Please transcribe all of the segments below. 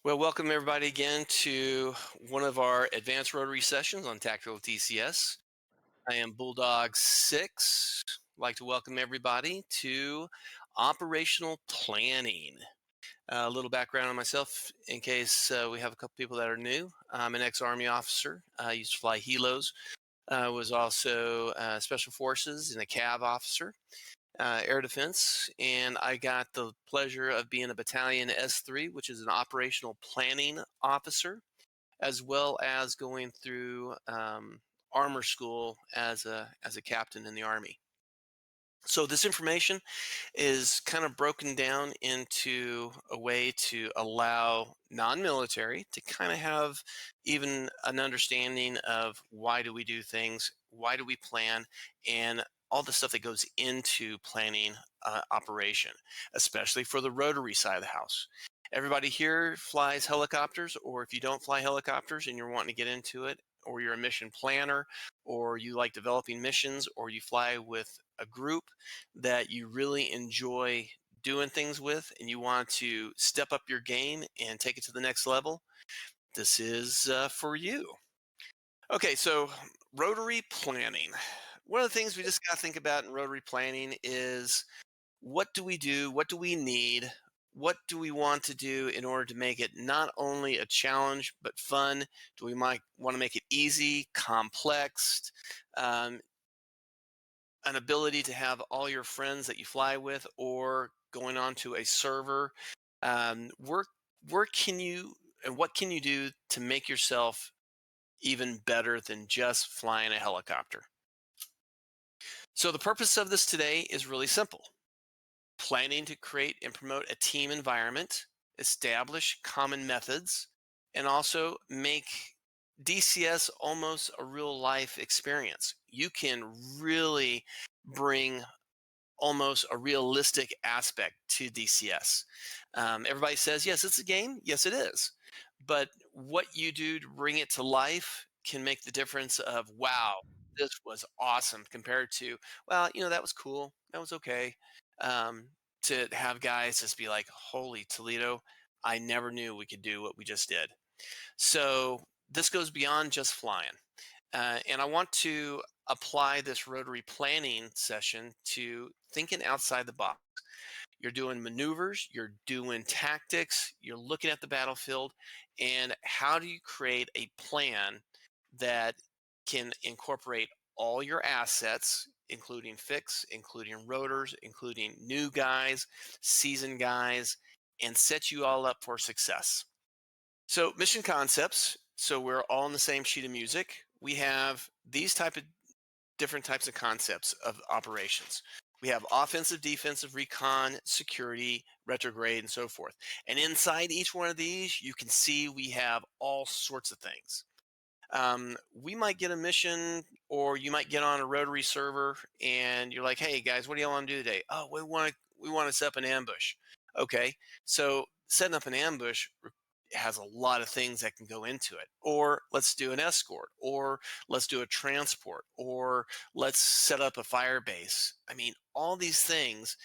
Well, welcome everybody again to one of our advanced Rotary sessions on Tactical DCS. I am Bulldog 6. I'd like to welcome everybody to operational planning. A little background on myself in case we have a couple people that are new. I'm an ex-Army officer. I used to fly helos. I was also Special Forces and a CAV officer, air defense, and I got the pleasure of being a battalion S3, which is an operational planning officer, as well as going through armor school as a captain in the Army. So this information is kind of broken down into a way to allow non-military to kind of have even an understanding of why do we do things, why do we plan, and all the stuff that goes into planning operation, especially for the rotary side of the house. Everybody here flies helicopters, or if you don't fly helicopters and you're wanting to get into it, or you're a mission planner, or you like developing missions, or you fly with a group that you really enjoy doing things with and you want to step up your game and take it to the next level, this is for you. Okay, so rotary planning. One of the things we just got to think about in rotary planning is what do we do? What do we need? What do we want to do in order to make it not only a challenge but fun? Do we might want to make it easy, complex? Um, an ability to have all your friends that you fly with or going on to a server, where can you and what can you do to make yourself even better than just flying a helicopter? So the purpose of this today is really simple: planning to create and promote a team environment, establish common methods, and also make DCS almost a real life experience. You can really bring almost a realistic aspect to DCS. Everybody says, yes, it's a game. Yes, it is. But what you do to bring it to life can make the difference of, wow, this was awesome compared to, well, that was cool. That was okay. Um, to have guys just be like, holy Toledo, I never knew we could do what we just did. So this goes beyond just flying. And I want to apply this rotary planning session to thinking outside the box. You're doing maneuvers, you're doing tactics, you're looking at the battlefield, and how do you create a plan that can incorporate all your assets, including fix, including rotors, including new guys, seasoned guys, and set you all up for success. So mission concepts. So we're all on the same sheet of music. We have these different types of concepts of operations. We have offensive, defensive, recon, security, retrograde, and so forth. And inside each one of these, you can see we have all sorts of things. We might get a mission, or you might get on a rotary server, and you're like, "Hey guys, what do y'all want to do today?" "Oh, we want to set up an ambush." Okay, so setting up an ambush has a lot of things that can go into it. Or let's do an escort, or let's do a transport, or let's set up a fire base. I mean, all these things,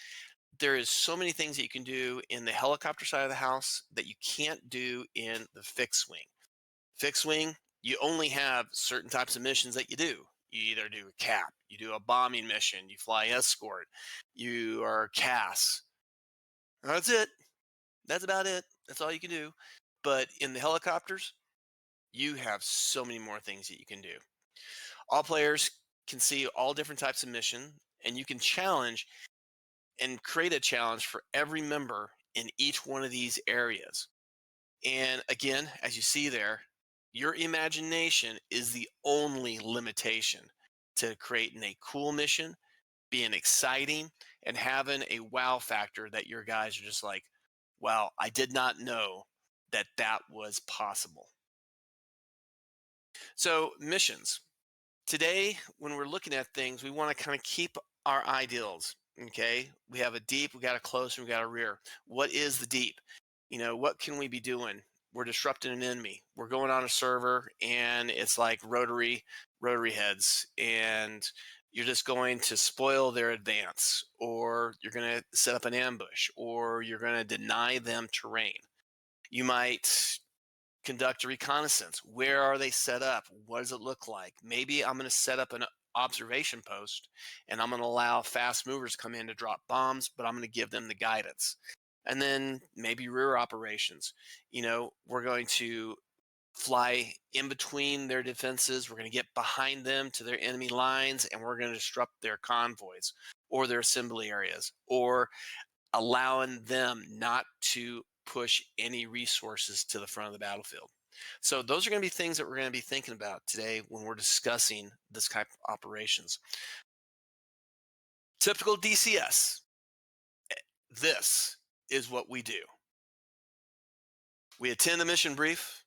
there is so many things that you can do in the helicopter side of the house that you can't do in the fixed wing. Fixed wing, you only have certain types of missions that you do. You either do a cap, you do a bombing mission, you fly escort, you are CAS. That's it. That's about it. That's all you can do. But in the helicopters, you have so many more things that you can do. All players can see all different types of mission, and you can challenge and create a challenge for every member in each one of these areas. And again, as you see there, your imagination is the only limitation to creating a cool mission, being exciting, and having a wow factor that your guys are just like, wow, I did not know that that was possible. So, missions. Today, when we're looking at things, we want to kind of keep our ideals. Okay. We have a deep, we got a close, and we got a rear. What is the deep? What can we be doing? We're disrupting an enemy. We're going on a server, and it's like rotary heads, and you're just going to spoil their advance, or you're going to set up an ambush, or you're going to deny them terrain. You might conduct a reconnaissance. Where are they set up? What does it look like? Maybe I'm going to set up an observation post and I'm going to allow fast movers come in to drop bombs, but I'm going to give them the guidance. And then maybe rear operations. We're going to fly in between their defenses. We're going to get behind them to their enemy lines and we're going to disrupt their convoys or their assembly areas, or allowing them not to push any resources to the front of the battlefield. So those are going to be things that we're going to be thinking about today when we're discussing this type of operations. Typical DCS. This is what we do. We attend a mission brief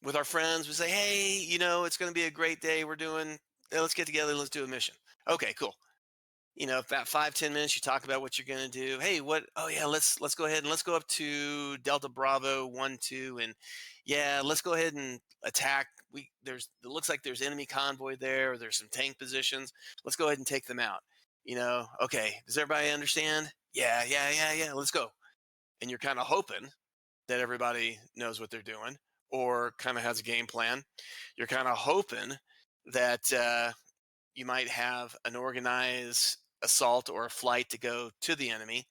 with our friends. We say, hey, it's going to be a great day. Let's get together. Let's do a mission. Okay, cool. About 5-10 minutes, you talk about what you're going to do. Hey, oh yeah, let's go ahead and let's go up to Delta Bravo 1-2, and yeah, let's go ahead and attack. It looks like there's enemy convoy there, or there's some tank positions. Let's go ahead and take them out. Okay, does everybody understand? Yeah, let's go. And you're kind of hoping that everybody knows what they're doing or kind of has a game plan. You're kind of hoping that you might have an organized assault or a flight to go to the enemy.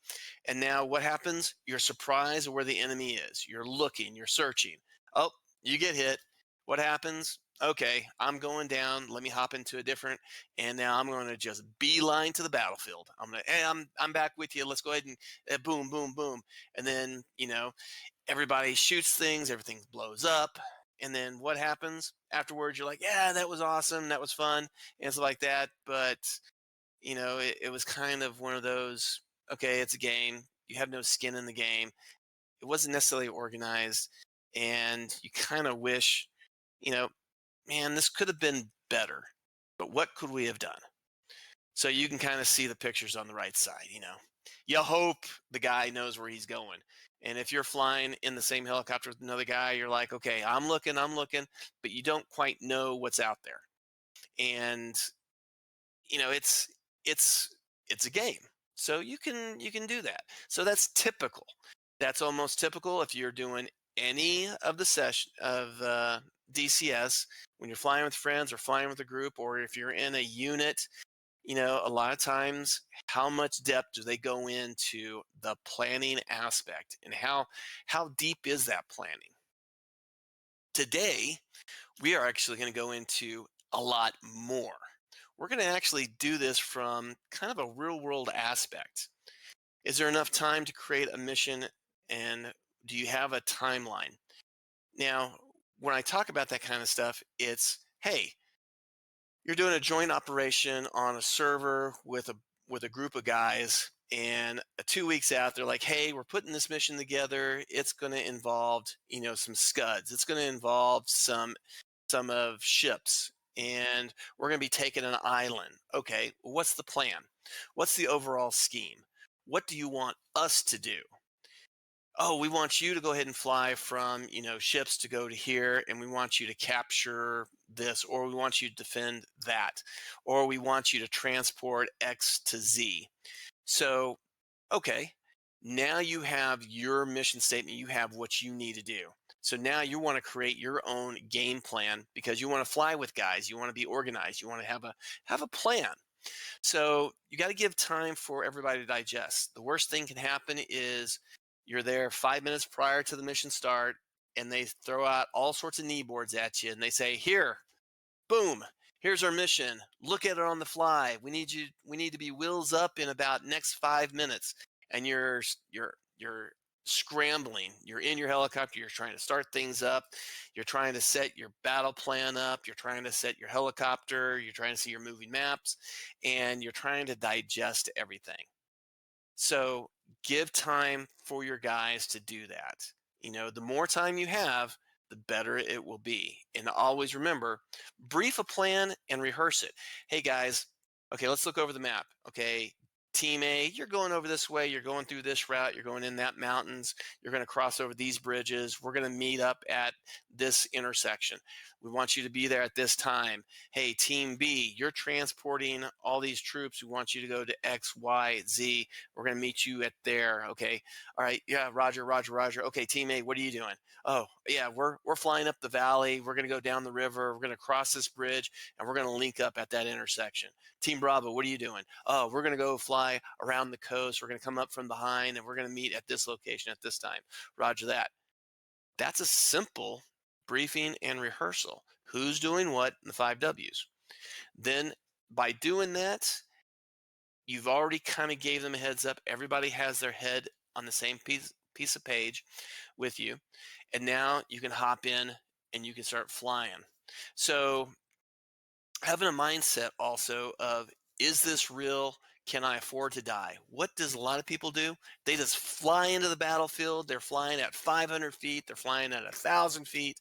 And now what happens? You're surprised where the enemy is. You're looking, you're searching. Oh, you get hit. What happens? Okay, I'm going down. Let me hop into a different, and now I'm going to just beeline to the battlefield. Hey, I'm back with you. Let's go ahead and boom, boom, boom. And then, everybody shoots things, everything blows up. And then what happens afterwards? You're like, yeah, that was awesome. That was fun. And stuff like that. But, it was kind of one of those, okay, it's a game. You have no skin in the game. It wasn't necessarily organized. And you kind of wish, you know, man, this could have been better. But what could we have done? So you can kind of see the pictures on the right side. You hope the guy knows where he's going. And if you're flying in the same helicopter with another guy, you're like, okay, I'm looking, but you don't quite know what's out there. And it's a game. So you can do that. So that's typical. That's almost typical if you're doing any of the session of DCS when you're flying with friends or flying with a group, or if you're in a unit. A lot of times, how much depth do they go into the planning aspect, and how deep is that planning? Today, we are actually going to go into a lot more. We're going to actually do this from kind of a real world aspect. Is there enough time to create a mission, and do you have a timeline? Now, when I talk about that kind of stuff, it's, hey, you're doing a joint operation on a server with a group of guys, and 2 weeks out they're like, hey, we're putting this mission together. It's going to involve some scuds. It's going to involve some of ships, and we're going to be taking an island. Okay, what's the plan? What's the overall scheme? What do you want us to do? Oh, we want you to go ahead and fly from ships to go to here, and we want you to capture this, or we want you to defend that, or we want you to transport X to Z. So okay, now you have your mission statement, you have what you need to do. So now you want to create your own game plan, because you want to fly with guys, you want to be organized, you want to have a plan. So you got to give time for everybody to digest. The worst thing can happen is you're there 5 minutes prior to the mission start, and they throw out all sorts of knee boards at you, and they say, here, boom, here's our mission. Look at it on the fly. We need to be wheels up in about next 5 minutes. And you're scrambling. You're in your helicopter. You're trying to start things up. You're trying to set your battle plan up. You're trying to set your helicopter. You're trying to see your moving maps, and you're trying to digest everything. So give time for your guys to do that. The more time you have, the better it will be. And always remember, brief a plan and rehearse it. Hey guys, okay, let's look over the map. Okay, Team A, you're going over this way, you're going through this route, you're going in that mountains, you're going to cross over these bridges. We're going to meet up at this intersection. We want you to be there at this time. Hey, Team B, you're transporting all these troops. We want you to go to X, Y, Z. We're going to meet you at there. Okay. All right. Yeah, Roger, Roger, Roger. Okay, Team A, what are you doing? Oh, yeah, we're flying up the valley. We're going to go down the river. We're going to cross this bridge and we're going to link up at that intersection. Team Bravo, what are you doing? Oh, we're going to go fly around the coast. We're going to come up from behind and we're going to meet at this location at this time. Roger that. That's a simple briefing and rehearsal. Who's doing what in the 5 W's. Then by doing that, you've already kind of gave them a heads up. Everybody has their head on the same piece of page with you. And now you can hop in and you can start flying. So having a mindset also of, is this real? Can I afford to die? What does a lot of people do? They just fly into the battlefield. They're flying at 500 feet. They're flying at 1,000 feet.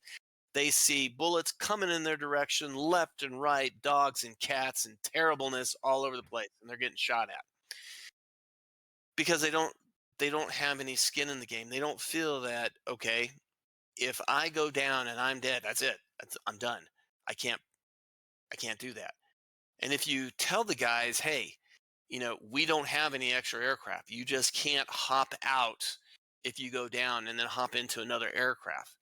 They see bullets coming in their direction, left and right, dogs and cats and terribleness all over the place, and they're getting shot at because they don't have any skin in the game. They don't feel that, okay, if I go down and I'm dead, that's it. I'm done. I can't I can't do that. And if you tell the guys, hey, we don't have any extra aircraft. You just can't hop out if you go down and then hop into another aircraft.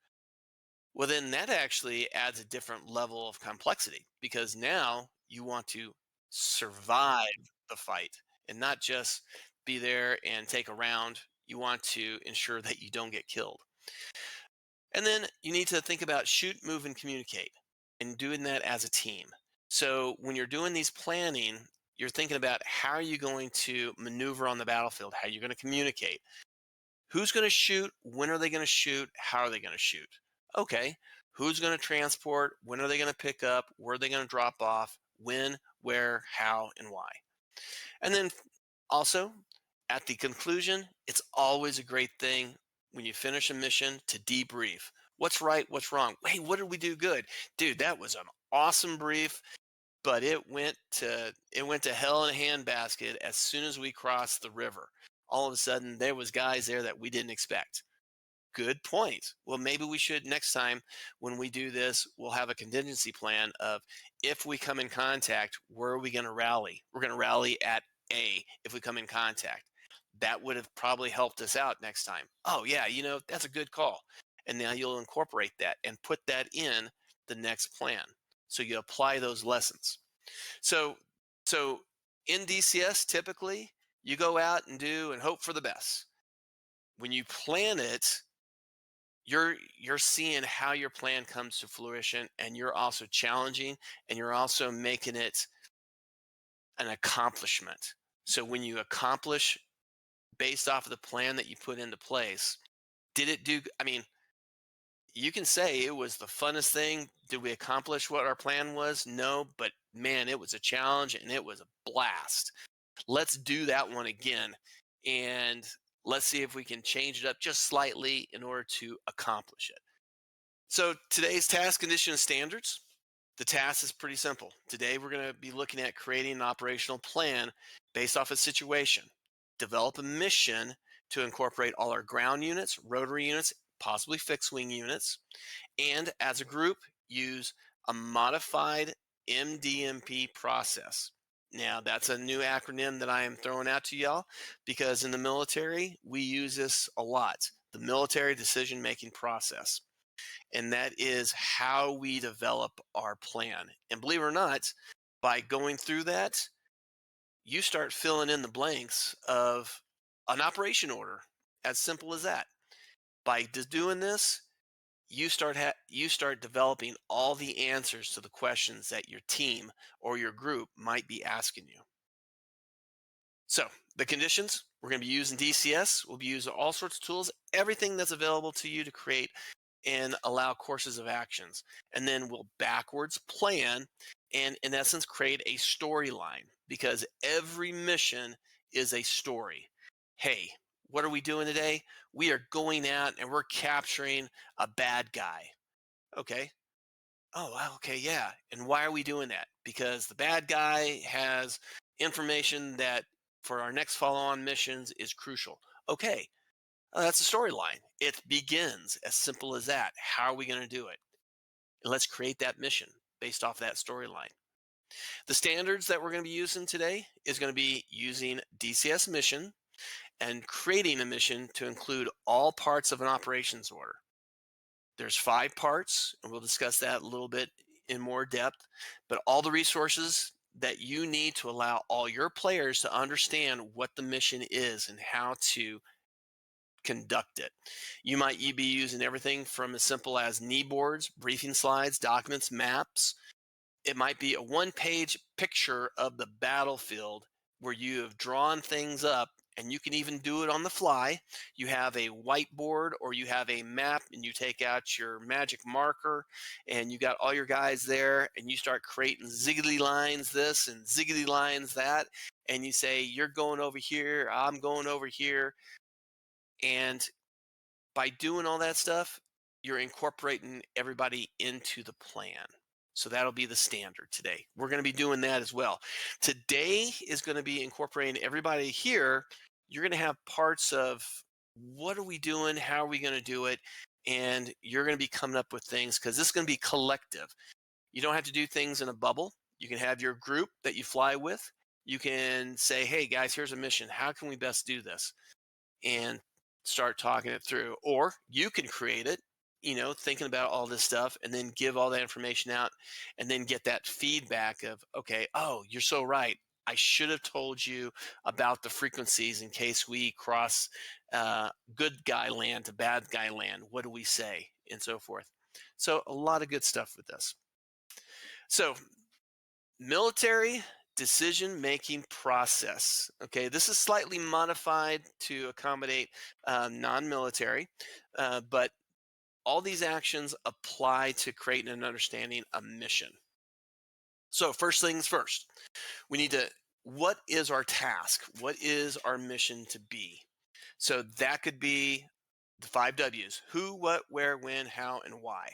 Well, then that actually adds a different level of complexity because now you want to survive the fight and not just be there and take a round. You want to ensure that you don't get killed. And then you need to think about shoot, move, and communicate and doing that as a team. So when you're doing these planning, you're thinking about how are you going to maneuver on the battlefield, how you're going to communicate, who's going to shoot, when are they going to shoot, how are they going to shoot. Okay, who's going to transport, when are they going to pick up, where are they going to drop off, when, where, how, and why. And then also, at the conclusion, it's always a great thing when you finish a mission to debrief. What's right? What's wrong? Hey, what did we do good? Dude, that was an awesome brief, but it went to hell in a handbasket as soon as we crossed the river. All of a sudden, there was guys there that we didn't expect. Good point. Well, maybe we should next time when we do this, we'll have a contingency plan of if we come in contact, where are we going to rally? We're going to rally at A if we come in contact. That would have probably helped us out next time. Oh, yeah, that's a good call. And now you'll incorporate that and put that in the next plan. So you apply those lessons. So, so in DCS, typically you go out and do and hope for the best. When you plan it, you're seeing how your plan comes to fruition, and you're also challenging, and you're also making it an accomplishment. So when you accomplish based off of the plan that you put into place, did it do? I mean, you can say it was the funnest thing. Did we accomplish what our plan was? No, but man, it was a challenge and it was a blast. Let's do that one again, and let's see if we can change it up just slightly in order to accomplish it. So today's task condition standards, the task is pretty simple. Today we're going to be looking at creating an operational plan based off a situation. Develop a mission to incorporate all our ground units, rotary units, possibly fixed wing units, and as a group, use a modified MDMP process. Now, that's a new acronym that I am throwing out to y'all because in the military, we use this a lot, the military decision making process. And that is how we develop our plan. And believe it or not, by going through that, you start filling in the blanks of an operation order. As simple as that. By doing this, you start developing all the answers to the questions that your team or your group might be asking you. So the conditions we're going to be using DCS. We'll be using all sorts of tools, everything that's available to you to create and allow courses of actions. And then we'll backwards plan and, in essence, create a storyline because every mission is a story. Hey, what are we doing today? We are going out and we're capturing a bad guy. Okay. Oh, wow, okay, yeah. And why are we doing that? Because the bad guy has information that for our next follow-on missions is crucial. Okay, that's a storyline. It begins as simple as that. How are we going to do it? And let's create that mission based off that storyline. The standards that we're going to be using today is going to be using DCS mission and creating a mission to include all parts of an operations order. There's 5 parts, and we'll discuss that a little bit in more depth, but all the resources that you need to allow all your players to understand what the mission is and how to conduct it. You be using everything from as simple as knee boards, briefing slides, documents, maps. It might be a one-page picture of the battlefield where you have drawn things up, and you can even do it on the fly. You have a whiteboard or you have a map, and you take out your magic marker and you got all your guys there, and you start creating ziggly lines this and ziggly lines that, and you say, you're going over here, I'm going over here. And by doing all that stuff, you're incorporating everybody into the plan. So that'll be the standard today. We're going to be doing that as well. Today is going to be incorporating everybody here. You're going to have parts of what are we doing? How are we going to do it? And you're going to be coming up with things because this is going to be collective. You don't have to do things in a bubble. You can have your group that you fly with. You can say, hey, guys, here's a mission. How can we best do this? And start talking it through. Or you can create it, thinking about all this stuff and then give all that information out and then get that feedback of, okay, oh, you're so right. I should have told you about the frequencies in case we cross good guy land to bad guy land. What do we say? And so forth. So a lot of good stuff with this. So military decision-making process. Okay, this is slightly modified to accommodate non-military, but all these actions apply to creating and understanding a mission. So first things first, we need to, what is our task? What is our mission to be? So that could be the 5 W's: who, what, where, when, how, and why.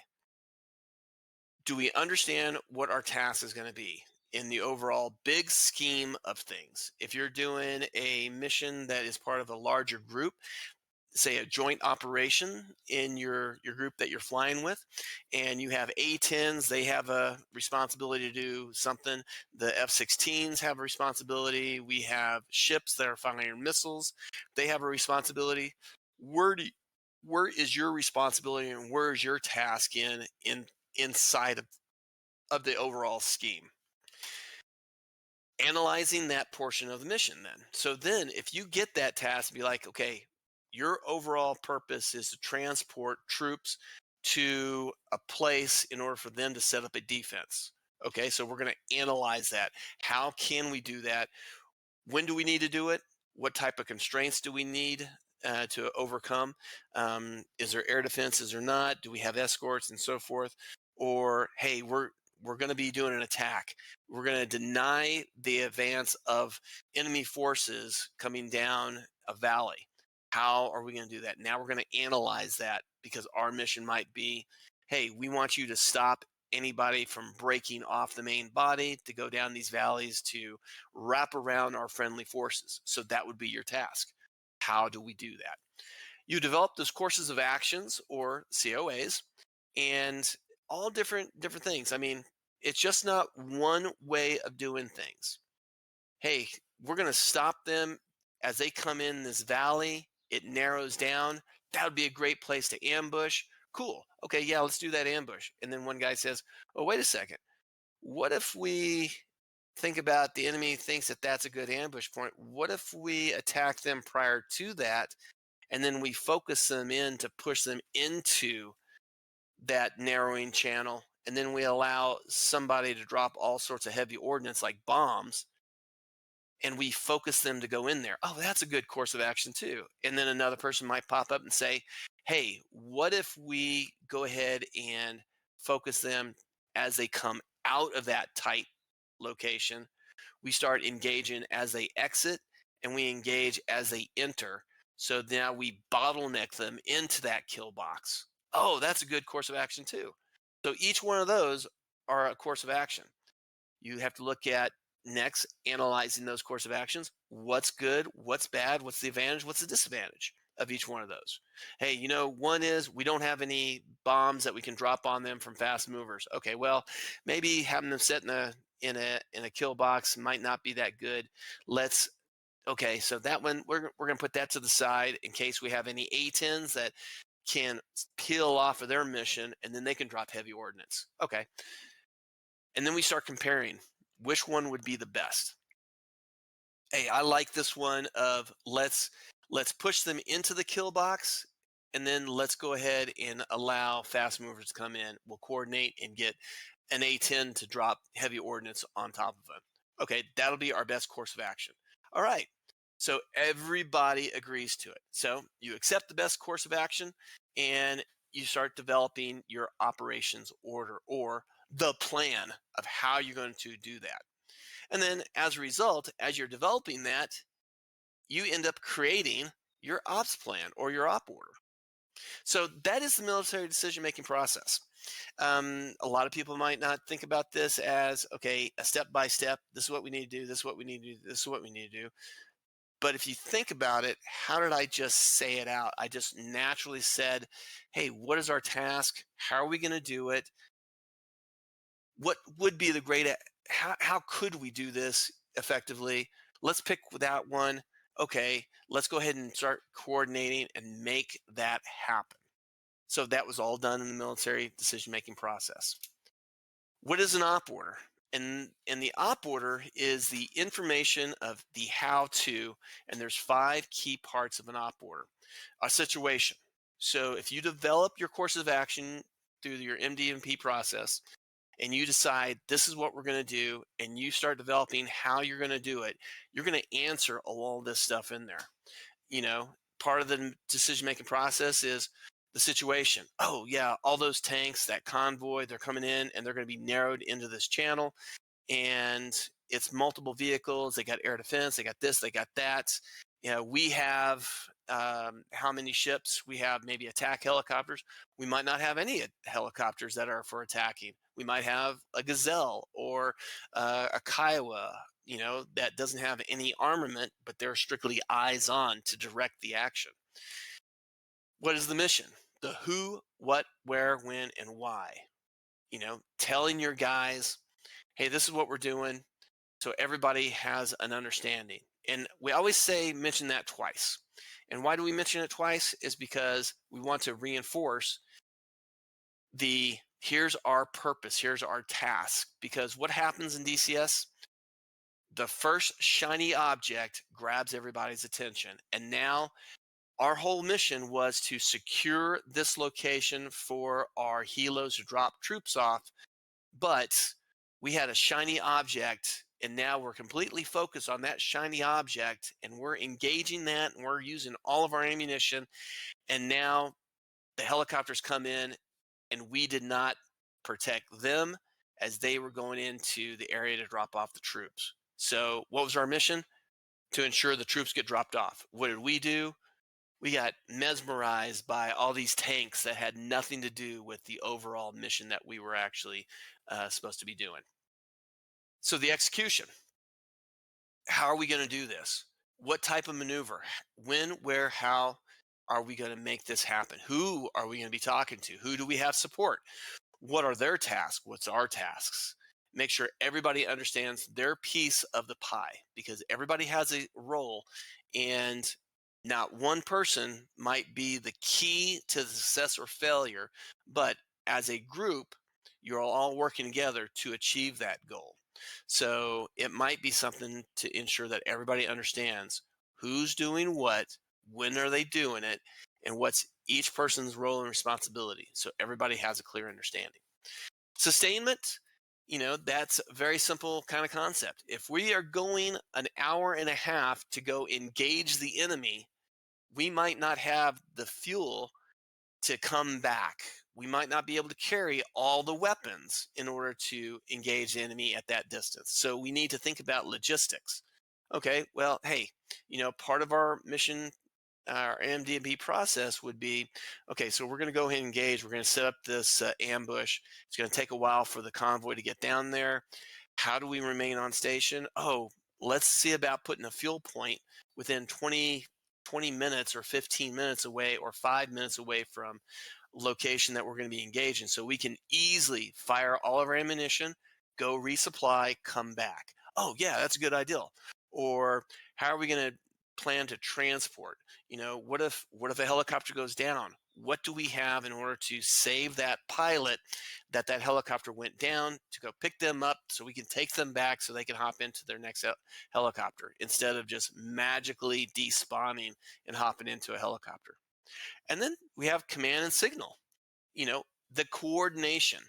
Do we understand what our task is going to be in the overall big scheme of things? If you're doing a mission that is part of a larger group, say a joint operation in your group that you're flying with, and you have A-10s, they have a responsibility to do something. The F-16s have a responsibility. We have ships that are firing missiles. They have a responsibility. Where is your responsibility and where is your task inside of the overall scheme? Analyzing that portion of the mission then. So then if you get that task, be like, okay, your overall purpose is to transport troops to a place in order for them to set up a defense. Okay, so we're going to analyze that. How can we do that? When do we need to do it? What type of constraints do we need to overcome? Is there air defense? Is there not? Do we have escorts and so forth? Or, hey, we're going to be doing an attack. We're going to deny the advance of enemy forces coming down a valley. How are we going to do that? Now we're going to analyze that because our mission might be, hey, we want you to stop anybody from breaking off the main body to go down these valleys to wrap around our friendly forces. So that would be your task. How do we do that? You develop those courses of actions, or COAs, and all different things. I mean, it's just not one way of doing things. Hey, we're going to stop them as they come in this valley. It narrows down. That would be a great place to ambush. Cool. Okay, yeah, let's do that ambush. And then one guy says, oh, wait a second. What if we think about the enemy thinks that that's a good ambush point? What if we attack them prior to that, and then we focus them in to push them into that narrowing channel, and then we allow somebody to drop all sorts of heavy ordnance like bombs, and we focus them to go in there? Oh, that's a good course of action too. And then another person might pop up and say, hey, what if we go ahead and focus them as they come out of that tight location? We start engaging as they exit, and we engage as they enter. So now we bottleneck them into that kill box. Oh, that's a good course of action too. So each one of those are a course of action. You have to look at next analyzing those course of actions. What's good? What's bad? What's the advantage? What's the disadvantage of each one of those? Hey, one is we don't have any bombs that we can drop on them from fast movers. Okay, well, maybe having them set in a kill box might not be that good. Let's Okay, so that one we're going to put that to the side in case we have any A-10s that can peel off of their mission, and then they can drop heavy ordnance. Okay, and then we start comparing which one would be the best. Hey, I like this one of let's push them into the kill box, and then let's go ahead and allow fast movers to come in. We'll coordinate and get an A-10 to drop heavy ordnance on top of them. Okay, that'll be our best course of action. All right. So everybody agrees to it. So you accept the best course of action and you start developing your operations order or the plan of how you're going to do that. And then as a result, as you're developing that, you end up creating your ops plan or your op order. So that is the military decision making process. A lot of people might not think about this as okay, a step by step. This is what we need to do. This is what we need to do. This is what we need to do. But if you think about it, how did I just say it out? I just naturally said, hey, what is our task? How are we going to do it? What would be the how could we do this effectively? Let's pick that one. Okay, let's go ahead and start coordinating and make that happen. So that was all done in the military decision making process. What is an op order? And the op order is the information of the how to, and there's five key parts of an op order. A situation. So if you develop your course of action through your MD&P process, and you decide this is what we're going to do, and you start developing how you're going to do it, you're going to answer all this stuff in there. Part of the decision making process is the situation. Oh, yeah, all those tanks, that convoy, they're coming in and they're going to be narrowed into this channel. And it's multiple vehicles. They got air defense, they got this, they got that. We have how many ships? We have maybe attack helicopters. We might not have any helicopters that are for attacking. We might have a Gazelle or a Kiowa, that doesn't have any armament, but they're strictly eyes on to direct the action. What is the mission? The who, what, where, when, and why. Telling your guys, hey, this is what we're doing. So everybody has an understanding. And we always mention that twice. And why do we mention it twice? Is because we want to reinforce here's our purpose, here's our task. Because what happens in DCS? The first shiny object grabs everybody's attention. And now our whole mission was to secure this location for our helos to drop troops off. But we had a shiny object, and now we're completely focused on that shiny object, and we're engaging that, and we're using all of our ammunition. And now the helicopters come in, and we did not protect them as they were going into the area to drop off the troops. So what was our mission? To ensure the troops get dropped off. What did we do? We got mesmerized by all these tanks that had nothing to do with the overall mission that we were actually supposed to be doing. So the execution. How are we going to do this? What type of maneuver? When, where, how are we going to make this happen? Who are we going to be talking to? Who do we have support? What are their tasks? What's our tasks? Make sure everybody understands their piece of the pie because everybody has a role and not one person might be the key to success or failure, but as a group, you're all working together to achieve that goal. So it might be something to ensure that everybody understands who's doing what, when are they doing it, and what's each person's role and responsibility. So everybody has a clear understanding. Sustainment, that's a very simple kind of concept. If we are going an hour and a half to go engage the enemy, we might not have the fuel to come back. We might not be able to carry all the weapons in order to engage the enemy at that distance. So we need to think about logistics. Okay, well, hey, part of our mission, our MD&B process would be, okay, so we're going to go ahead and engage. We're going to set up this ambush. It's going to take a while for the convoy to get down there. How do we remain on station? Oh, let's see about putting a fuel point within 20 minutes or 15 minutes away or 5 minutes away from location that we're going to be engaged in, so we can easily fire all of our ammunition, go resupply, come back. Oh yeah, that's a good idea. Or how are we going to plan to transport? What if a helicopter goes down? What do we have in order to save that pilot that helicopter went down, to go pick them up so we can take them back so they can hop into their next helicopter instead of just magically despawning and hopping into a helicopter? And then we have command and signal, the coordination,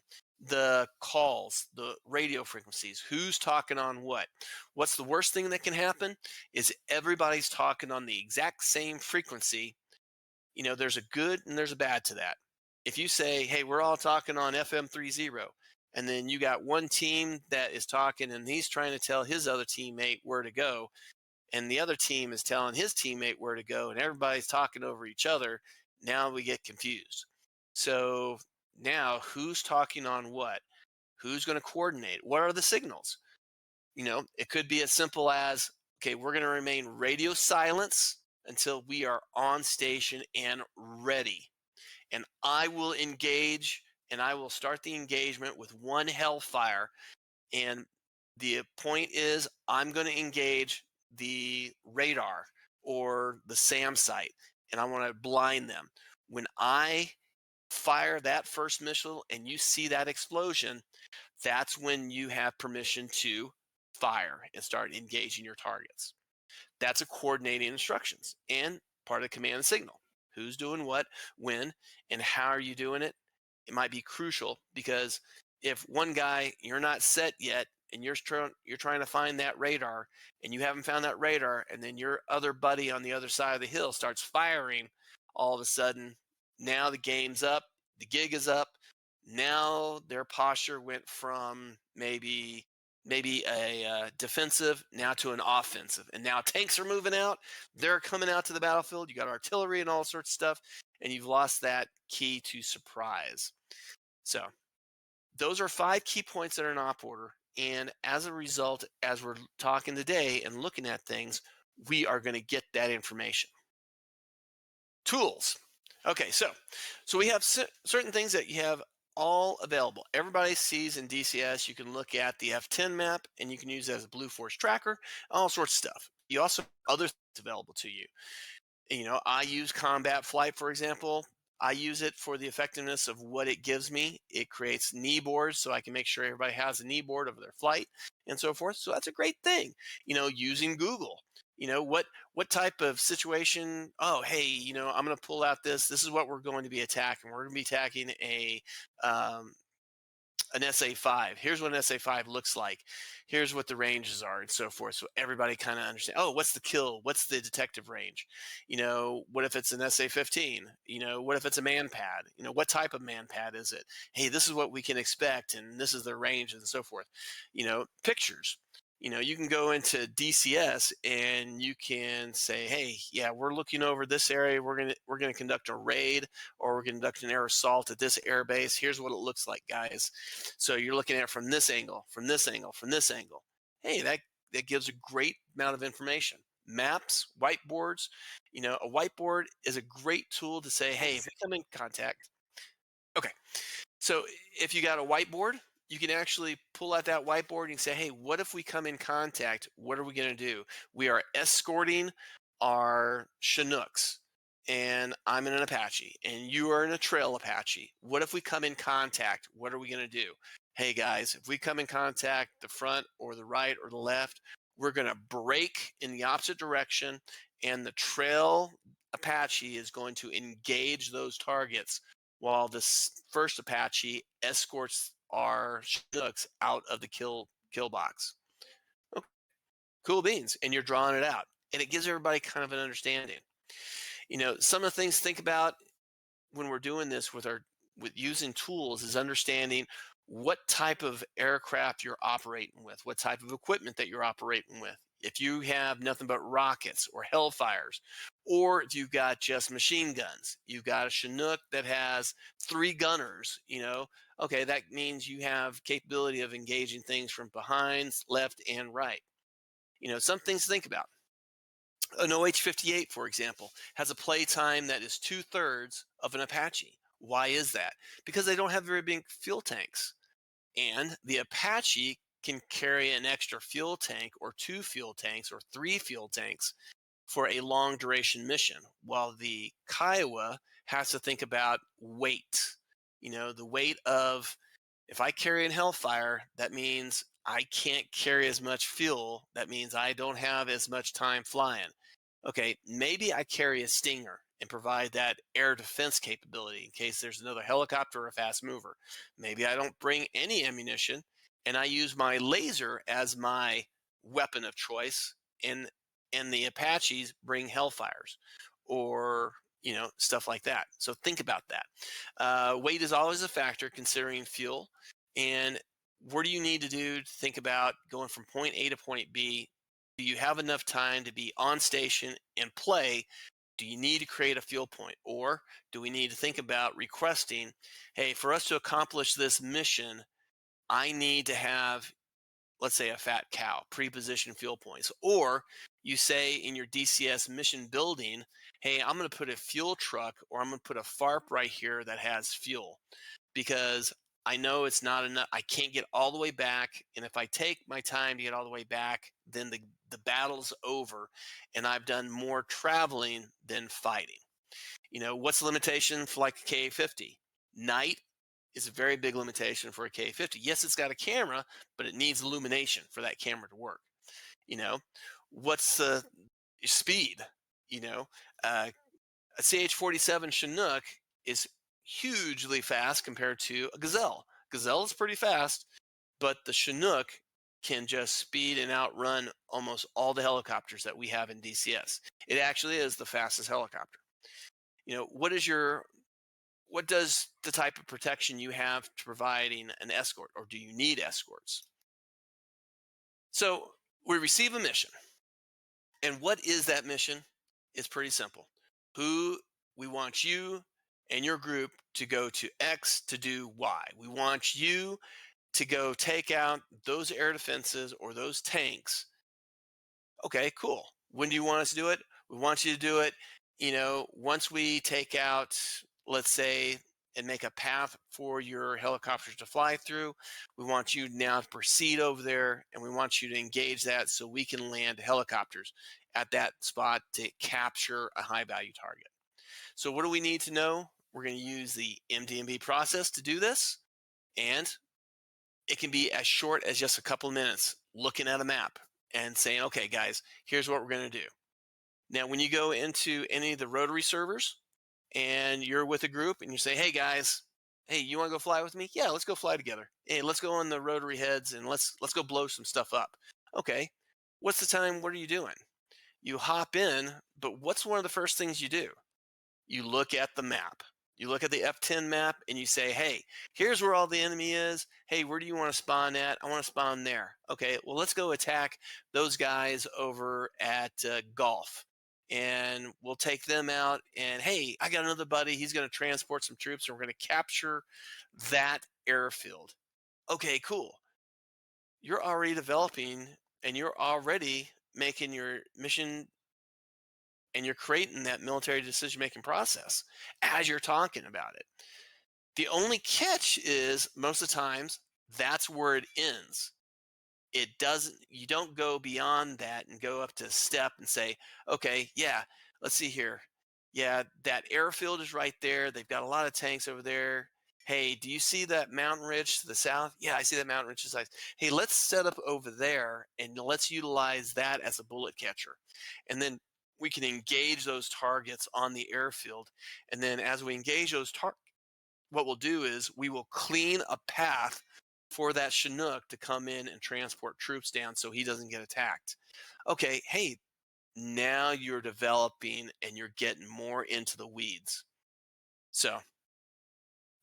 the calls, the radio frequencies, who's talking on what. What's the worst thing that can happen is everybody's talking on the exact same frequency. There's a good and there's a bad to that. If you say, hey, we're all talking on FM 30, and then you got one team that is talking and he's trying to tell his other teammate where to go, and the other team is telling his teammate where to go, and everybody's talking over each other, now we get confused. So now who's talking on what? Who's going to coordinate? What are the signals? It could be as simple as, okay, we're going to remain radio silence until we are on station and ready. And I will engage and I will start the engagement with one hellfire. And the point is, I'm going to engage the radar or the SAM site, and I want to blind them. When I fire that first missile and you see that explosion, that's when you have permission to fire and start engaging your targets. That's a coordinating instructions and part of command and signal. Who's doing what, when, and how are you doing it? It might be crucial, because if one guy, you're not set yet and you're trying to find that radar and you haven't found that radar, and then your other buddy on the other side of the hill starts firing, all of a sudden now the game's up, the gig is up. Now their posture went from maybe a defensive now to an offensive, and now tanks are moving out, they're coming out to the battlefield, you got artillery and all sorts of stuff, and you've lost that key to surprise. So those are 5 key points that are in op order, and as a result, as we're talking today and looking at things, we are going to get that information. Tools. Okay, so we have certain things that you have all available. Everybody sees in DCS, you can look at the F10 map and you can use it as a Blue Force tracker, all sorts of stuff. You also have other things available to you. I use Combat Flight, for example. I use it for the effectiveness of what it gives me. It creates knee boards so I can make sure everybody has a knee board of their flight and so forth. So that's a great thing. Using Google. What type of situation? Oh, hey, I'm going to pull out this. This is what we're going to be attacking. We're going to be attacking an SA5. Here's what an SA5 looks like. Here's what the ranges are and so forth. So everybody kind of understand, oh, what's the kill? What's the detective range? What if it's an SA15? What if it's a man pad? What type of man pad is it? Hey, this is what we can expect, and this is the range and so forth. Pictures. You can go into DCS and you can say, hey, yeah, we're looking over this area. We're gonna conduct a raid, or we're gonna conduct an air assault at this air base. Here's what it looks like, guys. So you're looking at it from this angle, from this angle, from this angle. Hey, that gives a great amount of information. Maps, whiteboards. A whiteboard is a great tool to say, hey, if you come in contact. Okay, so if you got a whiteboard, you can actually pull out that whiteboard and say, hey, what if we come in contact? What are we going to do? We are escorting our Chinooks, and I'm in an Apache, and you are in a trail Apache. What if we come in contact? What are we going to do? Hey, guys, if we come in contact, the front or the right or the left, we're going to brake in the opposite direction, and the trail Apache is going to engage those targets while this first Apache escorts our Chinooks out of the kill box. Okay, cool beans. And you're drawing it out. And it gives everybody kind of an understanding. Some of the things to think about when we're doing this with using tools is understanding what type of aircraft you're operating with, what type of equipment that you're operating with. If you have nothing but rockets or Hellfires, Or if you've got just machine guns, you've got a Chinook that has 3 gunners, okay, that means you have capability of engaging things from behind, left, and right. Some things to think about. An OH-58, for example, has a play time that is 2/3 of an Apache. Why is that? Because they don't have very big fuel tanks. And the Apache can carry an extra fuel tank or 2 fuel tanks or 3 fuel tanks for a long duration mission, while the Kiowa has to think about weight. The weight of, if I carry in Hellfire, that means I can't carry as much fuel. That means I don't have as much time flying. Okay, maybe I carry a Stinger and provide that air defense capability in case there's another helicopter or a fast mover. Maybe I don't bring any ammunition and I use my laser as my weapon of choice, and the Apaches bring Hellfires, or stuff like that. So think about that. Weight is always a factor considering fuel. And what do you need to do to think about going from point A to point B? Do you have enough time to be on station and play? Do you need to create a fuel point? Or do we need to think about requesting, hey, for us to accomplish this mission, I need to have, let's say, a fat cow, pre-positioned fuel points. Or you say in your DCS mission building, hey, I'm going to put a fuel truck or I'm going to put a FARP right here that has fuel, because I know it's not enough. I can't get all the way back. And if I take my time to get all the way back, then the battle's over and I've done more traveling than fighting. What's the limitation for like a Ka-50? Night is a very big limitation for a Ka-50. Yes, it's got a camera, but it needs illumination for that camera to work. You know, what's the speed? You know, uh, a CH-47 Chinook is hugely fast compared to a Gazelle. Gazelle is pretty fast, but the Chinook can just speed and outrun almost all the helicopters that we have in DCS. It actually is the fastest helicopter. What does the type of protection you have to providing an escort, or do you need escorts? So we receive a mission. And what is that mission? It's pretty simple. Who We want you and your group to go to X to do Y. We want you to go take out those air defenses or those tanks. Okay, cool. When do you want us to do it? We want you to do it, once we take out, let's say, and make a path for your helicopters to fly through. We want you now to proceed over there and we want you to engage that so we can land helicopters at that spot to capture a high value target. So, what do we need to know? We're going to use the MDMB process to do this. And it can be as short as just a couple of minutes looking at a map and saying, okay, guys, here's what we're going to do. Now, when you go into any of the Rotary servers and you're with a group and you say, hey, guys, hey, you want to go fly with me? Yeah, let's go fly together. Hey, let's go on the Rotary heads and let's go blow some stuff up. Okay, what's the time? What are you doing? You hop in, but what's one of the first things you do? You look at the map. You look at the F10 map and you say, hey, here's where all the enemy is. Hey, where do you want to spawn at? I want to spawn there. Okay, well, let's go attack those guys over at Golf. And we'll take them out. And hey, I got another buddy. He's going to transport some troops and we're going to capture that airfield. Okay, cool. You're already developing and you're already making your mission and you're creating that military decision making process as you're talking about it. The only catch is most of the times that's where it ends. It doesn't, you don't go beyond that and go up to step and say, okay, yeah, let's see here. Yeah, that airfield is right there. They've got a lot of tanks over there. Hey, do you see that mountain ridge to the south? Yeah, I see that mountain ridge to the south. Hey, let's set up over there and let's utilize that as a bullet catcher. And then we can engage those targets on the airfield. And then as we engage those targets, what we'll do is we will clean a path for that Chinook to come in and transport troops down so he doesn't get attacked. Okay, hey, now you're developing and you're getting more into the weeds. So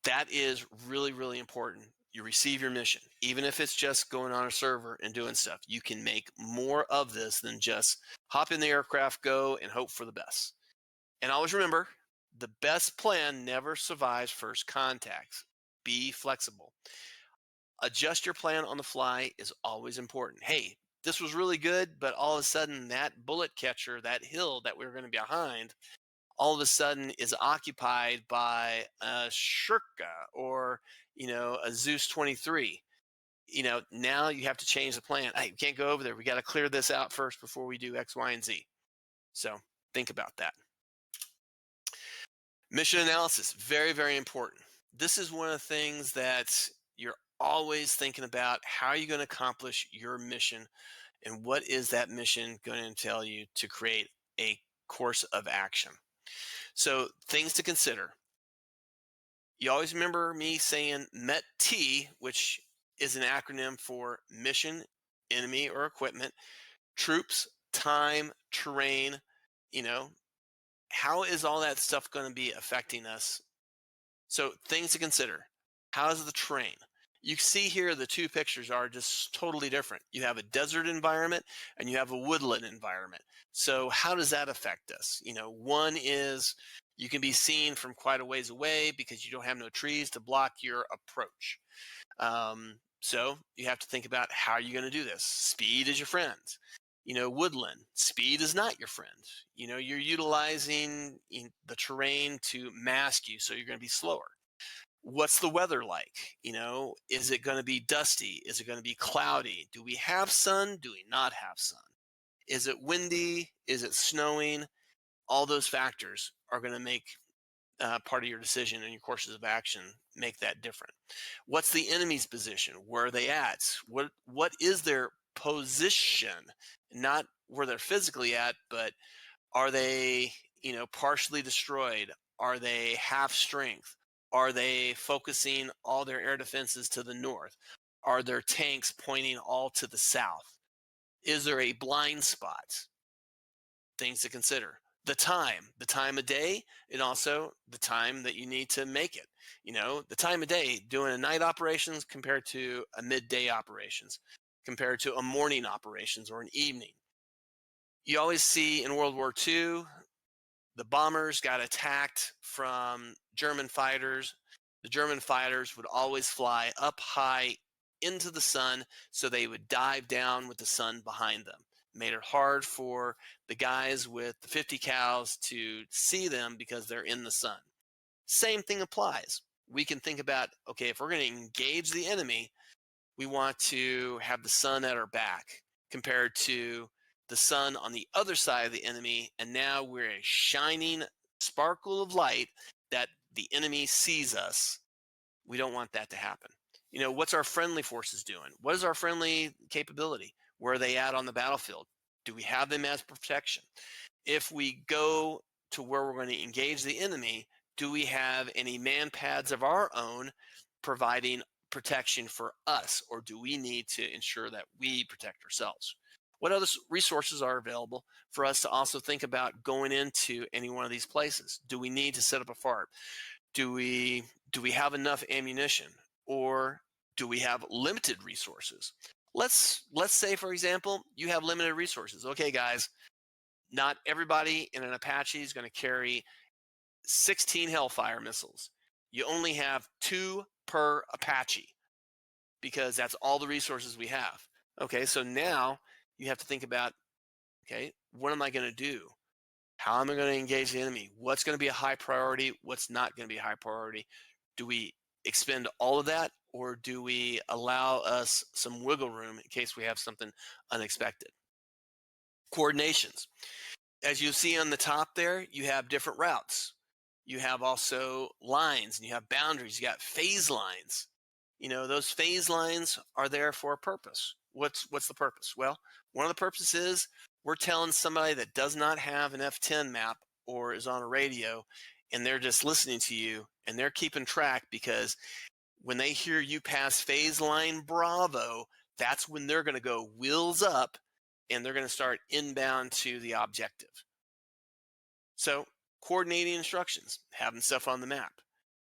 that is really, really important. You receive your mission, even if it's just going on a server and doing stuff. You can make more of this than just hop in the aircraft, go, and hope for the best. And always remember, the best plan never survives first contacts. Be flexible. Adjust your plan on the fly is always important. Hey, this was really good, but all of a sudden that bullet catcher, that hill that we were going to be behind, all of a sudden is occupied by a Shirka or, a Zeus 23. Now you have to change the plan. Hey, we can't go over there. We got to clear this out first before we do X, Y, and Z. So think about that. Mission analysis, very, very important. This is one of the things that you're always thinking about. How are you going to accomplish your mission? And what is that mission going to entail you to create a course of action? So, things to consider. You always remember me saying MET-T, which is an acronym for mission, enemy, or equipment, troops, time, terrain. You know, how is all that stuff going to be affecting us? So things to consider. How's the terrain? You see here the two pictures are just totally different. You have a desert environment and you have a woodland environment. So how does that affect us? One is you can be seen from quite a ways away because you don't have no trees to block your approach. So you have to think about how you're going to do this. Speed is your friend. Woodland, speed is not your friend. You're utilizing the terrain to mask you, so you're going to be slower. What's the weather like? Is it going to be dusty? Is it going to be cloudy? Do we have sun? Do we not have sun? Is it windy? Is it snowing? All those factors are going to make part of your decision and your courses of action make that different. What's the enemy's position? Where are they at? What is their position? Not where they're physically at, but are they, partially destroyed? Are they half strength? Are they focusing all their air defenses to the north? Are their tanks pointing all to the south? Is there a blind spot? Things to consider. The time of day, and also the time that you need to make it. The time of day, doing a night operations compared to a midday operations, compared to a morning operations or an evening. You always see in World War II, the bombers got attacked from German fighters. The German fighters would always fly up high into the sun, so they would dive down with the sun behind them. Made it hard for the guys with the 50 cows to see them because they're in the sun. Same thing applies. We can think about, okay, if we're going to engage the enemy, we want to have the sun at our back compared to the sun on the other side of the enemy, and now we're a shining sparkle of light that the enemy sees us. We don't want that to happen. What's our friendly forces doing? What is our friendly capability? Where are they at on the battlefield? Do we have them as protection? If we go to where we're going to engage the enemy, do we have any man pads of our own providing protection for us, or do we need to ensure that we protect ourselves? What other resources are available for us to also think about going into any one of these places? Do we need to set up a fort? Do we have enough ammunition, or do we have limited resources? Let's say, for example, you have limited resources. Okay, guys, not everybody in an Apache is going to carry 16 Hellfire missiles. You only have 2 per Apache because that's all the resources we have. Okay, so now you have to think about, okay, what am I going to do? How am I going to engage the enemy? What's going to be a high priority? What's not going to be a high priority? Do we expend all of that, or do we allow us some wiggle room in case we have something unexpected? Coordinations. As you see on the top there, you have different routes. You have also lines, and you have boundaries. You got phase lines. Those phase lines are there for a purpose. What's the purpose? Well, one of the purposes is we're telling somebody that does not have an F10 map or is on a radio, and they're just listening to you, and they're keeping track, because when they hear you pass phase line Bravo, that's when they're going to go wheels up, and they're going to start inbound to the objective. So coordinating instructions, having stuff on the map,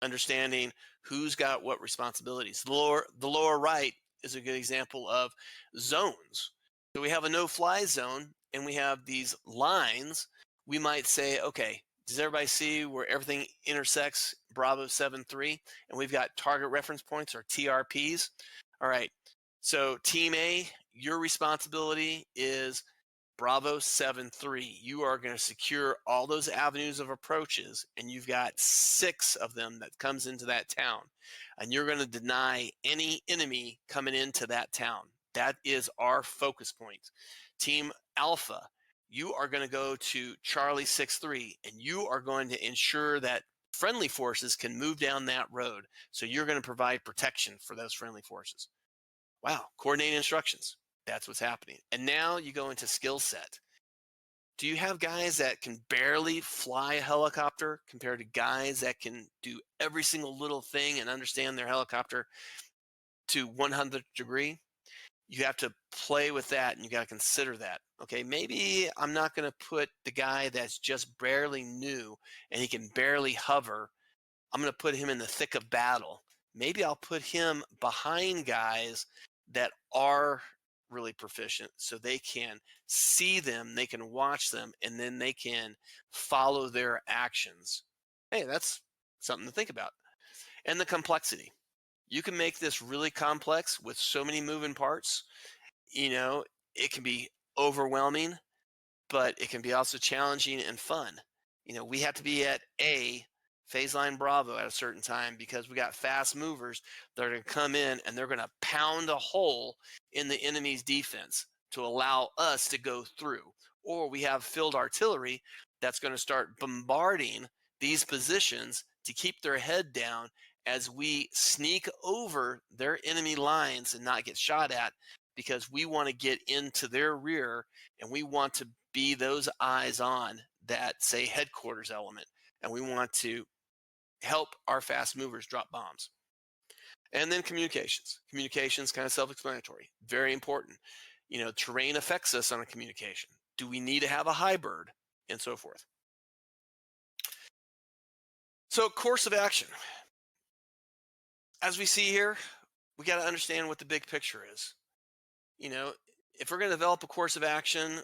understanding who's got what responsibilities. The lower right is a good example of zones. So we have a no-fly zone, and we have these lines. We might say, okay, Does everybody see where everything intersects Bravo 7-3? And we've got target reference points, or TRPs. All right. So Team A, your responsibility is Bravo 7-3. You are going to secure all those avenues of approaches, and you've got 6 of them that comes into that town. And you're going to deny any enemy coming into that town. That is our focus point. Team Alpha, you are going to go to Charlie 6-3, and you are going to ensure that friendly forces can move down that road. So you're going to provide protection for those friendly forces. Wow, coordinating instructions. That's what's happening. And now you go into skill set. Do you have guys that can barely fly a helicopter compared to guys that can do every single little thing and understand their helicopter to 100th degree? You have to play with that, and you got to consider that. Okay, maybe I'm not going to put the guy that's just barely new and he can barely hover. I'm going to put him in the thick of battle. Maybe I'll put him behind guys that are really proficient so they can see them, they can watch them, and then they can follow their actions. Hey, that's something to think about. And the complexity. You can make this really complex with so many moving parts. It can be overwhelming, but it can be also challenging and fun. We have to be at A, phase line Bravo, at a certain time because we got fast movers that are going to come in and they're going to pound a hole in the enemy's defense to allow us to go through. Or we have field artillery that's going to start bombarding these positions to keep their head down as we sneak over their enemy lines and not get shot at, because we want to get into their rear and we want to be those eyes on that, say, headquarters element, and we want to help our fast movers drop bombs. And then communications. Communications, kind of self-explanatory, very important. Terrain affects us on a communication. Do we need to have a high bird, and so forth? So, course of action. As we see here, we got to understand what the big picture is. If we're going to develop a course of action,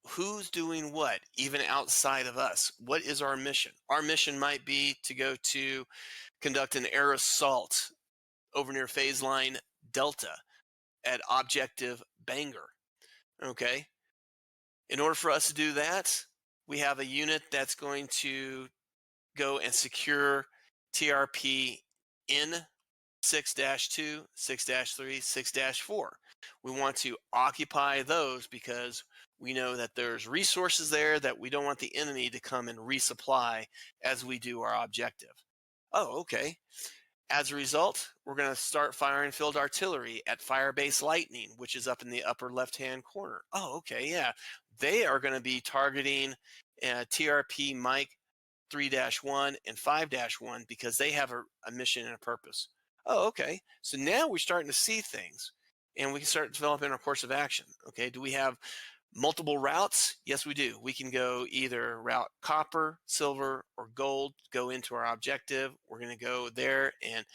who's doing what, even outside of us? What is our mission? Our mission might be to go to conduct an air assault over near phase line Delta at objective Bangor. Okay. In order for us to do that, we have a unit that's going to go and secure TRP in 6-2, 6-3, 6-4. We want to occupy those because we know that there's resources there that we don't want the enemy to come and resupply as we do our objective. Oh, okay. As a result, we're going to start firing field artillery at Firebase Lightning, which is up in the upper left-hand corner. Oh, okay, yeah. They are going to be targeting TRP Mike 3-1 and 5-1 because they have a mission and a purpose. Oh, okay. So now we're starting to see things, and we can start developing our course of action. Okay, do we have multiple routes? Yes, we do. We can go either route copper, silver, or gold, go into our objective. We're going to go there and,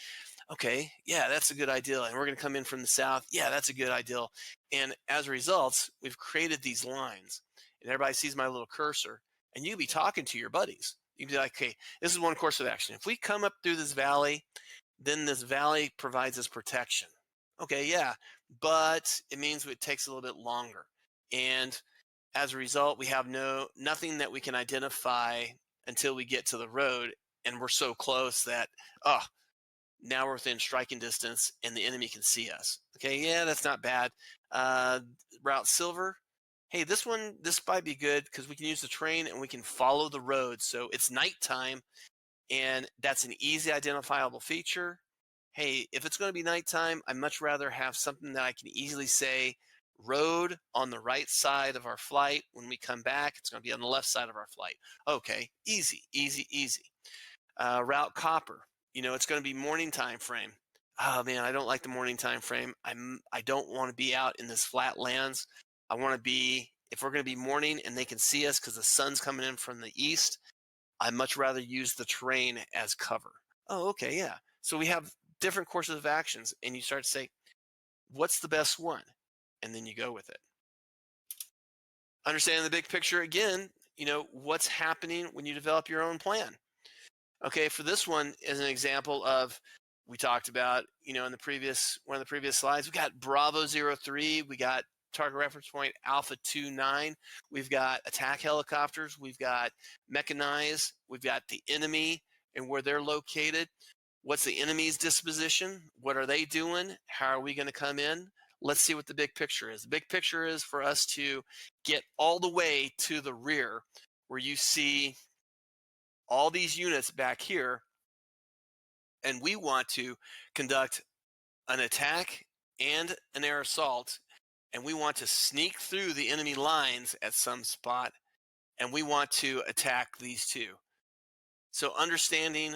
okay, yeah, that's a good idea. And we're going to come in from the south. Yeah, that's a good idea. And as a result, we've created these lines, and everybody sees my little cursor, and you can be talking to your buddies. You can be like, okay, this is one course of action. If we come up through this valley, then this valley provides us protection. Okay, yeah, but it means it takes a little bit longer. And as a result, we have nothing that we can identify until we get to the road, and we're so close that, now we're within striking distance and the enemy can see us. Okay, yeah, that's not bad. Route silver. Hey, this might be good because we can use the train and we can follow the road. So it's nighttime, and that's an easy identifiable feature. Hey, if it's going to be nighttime, I'd much rather have something that I can easily say, road on the right side of our flight. When we come back, it's going to be on the left side of our flight. Okay, easy, easy, easy. Route copper. It's going to be morning time frame. Oh man, I don't like the morning time frame. I don't want to be out in this flat lands. I want to be, if we're going to be morning and they can see us because the sun's coming in from the east, I'd much rather use the terrain as cover. Oh, okay, yeah. So we have different courses of actions, and you start to say, what's the best one? And then you go with it. Understanding the big picture again, what's happening when you develop your own plan. Okay, for this one is an example of we talked about, in the previous one of the previous slides, we got Bravo 03, we got target reference point Alpha 29, we've got attack helicopters, we've got mechanized, we've got the enemy and where they're located. What's the enemy's disposition? What are they doing? How are we going to come in? Let's see what the big picture is. The big picture is for us to get all the way to the rear where you see all these units back here, and we want to conduct an attack and an air assault, and we want to sneak through the enemy lines at some spot, and we want to attack these two. So understanding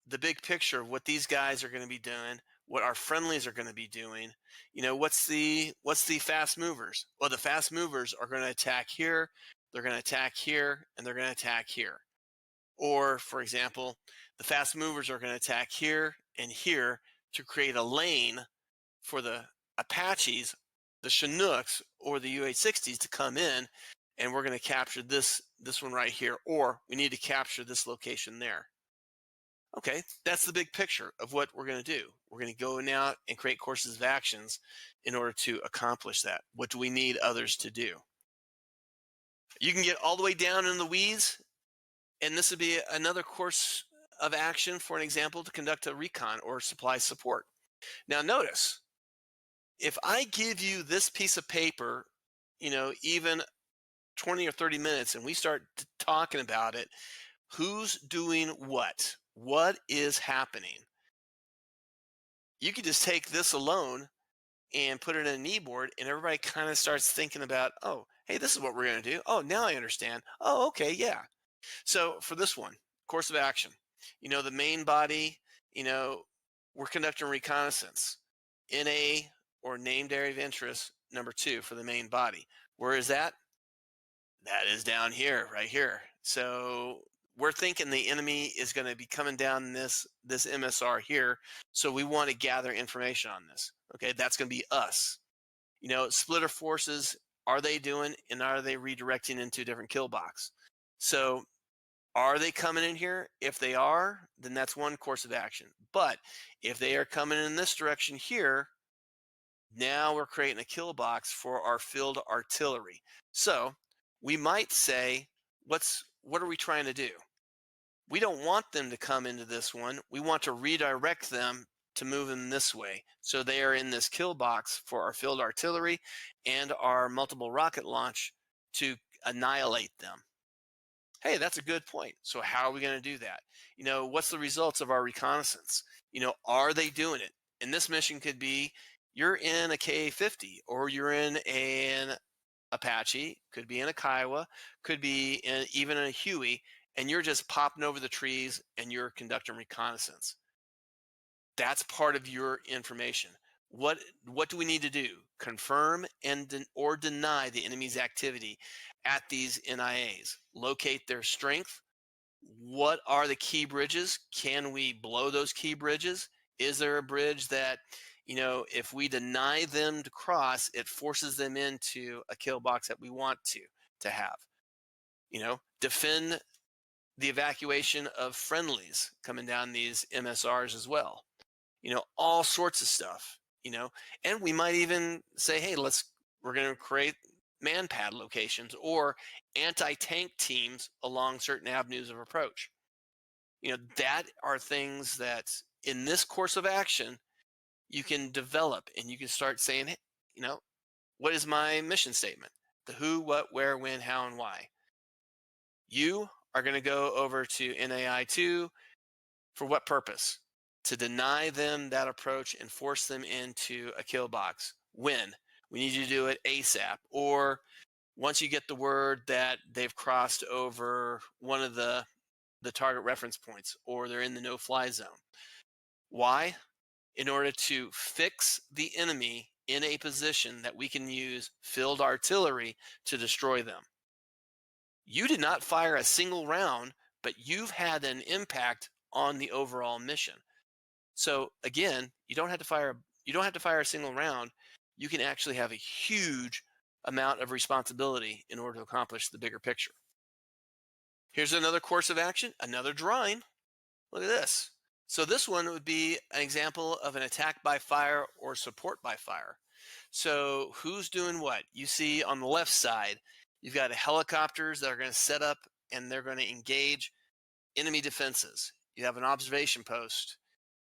the big picture of what these guys are going to be doing, what our friendlies are going to be doing, what's the fast movers? Well, the fast movers are going to attack here, they're going to attack here, and they're going to attack here. Or, for example, the fast movers are going to attack here and here to create a lane for the Apaches, the Chinooks, or the UH-60s to come in, and we're going to capture this one right here, or we need to capture this location there. Okay, that's the big picture of what we're going to do. We're going to go now and create courses of actions in order to accomplish that. What do we need others to do? You can get all the way down in the weeds, and this would be another course of action, for an example, to conduct a recon or supply support. Now, notice, if I give you this piece of paper, even 20 or 30 minutes, and we start talking about it, who's doing what? What is happening? You could just take this alone and put it in a kneeboard, and everybody kind of starts thinking about, oh, hey, this is what we're going to do. Oh, now I understand. Oh, okay, yeah. So for this one, course of action, the main body, we're conducting reconnaissance. NA, or named area of interest, number 2 for the main body. Where is that? That is down here, right here. So we're thinking the enemy is going to be coming down this MSR here. So we want to gather information on this. Okay, that's going to be us. Splitter forces, are they doing, and are they redirecting into a different kill box? So are they coming in here? If they are, then that's one course of action. But if they are coming in this direction here, now we're creating a kill box for our field artillery. So we might say, what are we trying to do? We don't want them to come into this one. We want to redirect them to move them this way. So they are in this kill box for our field artillery and our multiple rocket launch to annihilate them. Hey, that's a good point. So how are we going to do that? What's the results of our reconnaissance? Are they doing it? And this mission could be, you're in a Ka-50, or you're in an Apache, could be in a Kiowa, could be even in a Huey, and you're just popping over the trees and you're conducting reconnaissance. That's part of your information. What do we need to do? Confirm or deny the enemy's activity at these NIAs. Locate their strength. What are the key bridges? Can we blow those key bridges? Is there a bridge that, if we deny them to cross, it forces them into a kill box that we want to have? Defend the evacuation of friendlies coming down these MSRs as well. All sorts of stuff, and we might even say, hey, we're going to create man-pad locations or anti-tank teams along certain avenues of approach. That are things that in this course of action, you can develop, and you can start saying, hey, what is my mission statement? The who, what, where, when, how, and why. You are going to go over to NAI2 for what purpose? To deny them that approach and force them into a kill box. When? We need you to do it ASAP, or once you get the word that they've crossed over one of the target reference points, or they're in the no-fly zone. Why? In order to fix the enemy in a position that we can use field artillery to destroy them. You did not fire a single round, but you've had an impact on the overall mission. So again, you don't have to fire a single round. You can actually have a huge amount of responsibility in order to accomplish the bigger picture. Here's another course of action, another drawing. Look at this. So this one would be an example of an attack by fire or support by fire. So who's doing what? You see on the left side, you've got helicopters that are going to set up and they're going to engage enemy defenses. You have an observation post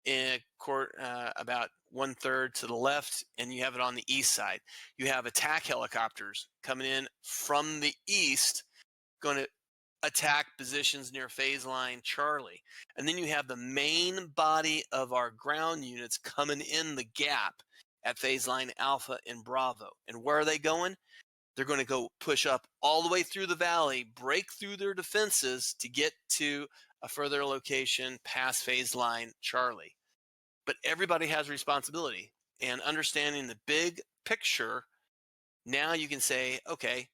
in court about 1/3 to the left, and you have it on the east side. You have attack helicopters coming in from the east, going to attack positions near phase line Charlie. And then you have the main body of our ground units coming in the gap at phase line Alpha and Bravo. And where are they going? They're going to go push up all the way through the valley, break through their defenses to get to a further location past phase line Charlie. But everybody has responsibility, and understanding the big picture, now you can say, okay,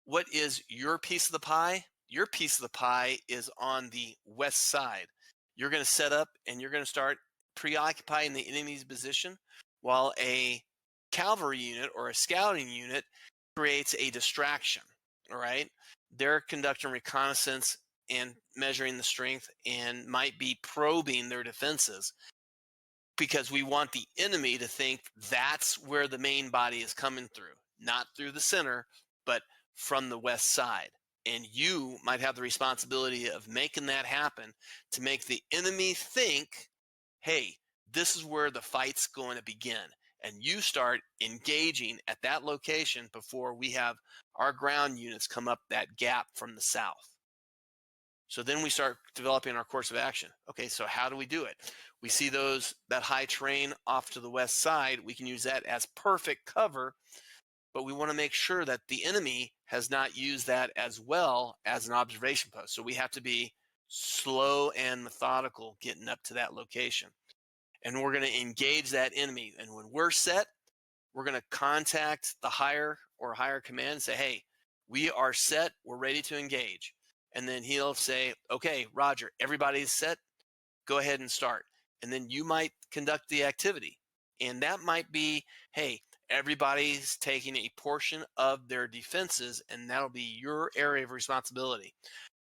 what is your piece of the pie? Your piece of the pie is on the west side. You're going to set up and you're going to start preoccupying the enemy's position while a cavalry unit or a scouting unit creates a distraction. All right. They're conducting reconnaissance and measuring the strength and might be probing their defenses because we want the enemy to think that's where the main body is coming through, not through the center, but from the west side. And you might have the responsibility of making that happen to make the enemy think, hey, this is where the fight's going to begin. And you start engaging at that location before we have our ground units come up that gap from the south. So then we start developing our course of action. Okay, so how do we do it? We see that high terrain off to the west side. We can use that as perfect cover, but we want to make sure that the enemy has not used that as well as an observation post. So we have to be slow and methodical getting up to that location. And we're going to engage that enemy. And when we're set, we're going to contact the higher command and say, hey, we are set. We're ready to engage. And then he'll say, okay, Roger, everybody's set. Go ahead and start. And then you might conduct the activity. And that might be, hey, everybody's taking a portion of their defenses, and that'll be your area of responsibility.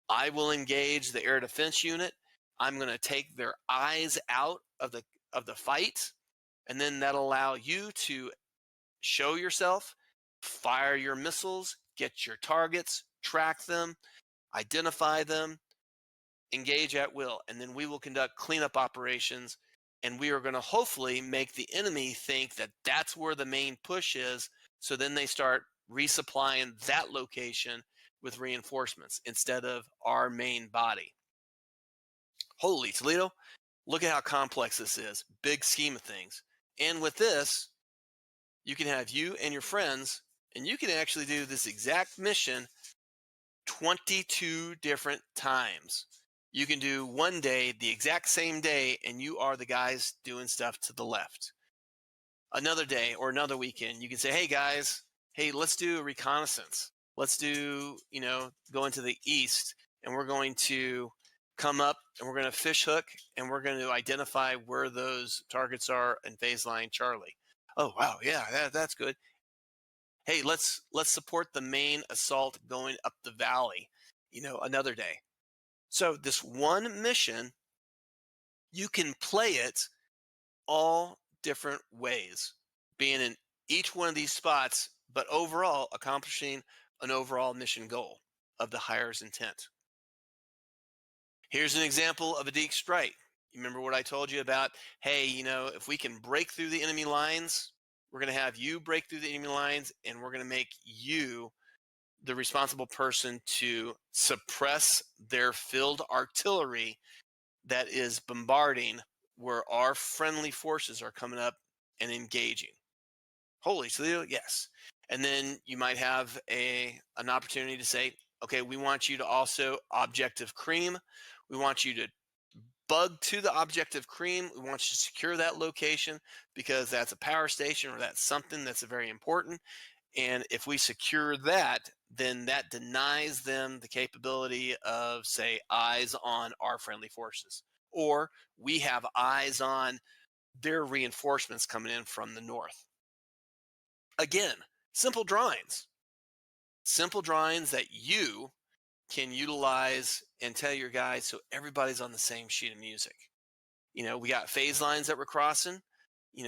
I will engage the air defense unit. I'm going to take their eyes out of the fight, and then that'll allow you to show yourself, fire your missiles, get your targets, track them, identify them, engage at will, and then we will conduct cleanup operations, and we are going to hopefully make the enemy think that that's where the main push is, so then they start resupplying that location with reinforcements instead of our main body. Holy Toledo, look at how complex this is. Big scheme of things. And with this, you can have you and your friends, and you can actually do this exact mission 22 different times. You can do one day, the exact same day, and you are the guys doing stuff to the left. Another day or another weekend, you can say, hey guys, hey, let's do a reconnaissance. Let's do, go into the east, and we're going to come up and we're going to fish hook and we're going to identify where those targets are in phase line Charlie. Oh, wow. Yeah, that's good. Hey, let's support the main assault going up the valley, another day. So this one mission, you can play it all different ways, being in each one of these spots, but overall accomplishing an overall mission goal of the higher's intent. Here's an example of a deep strike. You remember what I told you about? Hey, if we can break through the enemy lines, we're going to have you break through the enemy lines, and we're going to make you the responsible person to suppress their field artillery that is bombarding where our friendly forces are coming up and engaging. Holy Toledo, yes. And then you might have an opportunity to say, okay, we want you to also objective cream. We want you to bug to the objective cream. We want you to secure that location because that's a power station or that's something that's very important. And if we secure that, then that denies them the capability of, say, eyes on our friendly forces. Or we have eyes on their reinforcements coming in from the north. Again, simple drawings that you can utilize and tell your guys so everybody's on the same sheet of music. We got phase lines that we're crossing.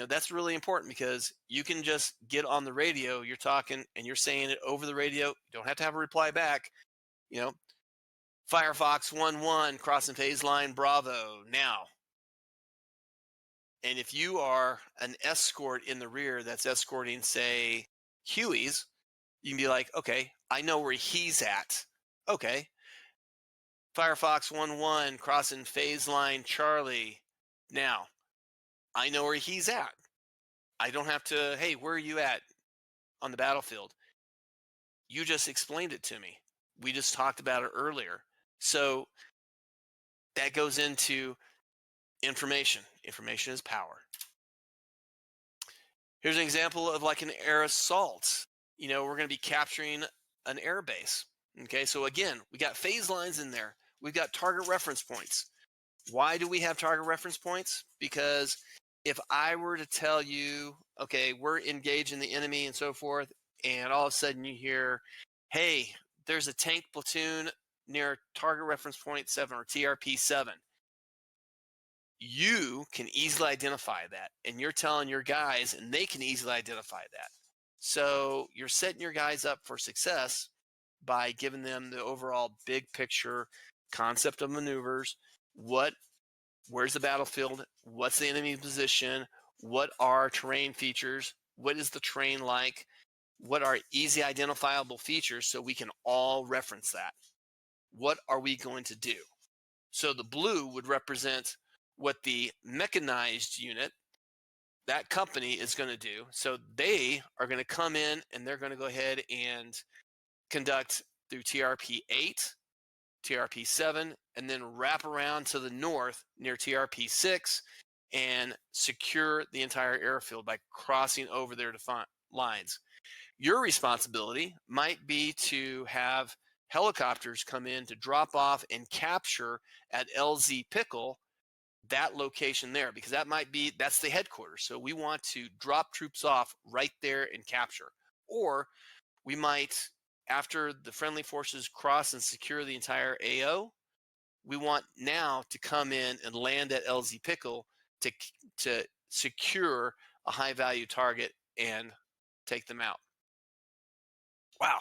That's really important because you can just get on the radio, you're talking and you're saying it over the radio. You don't have to have a reply back. You know, Firefox 1-1 crossing phase line Bravo now. And if you are an escort in the rear that's escorting, say, Huey's, you can be like, okay, I know where he's at. Okay. Firefox 1-1 crossing phase line Charlie. Now, I know where he's at. I don't have to, hey, where are you at on the battlefield? You just explained it to me. We just talked about it earlier. So that goes into information. Information is power. Here's an example of like an air assault. We're going to be capturing an air base. Okay, so again, we got phase lines in there. We've got target reference points. Why do we have target reference points? Because if I were to tell you, okay, we're engaging the enemy and so forth, and all of a sudden you hear, hey, there's a tank platoon near target reference point 7 or TRP 7. You can easily identify that, and you're telling your guys, and they can easily identify that. So you're setting your guys up for success by giving them the overall big picture concept of maneuvers. Where's the battlefield? What's the enemy position? What are terrain features? What is the terrain like? What are easy identifiable features so we can all reference that? What are we going to do? So the blue would represent what the mechanized unit, that company, is going to do. So they are going to come in and they're going to go ahead and conduct through TRP 8, TRP 7, and then wrap around to the north near TRP 6 and secure the entire airfield by crossing over their defined lines. Your responsibility might be to have helicopters come in to drop off and capture at LZ Pickle that location there, because that's the headquarters. So we want to drop troops off right there and capture. Or we might, after the friendly forces cross and secure the entire AO, we want now to come in and land at LZ Pickle to secure a high value target and take them out. Wow.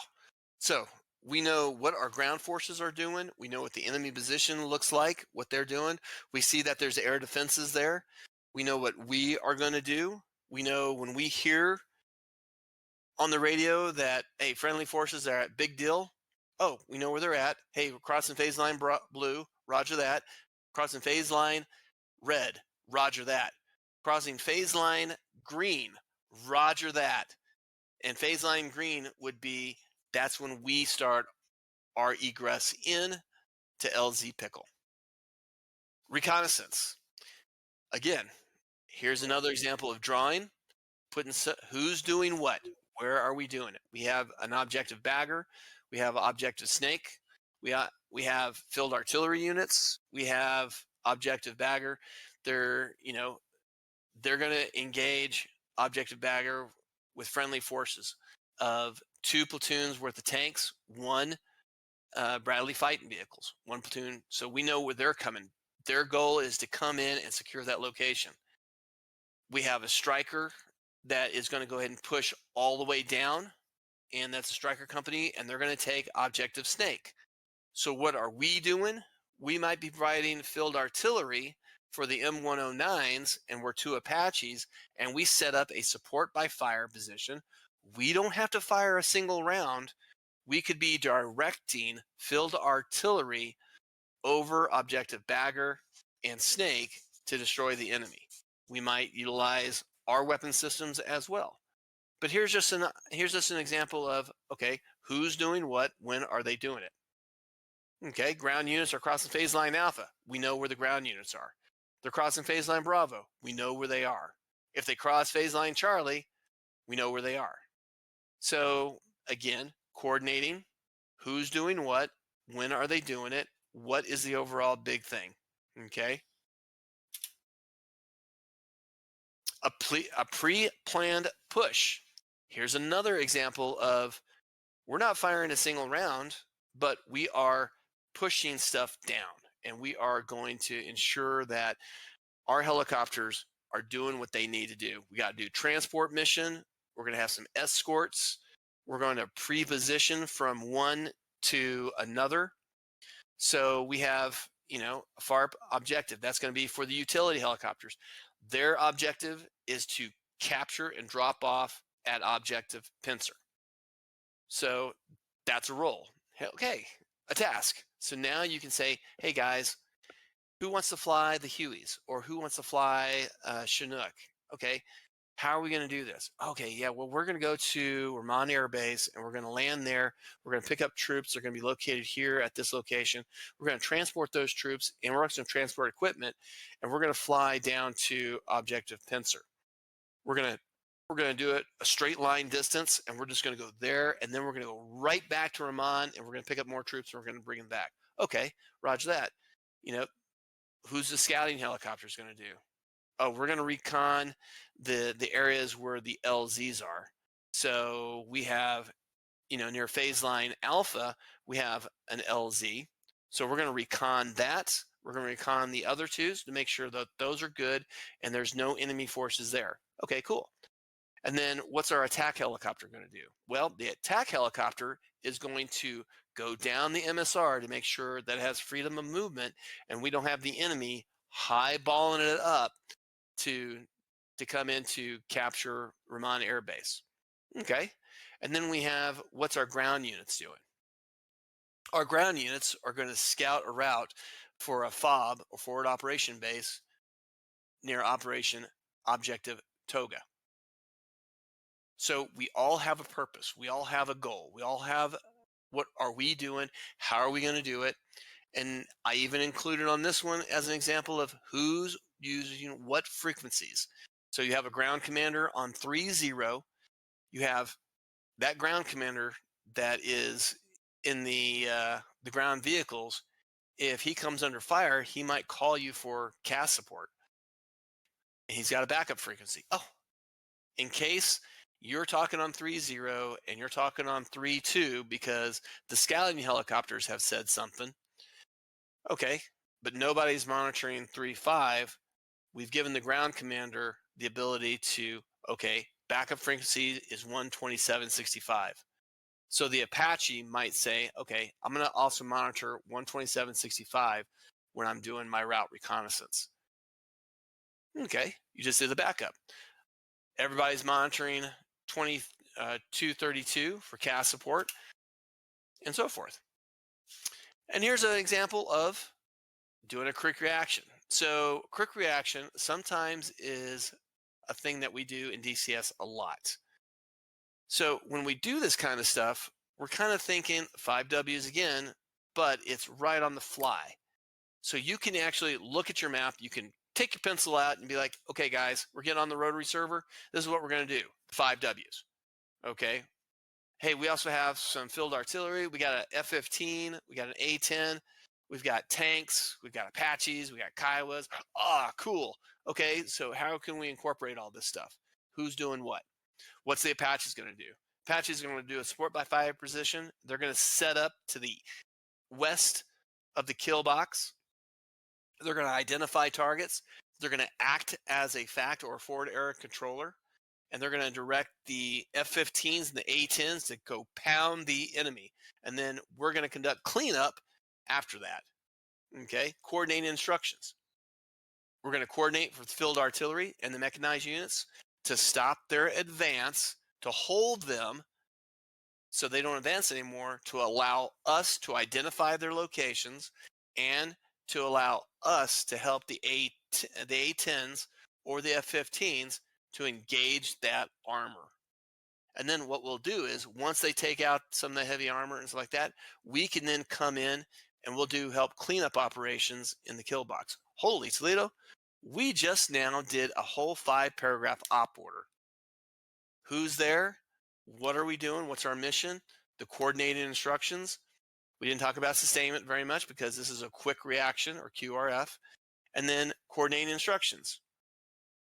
So we know what our ground forces are doing. We know what the enemy position looks like, what they're doing. We see that there's air defenses there. We know what we are going to do. We know when we hear on the radio that, hey, friendly forces are at Big Deal. Oh, we know where they're at. Hey, we're crossing phase line blue. Roger that. Crossing phase line red. Roger that. Crossing phase line green. Roger that. And phase line green would be, that's when we start our egress in to LZ Pickle. Reconnaissance. Again, here's another example of drawing, putting who's doing what. Where are we doing it? We have an objective bagger. We have objective snake. We have field artillery units. We have objective bagger. They're going to engage objective bagger with friendly forces of 2 platoons worth of tanks, 1 Bradley fighting vehicles, 1 platoon. So we know where they're coming. Their goal is to come in and secure that location. We have a striker that is going to go ahead and push all the way down, and that's a striker company, and they're going to take objective snake. So what are we doing? We might be providing field artillery for the M109s, and we're 2 Apaches, and we set up a support by fire position. We don't have to fire a single round. We could be directing field artillery over objective bagger and snake to destroy the enemy. We might utilize our weapon systems as well. But here's just an example of, okay, who's doing what, when are they doing it? Okay, ground units are crossing phase line Alpha. We know where the ground units are. They're crossing phase line Bravo. We know where they are. If they cross phase line Charlie, we know where they are. So again, coordinating who's doing what, when are they doing it, what is the overall big thing, okay? A pre-planned push. Here's another example of, we're not firing a single round. but we are pushing stuff down, and we are going to ensure that our helicopters are doing what they need to do. We got to do transport mission. We're going to have some escorts. We're going to pre-position from one to another. So we have, a FARP objective. That's going to be for the utility helicopters. Their objective is to capture and drop off at objective pincer. So that's a role. Okay, a task. So now you can say, hey guys, who wants to fly the Hueys, or who wants to fly Chinook? Okay, how are we going to do this? Okay, yeah, well, we're going to go to Ramon Air Base and we're going to land there. We're going to pick up troops. They're going to be located here at this location. We're going to transport those troops, and we're also going to transport equipment, and we're going to fly down to objective pincer. We're going to do it a straight line distance, and we're just going to go there, and then we're going to go right back to Ramon, and we're going to pick up more troops, and we're going to bring them back. Okay, roger that. Who's the scouting helicopters going to do? Oh, we're going to recon the areas where the LZs are. So we have, near phase line alpha, we have an LZ. So we're going to recon that. We're going to recon the other twos to make sure that those are good and there's no enemy forces there. Okay, cool. And then what's our attack helicopter going to do? Well, the attack helicopter is going to go down the MSR to make sure that it has freedom of movement and we don't have the enemy highballing it up to come in to capture Ramon Air Base. Okay. And then we have, what's our ground units doing? Our ground units are going to scout a route for a FOB, or forward operation base, near operation objective Toga. So we all have a purpose. We all have a goal. We all have, what are we doing? How are we going to do it? And I even included on this one as an example of who's using what frequencies. So you have a ground commander on 3-0. You have that ground commander that is in the ground vehicles. If he comes under fire, he might call you for CAS support. And he's got a backup frequency. Oh, in case you're talking on 3-0 and you're talking on 3-2 because the scouting helicopters have said something. Okay, but nobody's monitoring 3-5. We've given the ground commander the ability to, okay, backup frequency is 127.65. So the Apache might say, okay, I'm going to also monitor 127.65 when I'm doing my route reconnaissance. Okay, you just did the backup. Everybody's monitoring 2232 for CAS support and so forth. And here's an example of doing a quick reaction. So quick reaction sometimes is a thing that we do in DCS a lot. So when we do this kind of stuff, we're kind of thinking 5Ws again, but it's right on the fly. So you can actually look at your map, you can take your pencil out and be like, okay, guys, we're getting on the Rotary server. This is what we're going to do, 5Ws. Okay. Hey, we also have some field artillery. We got an F-15, we got an A-10, we've got tanks, we've got Apaches, we got Kiowas. Ah, cool. Okay, so how can we incorporate all this stuff? Who's doing what? What's the Apaches going to do? Apaches are going to do a support by fire position. They're going to set up to the west of the kill box. They're going to identify targets. They're going to act as a FACT or forward area controller. And they're going to direct the F-15s and the A-10s to go pound the enemy. And then we're going to conduct cleanup after that. Okay, coordinating instructions. We're going to coordinate with field artillery and the mechanized units to stop their advance, to hold them so they don't advance anymore, to allow us to identify their locations and to allow us to help the A-10s or the F-15s to engage that armor. And then what we'll do is once they take out some of the heavy armor and stuff like that, we can then come in and we'll do help cleanup operations in the kill box. Holy Toledo, we just now did a whole 5-paragraph op order. Who's there? What are we doing? What's our mission? The coordinated instructions. We didn't talk about sustainment very much because this is a quick reaction, or QRF. And then coordinating instructions.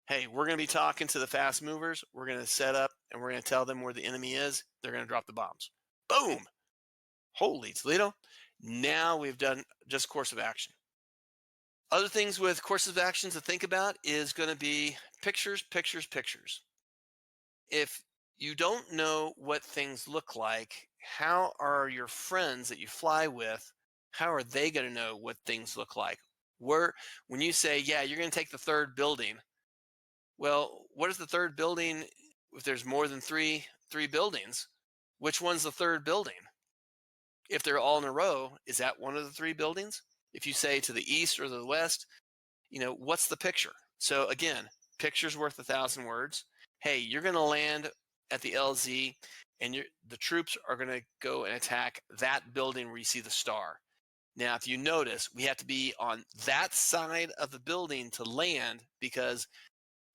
Hey, we're going to be talking to the fast movers. We're going to set up and we're going to tell them where the enemy is. They're going to drop the bombs. Boom. Holy Toledo. Now we've done just course of action. Other things with courses of action to think about is going to be pictures, pictures, pictures. If you don't know what things look like, how are your friends that you fly with, how are they going to know what things look like? Where, when you say, yeah, you're going to take the third building, well, what is the third building? If there's more than three buildings, which one's the third building? If they're all in a row, is that one of the three buildings? If you say to the east or the west, what's the picture? So again, picture's worth 1,000 words. Hey, you're going to land at the LZ, and the troops are going to go and attack that building where you see the star. Now, if you notice, we have to be on that side of the building to land, because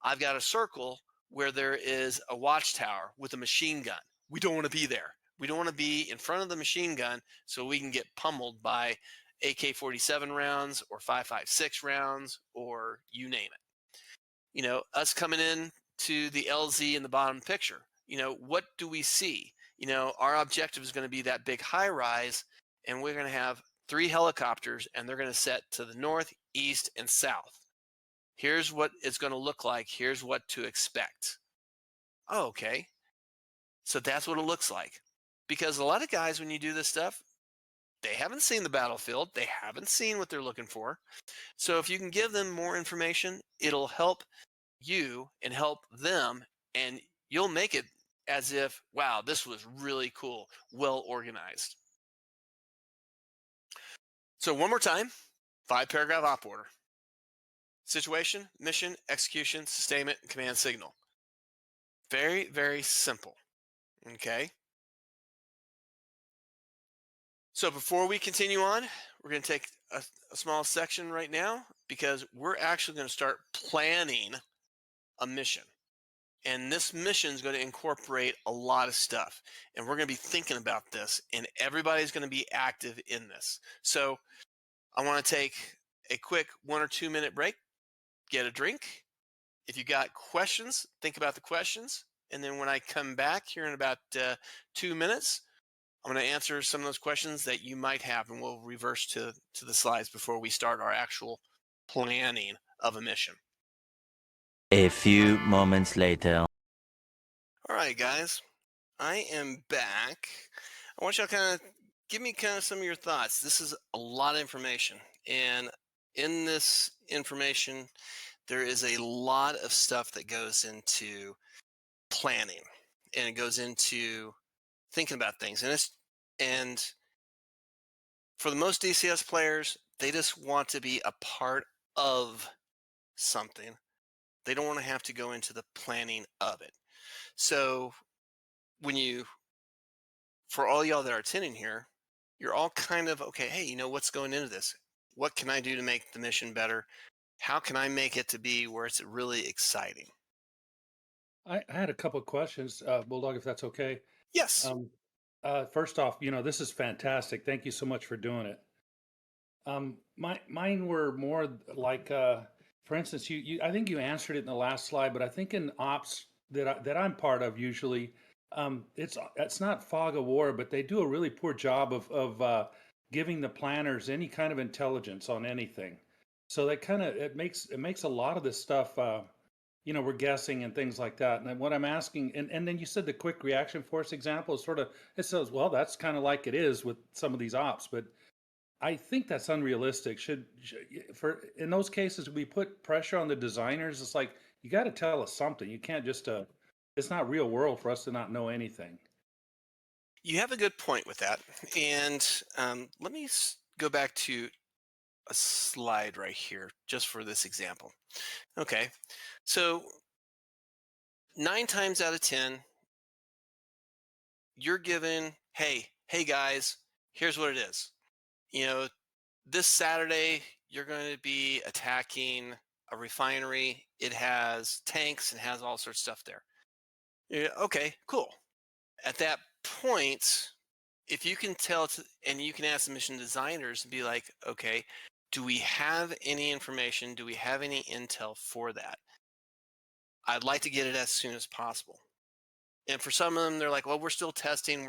I've got a circle where there is a watchtower with a machine gun. We don't want to be there. We don't want to be in front of the machine gun so we can get pummeled by AK-47 rounds or 5.56 rounds, or you name it. Us coming in to the LZ in the bottom picture, what do we see? Our objective is going to be that big high rise, and we're going to have 3 helicopters, and they're going to set to the north, east, and south. Here's what it's going to look like. Here's what to expect. Oh, okay. So that's what it looks like. Because a lot of guys, when you do this stuff, they haven't seen the battlefield. They haven't seen what they're looking for. So if you can give them more information, it'll help you and help them, and you'll make it as if, wow, this was really cool, well organized. So one more time, 5-paragraph op order. Situation, mission, execution, sustainment, and command signal. Very, very simple. Okay. So before we continue on, we're going to take a small section right now, because we're actually going to start planning a mission. And this mission is going to incorporate a lot of stuff. And we're going to be thinking about this, and everybody's going to be active in this. So I want to take a quick 1 or 2 minute break, get a drink. If you got questions, think about the questions. And then when I come back here in about 2 minutes, I'm going to answer some of those questions that you might have, and we'll reverse to the slides before we start our actual planning of a mission. A few moments later. All right, guys, I am back. I want y'all kind of give me kind of some of your thoughts. This is a lot of information, and in this information, there is a lot of stuff that goes into planning, and it goes into thinking about things, and for the most DCS players, they just want to be a part of something. They don't want to have to go into the planning of it. So for all y'all that are attending here, you're all kind of, okay, hey, what's going into this? What can I do to make the mission better? How can I make it to be where it's really exciting? I had a couple of questions, Bulldog, if that's okay. Yes. Um, First off, this is fantastic. Thank you so much for doing it. Mine were more like, for instance, I think you answered it in the last slide, but I think in ops that I'm part of usually, it's not fog of war, but they do a really poor job of giving the planners any kind of intelligence on anything. So that kind of it makes a lot of this stuff. We're guessing and things like that. And what I'm asking, and then you said the quick reaction force example is sort of, it says, well, that's kind of like it is with some of these ops, but I think that's unrealistic. For in those cases, we put pressure on the designers. It's like, you got to tell us something. You can't just, it's not real world for us to not know anything. You have a good point with that. And let me go back to a slide right here just for this example. Okay. So 9 times out of 10, you're given, hey guys, here's what it is. This Saturday, you're going to be attacking a refinery. It has tanks and has all sorts of stuff there. Yeah, okay, cool. At that point, if you can and you can ask the mission designers and be like, okay, do we have any information? Do we have any intel for that? I'd like to get it as soon as possible. And for some of them, they're like, well, we're still testing.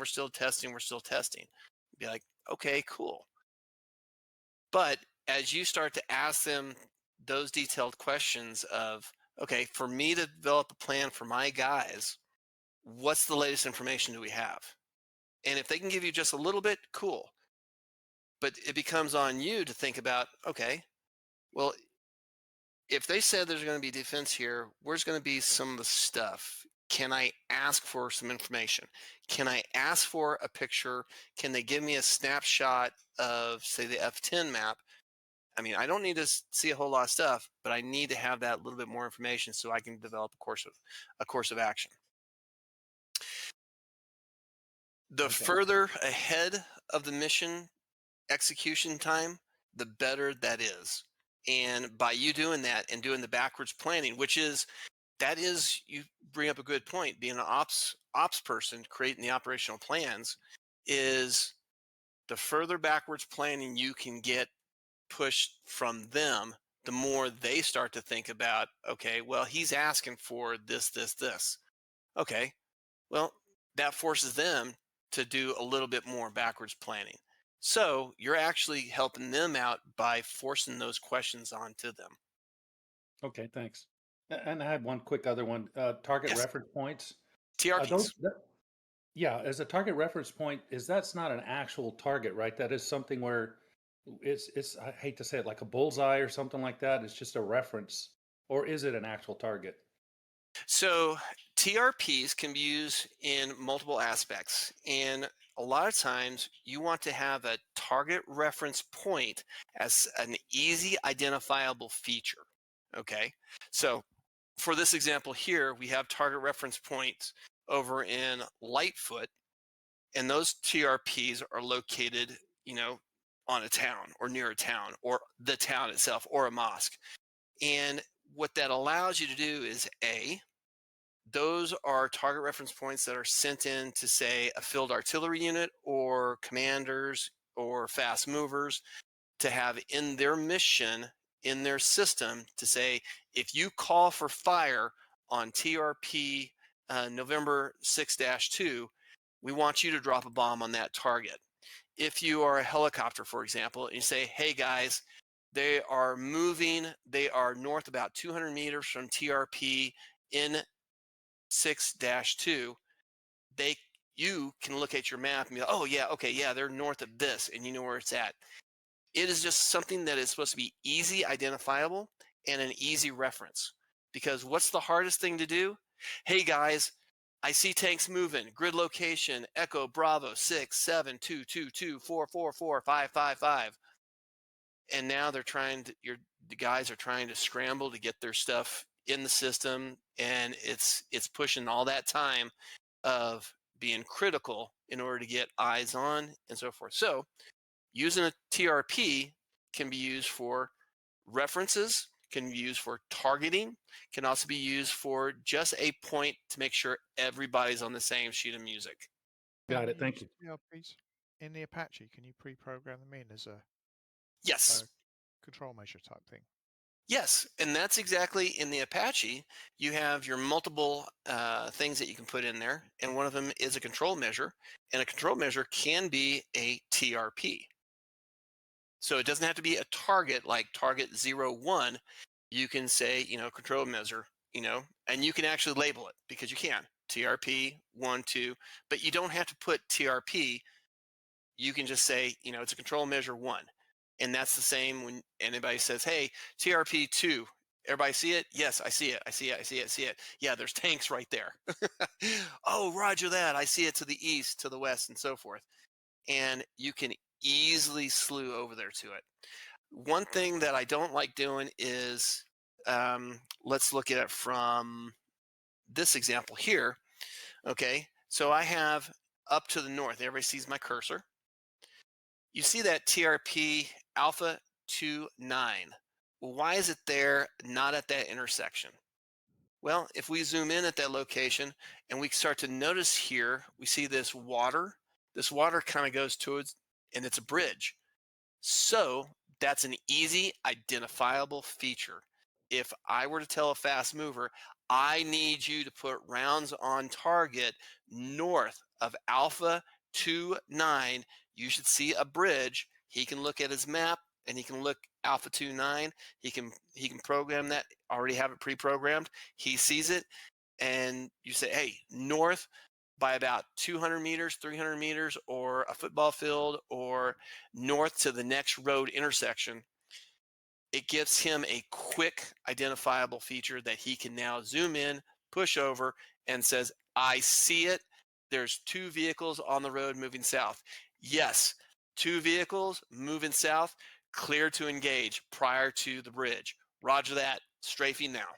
Be like, okay, cool. But as you start to ask them those detailed questions of, okay, for me to develop a plan for my guys, what's the latest information do we have? And if they can give you just a little bit, cool. But it becomes on you to think about, okay, well, if they said there's going to be defense here, where's going to be some of the stuff? Can I ask for some information? Can I ask for a picture? Can they give me a snapshot of, say, the F10 map? I mean, I don't need to see a whole lot of stuff, but I need to have that little bit more information so I can develop a course of action. The Okay. further ahead of the mission execution time, the better that is. And by you doing that and doing the backwards planning, that is, you bring up a good point. Being an ops person, creating the operational plans, is the further backwards planning you can get pushed from them, the more they start to think about, okay, well, he's asking for this, this, this. Okay, well, that forces them to do a little bit more backwards planning. So you're actually helping them out by forcing those questions onto them. Okay, thanks. And I had one quick other one. Target Yes, reference points. TRPs. Yeah, as a target reference point, that's not an actual target, right? That is something where it's I hate to say it, like a bullseye or something like that. It's just a reference, or is it an actual target? So TRPs can be used in multiple aspects. And a lot of times you want to have a target reference point as an easy identifiable feature. Okay. So for this example here, we have target reference points over in Lightfoot, and those TRPs are located, on a town or near a town or the town itself or a mosque. And what that allows you to do is those are target reference points that are sent in to, say, a field artillery unit or commanders or fast movers to have in their mission, in their system, to say, if you call for fire on TRP November 6-2, we want you to drop a bomb on that target. If you are a helicopter, for example, and you say, hey guys, they are moving, they are north about 200 meters from TRP in 6-2, they you can look at your map and be like, oh yeah, okay, yeah, they're north of this, and you know where it's at. It is just something that is supposed to be easy identifiable and an easy reference. Because what's the hardest thing to do? Hey guys, I see tanks moving. Grid location, Echo Bravo 67222444555. And now the guys are trying to scramble to get their stuff in the system, and it's pushing all that time of being critical in order to get eyes on and so forth. So using a TRP can be used for references, can be used for targeting, can also be used for just a point to make sure everybody's on the same sheet of music. Got Can it. you Thank use you. PLPs in the Apache? Can you pre-program them in as Yes. a control measure type thing? Yes, and that's exactly in the Apache. You have your multiple things that you can put in there, and one of them is a control measure, and a control measure can be a TRP. So it doesn't have to be a target like target 01. You can say, control measure, and you can actually label it because you can TRP 1, 2, but you don't have to put TRP. You can just say, it's a control measure 1. And that's the same when anybody says, hey, TRP 2. Everybody see it? Yes, I see it. I see it. I see it. I see it. Yeah, there's tanks right there. Oh, roger that. I see it to the east, to the west, and so forth. And you can easily slew over there to it. One thing that I don't like doing is, let's look at it from this example here. Okay, so I have up to the north, everybody sees my cursor. You see that TRP Alpha 29. Well, why is it there, not at that intersection? Well, if we zoom in at that location and we start to notice here, we see this water. This water kind of goes towards, and it's a bridge. So that's an easy identifiable feature. If I were to tell a fast mover, I need you to put rounds on target north of Alpha 29, you should see a bridge. He can look at his map and he can look Alpha 29. He can program that, already have it pre-programmed. He sees it and you say, hey, north by about 200 meters, 300 meters, or a football field, or north to the next road intersection. It gives him a quick identifiable feature that he can now zoom in, push over, and says, I see it. There's 2 vehicles on the road moving south. Yes, 2 vehicles moving south, clear to engage prior to the bridge. Roger that, strafing now.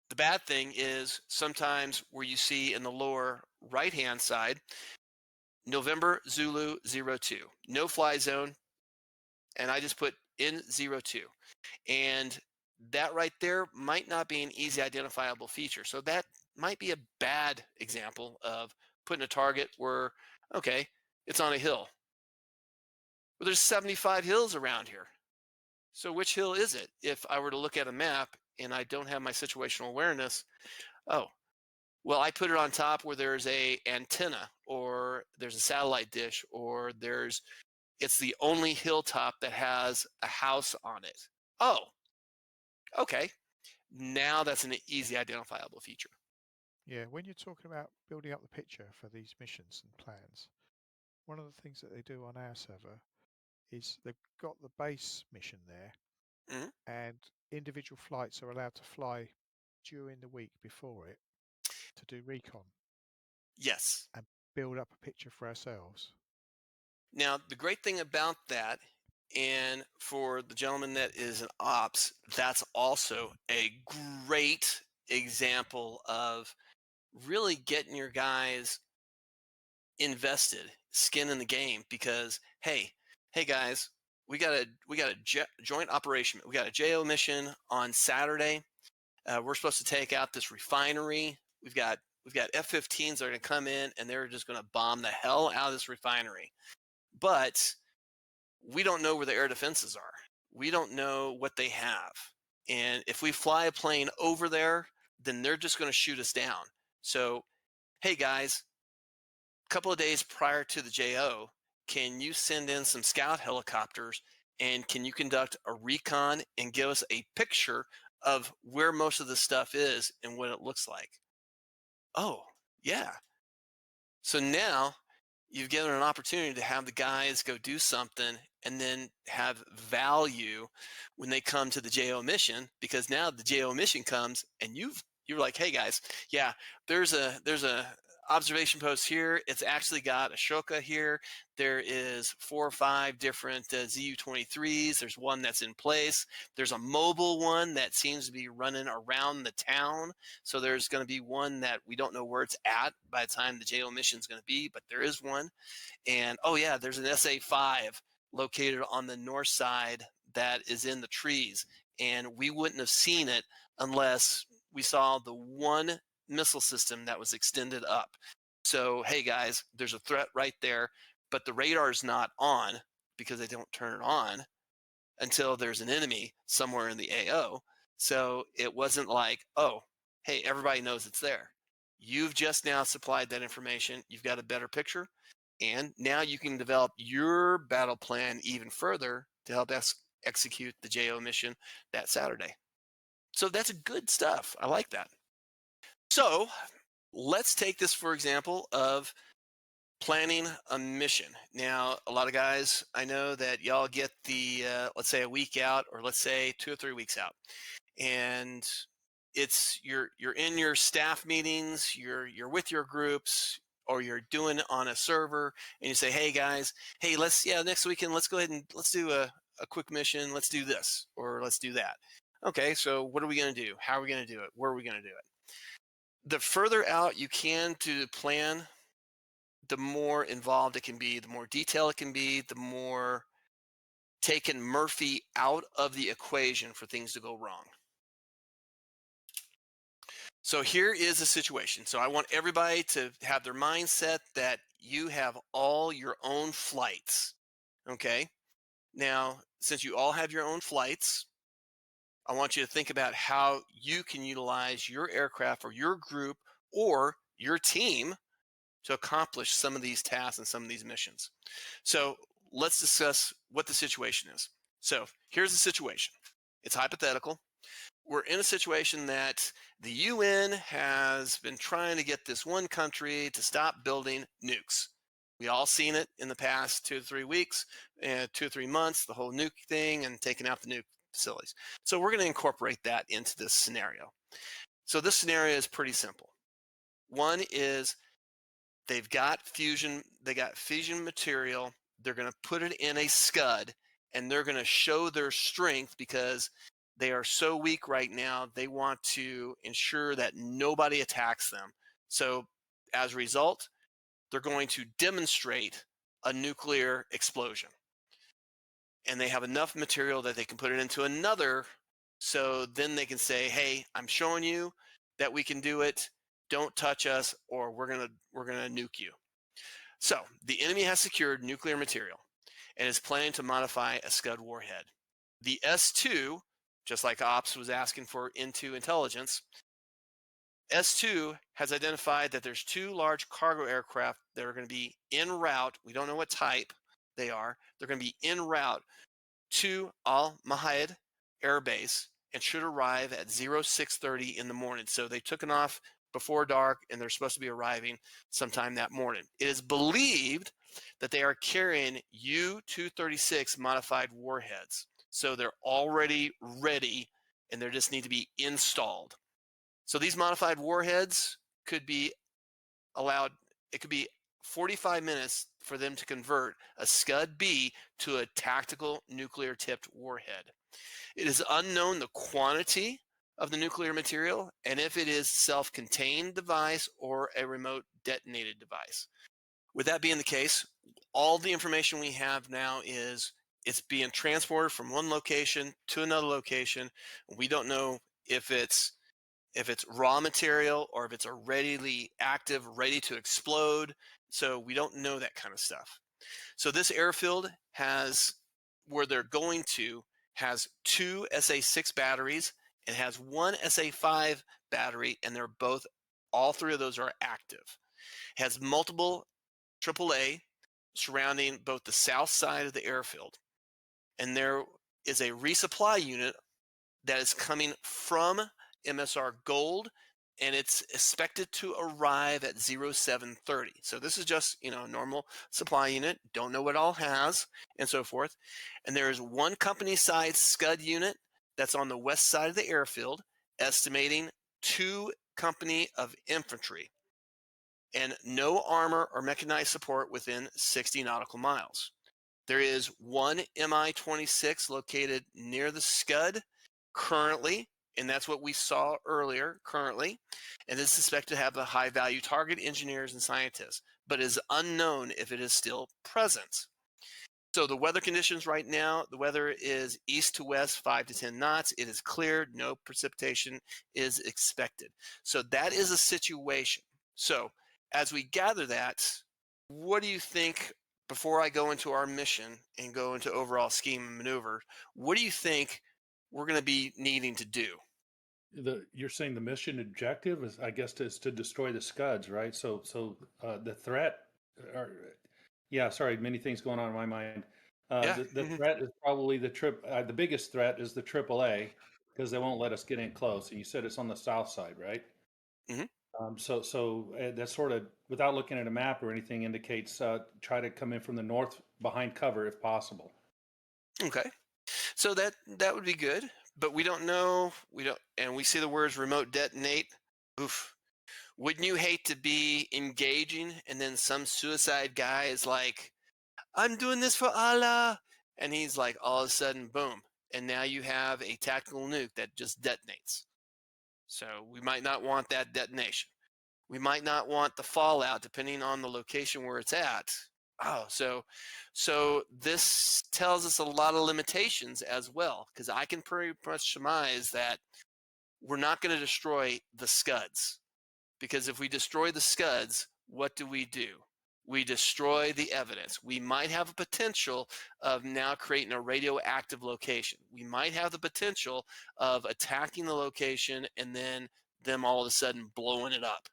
The bad thing is sometimes where you see in the lower right-hand side, November Zulu 02, no fly zone, and I just put in 02. And that right there might not be an easy identifiable feature. So that might be a bad example of putting a target where, okay, it's on a hill. Well, there's 75 hills around here. So which hill is it? If I were to look at a map and I don't have my situational awareness, oh, well, I put it on top where there's a antenna or there's a satellite dish or it's the only hilltop that has a house on it. Oh, okay. Now that's an easy identifiable feature. Yeah, when you're talking about building up the picture for these missions and plans, one of the things that they do on our server is they've got the base mission there, Mhm. and individual flights are allowed to fly during the week before it to do recon Yes. and build up a picture for ourselves. Now, the great thing about that, and for the gentleman that is an ops, that's also a great example of really getting your guys invested, skin in the game, because hey guys, we got a joint operation. We got a JO mission on Saturday. We're supposed to take out this refinery. We've got F-15s that are going to come in and they're just going to bomb the hell out of this refinery. But we don't know where the air defenses are. We don't know what they have. And if we fly a plane over there, then they're just going to shoot us down. So, hey guys, a couple of days prior to the JO, can you send in some scout helicopters and can you conduct a recon and give us a picture of where most of the stuff is and what it looks like? Oh, yeah. So now you've given an opportunity to have the guys go do something and then have value when they come to the JO mission, because now the JO mission comes and you're like, hey guys, yeah, there's a observation post here. It's actually got a Ashoka here. There is 4 or 5 different ZU-23s. There's one that's in place. There's a mobile one that seems to be running around the town. So there's going to be one that we don't know where it's at by the time the JO mission is going to be, but there is one. And oh yeah, there's an SA-5 located on the north side that is in the trees. And we wouldn't have seen it unless we saw the one missile system that was extended up. So, hey guys, there's a threat right there, but the radar's not on because they don't turn it on until there's an enemy somewhere in the AO. So it wasn't like, oh, hey, everybody knows it's there. You've just now supplied that information. You've got a better picture. And now you can develop your battle plan even further to help execute the JO mission that Saturday. So that's good stuff. I like that. So let's take this, for example, of planning a mission. Now, a lot of guys, I know that y'all get the, let's say a week out, or let's say 2 or 3 weeks out. And it's you're in your staff meetings, you're with your groups, or you're doing it on a server, and you say, hey guys, hey, next weekend, let's go ahead and let's do a quick mission. Let's do this, or let's do that. Okay, so what are we going to do? How are we going to do it? Where are we going to do it? The further out you can to plan, the more involved it can be, the more detailed it can be, the more taking Murphy out of the equation for things to go wrong. So here is a situation. So I want everybody to have their mindset that you have all your own flights. Okay. Now, since you all have your own flights, I want you to think about how you can utilize your aircraft or your group or your team to accomplish some of these tasks and some of these missions. So let's discuss what the situation is. So here's the situation. It's hypothetical. We're in a situation that the UN has been trying to get this one country to stop building nukes. We all seen it in the past 2 to 3 weeks, 2 or 3 months, the whole nuke thing and taking out the nuke facilities. So we're going to incorporate that into this scenario. So this scenario is pretty simple. One is they got fission material. They're going to put it in a scud, and they're going to show their strength because they are so weak right now. They want to ensure that nobody attacks them. So as a result, they're going to demonstrate a nuclear explosion. And they have enough material that they can put it into another, so then they can say, hey, I'm showing you that we can do it. Don't touch us, or we're gonna nuke you. So the enemy has secured nuclear material and is planning to modify a Scud warhead. The S2, just like Ops was asking for into intelligence, S2 has identified that there's 2 large cargo aircraft that are going to be en route. We don't know what type they are. They're going to be en route to Al Mahayed Air Base and should arrive at 0630 in the morning. So they took it off before dark, and they're supposed to be arriving sometime that morning. It is believed that they are carrying U-236 modified warheads. So they're already ready, and they just need to be installed. So these modified warheads could be allowed, it could be 45 minutes for them to convert a Scud B to a tactical nuclear tipped warhead. It is unknown the quantity of the nuclear material and if it is self-contained device or a remote detonated device. With that being the case, all the information we have now is it's being transported from one location to another location. We don't know if it's raw material or if it's already active, ready to explode. So we don't know that kind of stuff. So this airfield has, where they're going to, has 2 SA6 batteries and has 1 SA5 battery, and they're both, all 3 of those are active. It has multiple AAA surrounding both the south side of the airfield. And there is a resupply unit that is coming from MSR Gold, and it's expected to arrive at 0730. So this is just, a normal supply unit. Don't know what all has, and so forth. And there is 1 company-side Scud unit that's on the west side of the airfield, estimating 2 company of infantry, and no armor or mechanized support within 60 nautical miles. There is 1 Mi-26 located near the Scud currently, and that's what we saw earlier, currently, and is suspected to have a high-value target, engineers and scientists, but is unknown if it is still present. So the weather conditions right now, the weather is east to west, 5 to 10 knots. It is clear, no precipitation is expected. So that is a situation. So as we gather that, what do you think, before I go into our mission and go into overall scheme and maneuver, what do you think we're going to be needing to do? You're saying the mission objective is, I guess, is to destroy the Scuds, right? So the threat, or yeah, sorry, many things going on in my mind. Yeah. The threat is probably the biggest threat is the AAA, because they won't let us get in close. And you said it's on the south side, right? Mhm. So that sort of, without looking at a map or anything, indicates try to come in from the north behind cover if possible. Okay. So that would be good, but we don't know. And we see the words remote detonate. Oof. Wouldn't you hate to be engaging and then some suicide guy is like, I'm doing this for Allah. And he's like, all of a sudden, boom. And now you have a tactical nuke that just detonates. So we might not want that detonation. We might not want the fallout depending on the location where it's at. Oh, so this tells us a lot of limitations as well, because I can pretty much surmise that we're not going to destroy the Scuds. Because if we destroy the Scuds, what do? We destroy the evidence. We might have a potential of now creating a radioactive location. We might have the potential of attacking the location and then them all of a sudden blowing it up.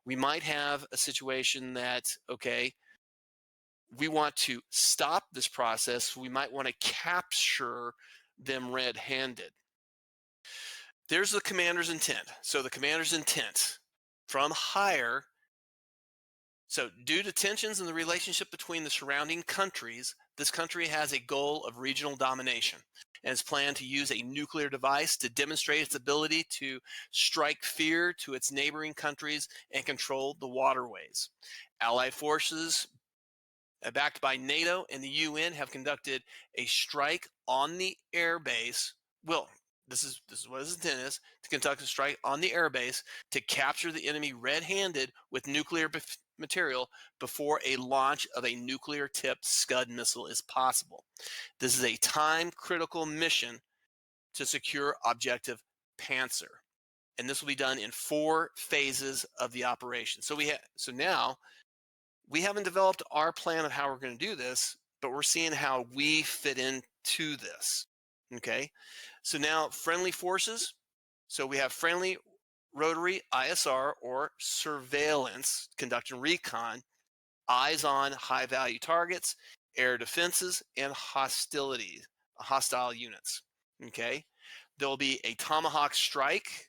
We might have a situation that, okay, we want to stop this process. We might want to capture them red-handed. There's the commander's intent. So the commander's intent from higher. So due to tensions in the relationship between the surrounding countries, this country has a goal of regional domination and has planned to use a nuclear device to demonstrate its ability to strike fear to its neighboring countries and control the waterways. Allied forces backed by NATO and the UN, have conducted a strike on the airbase. Well, this is what his intent is: to conduct a strike on the airbase to capture the enemy red-handed with nuclear material before a launch of a nuclear-tipped Scud missile is possible. This is a time-critical mission to secure objective Panzer, and this will be done in 4 phases of the operation. So now we haven't developed our plan of how we're going to do this, but we're seeing how we fit into this. Okay. So now friendly forces. So we have friendly rotary ISR or surveillance, conducting recon, eyes on high value targets, air defenses, and hostile units. Okay. There'll be a Tomahawk strike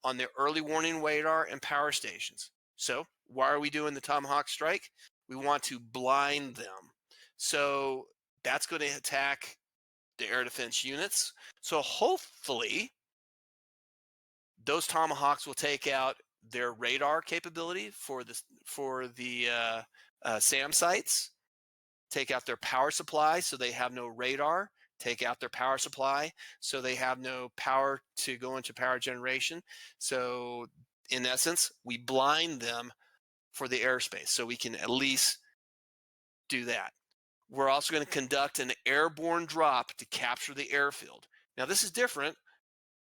on the early warning radar and power stations. So why are we doing the Tomahawk strike? We want to blind them. So that's going to attack the air defense units. So hopefully those Tomahawks will take out their radar capability for the SAM sites, take out their power supply so they have no radar, take out their power supply so they have no power to go into power generation. So in essence, we blind them for the airspace, so we can at least do that. We're also going to conduct an airborne drop to capture the airfield. Now, this is different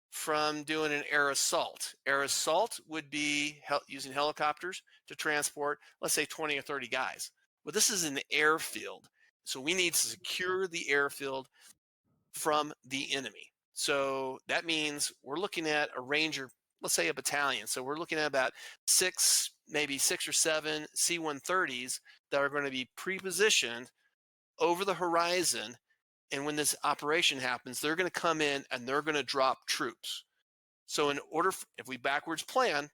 from doing an air assault. Air assault would be using helicopters to transport, let's say, 20 or 30 guys. Well, this is an airfield, so we need to secure the airfield from the enemy. So that means we're looking at a ranger, let's say a battalion. So we're looking at about 6, maybe 6 or 7 C-130s that are going to be pre-positioned over the horizon. And when this operation happens, they're going to come in and they're going to drop troops. So if we backwards plan,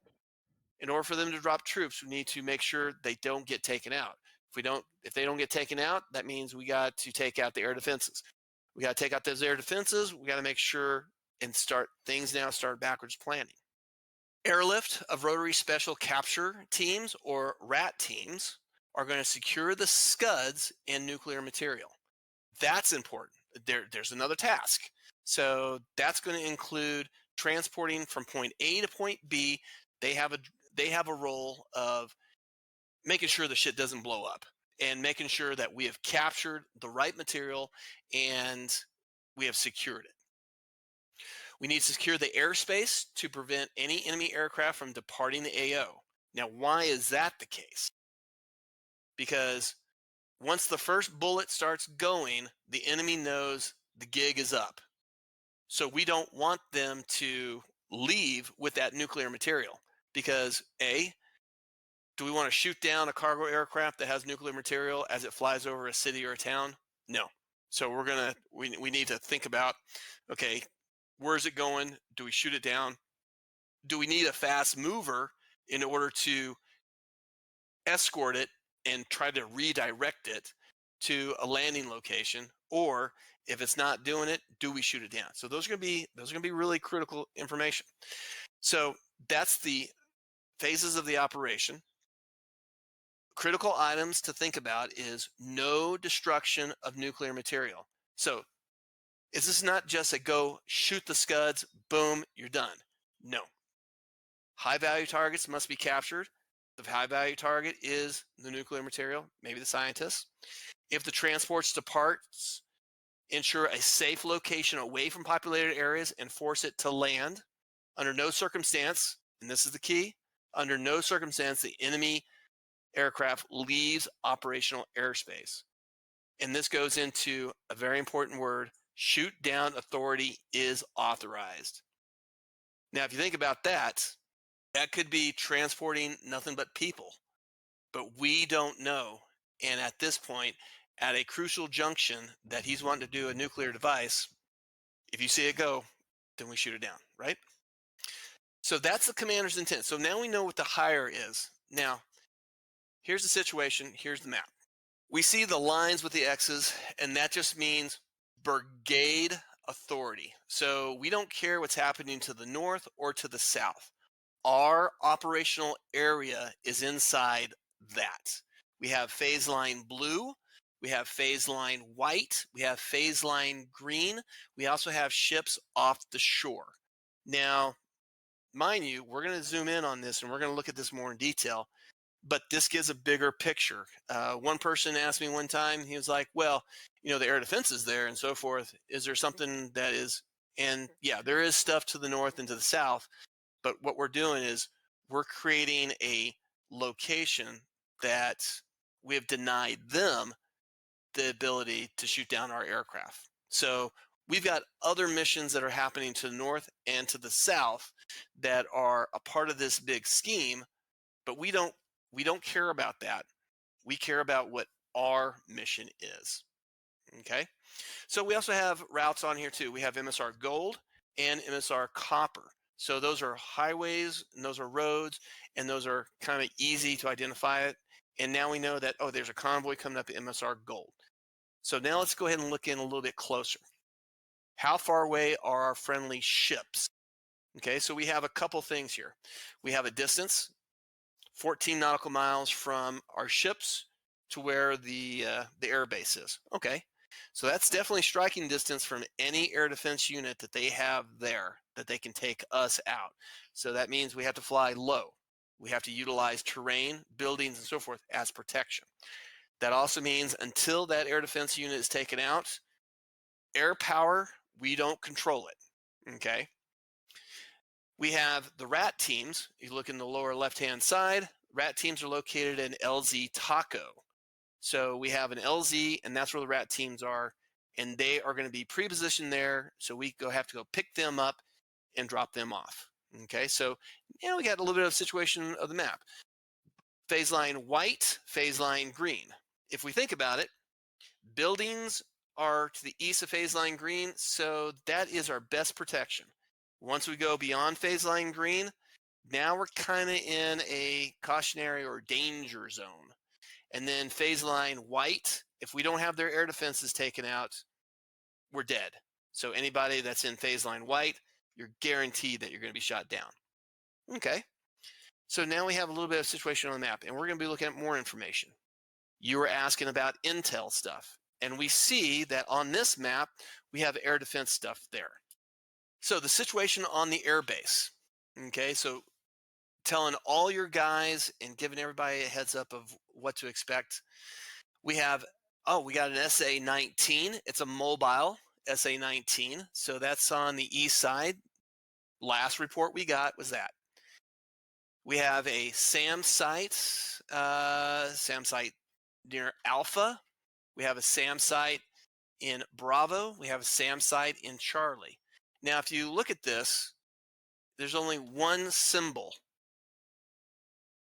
in order for them to drop troops, we need to make sure they don't get taken out. If they don't get taken out, that means we got to take out the air defenses. We got to take out those air defenses. We got to make sure and start backwards planning. Airlift of Rotary Special Capture Teams, or RAT teams, are going to secure the Scuds and nuclear material. That's important. There's another task. So that's going to include transporting from point A to point B. They have a role of making sure the shit doesn't blow up and making sure that we have captured the right material and we have secured it. We need to secure the airspace to prevent any enemy aircraft from departing the AO. Now, why is that the case? Because once the first bullet starts going, the enemy knows the gig is up. So we don't want them to leave with that nuclear material because do we want to shoot down a cargo aircraft that has nuclear material as it flies over a city or a town? No. So we need to think about, okay, where is it going? Do we shoot it down? Do we need a fast mover in order to escort it and try to redirect it to a landing location? Or if it's not doing it, do we shoot it down? So those are going to be really critical information. So that's the phases of the operation. Critical items to think about is no destruction of nuclear material. So is this not just a go shoot the Scuds, boom, you're done? No. High value targets must be captured. The high value target is the nuclear material, maybe the scientists. If the transports departs, ensure a safe location away from populated areas and force it to land. Under no circumstance, and this is the key, under no circumstance the enemy aircraft leaves operational airspace. And this goes into a very important word: shoot down authority is authorized. Now, if you think about that, that could be transporting nothing but people, but we don't know. And at this point, at a crucial junction that he's wanting to do a nuclear device, if you see it go, then we shoot it down, right? So that's the commander's intent. So now we know what the hire is. Now, here's the situation. Here's the map. We see the lines with the X's, and that just means brigade authority. So we don't care what's happening to the north or to the south. Our operational area is inside that. We have phase line blue, we have phase line white, we have phase line green. We also have ships off the shore. Now, mind you, we're going to zoom in on this and we're going to look at this more in detail, but this gives a bigger picture. One person asked me one time, he was like, well, the air defense is there and so forth. Is there something that is, and yeah, there is stuff to the north and to the south, but what we're doing is we're creating a location that we have denied them the ability to shoot down our aircraft. So we've got other missions that are happening to the north and to the south that are a part of this big scheme, but we don't care about that. We care about what our mission is. Okay? So we also have routes on here too. We have MSR Gold and MSR Copper. So those are highways and those are roads, and those are kind of easy to identify it. And now we know that, oh, there's a convoy coming up at MSR Gold. So now let's go ahead and look in a little bit closer. How far away are our friendly ships? Okay, so we have a couple things here. We have a distance, 14 nautical miles from our ships to where the air base is. Okay, so that's definitely striking distance from any air defense unit that they have there that they can take us out. So that means we have to fly low. We have to utilize terrain, buildings, and so forth as protection. That also means until that air defense unit is taken out, air power, we don't control it. Okay. We have the RAT teams. You look in the lower left-hand side, RAT teams are located in LZ Taco. So we have an LZ, and that's where the RAT teams are, and they are going to be pre-positioned there, so we have to go pick them up and drop them off. Okay, so we got a little bit of situation of the map. Phase line white, phase line green. If we think about it, buildings are to the east of phase line green, so that is our best protection. Once we go beyond phase line green, now we're kind of in a cautionary or danger zone. And then phase line white, if we don't have their air defenses taken out, we're dead. So anybody that's in phase line white, you're guaranteed that you're going to be shot down. Okay. So now we have a little bit of situation on the map, and we're going to be looking at more information. You were asking about intel stuff, and we see that on this map, we have air defense stuff there. So the situation on the air base. Okay, so telling all your guys and giving everybody a heads up of what to expect. We have, we got an SA-19. It's a mobile SA-19. So that's on the east side. Last report we got was that. We have a SAM site near Alpha. We have a SAM site in Bravo. We have a SAM site in Charlie. Now, if you look at this, there's only one symbol,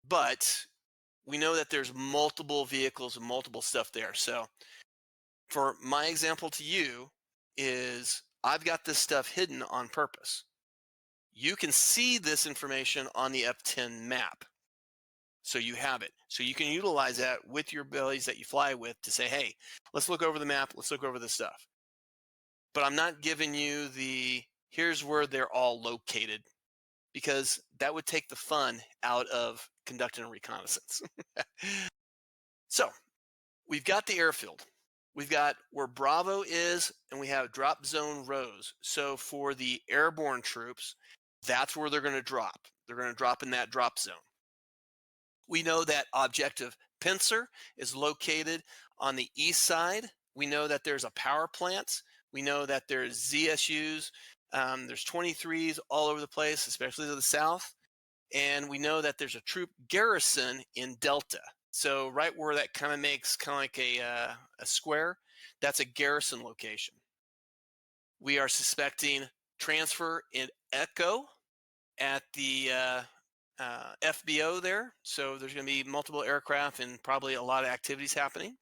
but we know that there's multiple vehicles and multiple stuff there. So for my example to you is I've got this stuff hidden on purpose. You can see this information on the F10 map. So you have it. So you can utilize that with your bellies that you fly with to say, hey, let's look over the map. Let's look over this stuff. But I'm not giving you here's where they're all located, because that would take the fun out of conducting a reconnaissance. So we've got the airfield. We've got where Bravo is, and we have drop zone rows. So for the airborne troops, that's where they're going to drop. They're going to drop in that drop zone. We know that objective pincer is located on the east side. We know that there's a power plant. We know that there's ZSUs. There's 23s all over the place, especially to the south. And we know that there's a troop garrison in Delta. So right where that kind of makes kind of like a square, that's a garrison location. We are suspecting transfer in Echo at the FBO there. So there's going to be multiple aircraft and probably a lot of activities happening.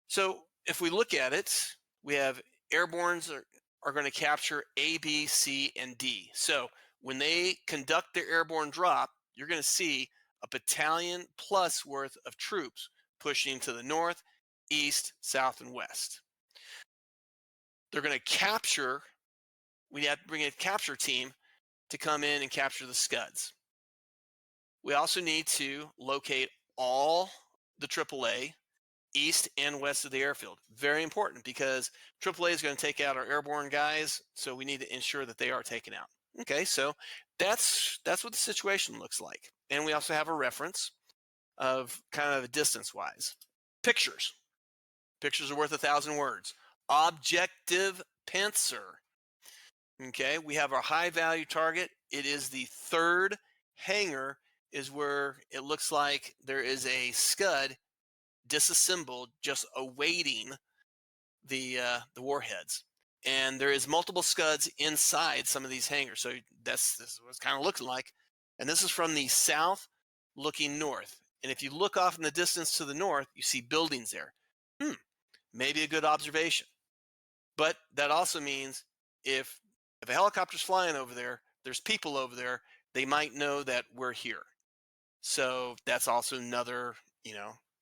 So if we look at it, we have airbornes are going to capture A, B, C, and D. So when they conduct their airborne drop, you're going to see a battalion plus worth of troops pushing to the north, east, south, and west. They're going to capture, we have to bring a capture team to come in and capture the Scuds. We also need to locate all the AAA east and west of the airfield. Very important because AAA is going to take out our airborne guys, so we need to ensure that they are taken out. Okay, so that's what the situation looks like. And we also have a reference of kind of distance-wise. Pictures. Pictures are worth 1,000 words. Objective pincer. Okay, we have our high-value target. It is the third hangar is where it looks like there is a Scud disassembled, just awaiting the warheads. And there is multiple Scuds inside some of these hangars. So this is what it's kind of looking like. And this is from the south looking north. And if you look off in the distance to the north, you see buildings there. Maybe a good observation. But that also means if a helicopter's flying over there, there's people over there, they might know that we're here. So that's also another,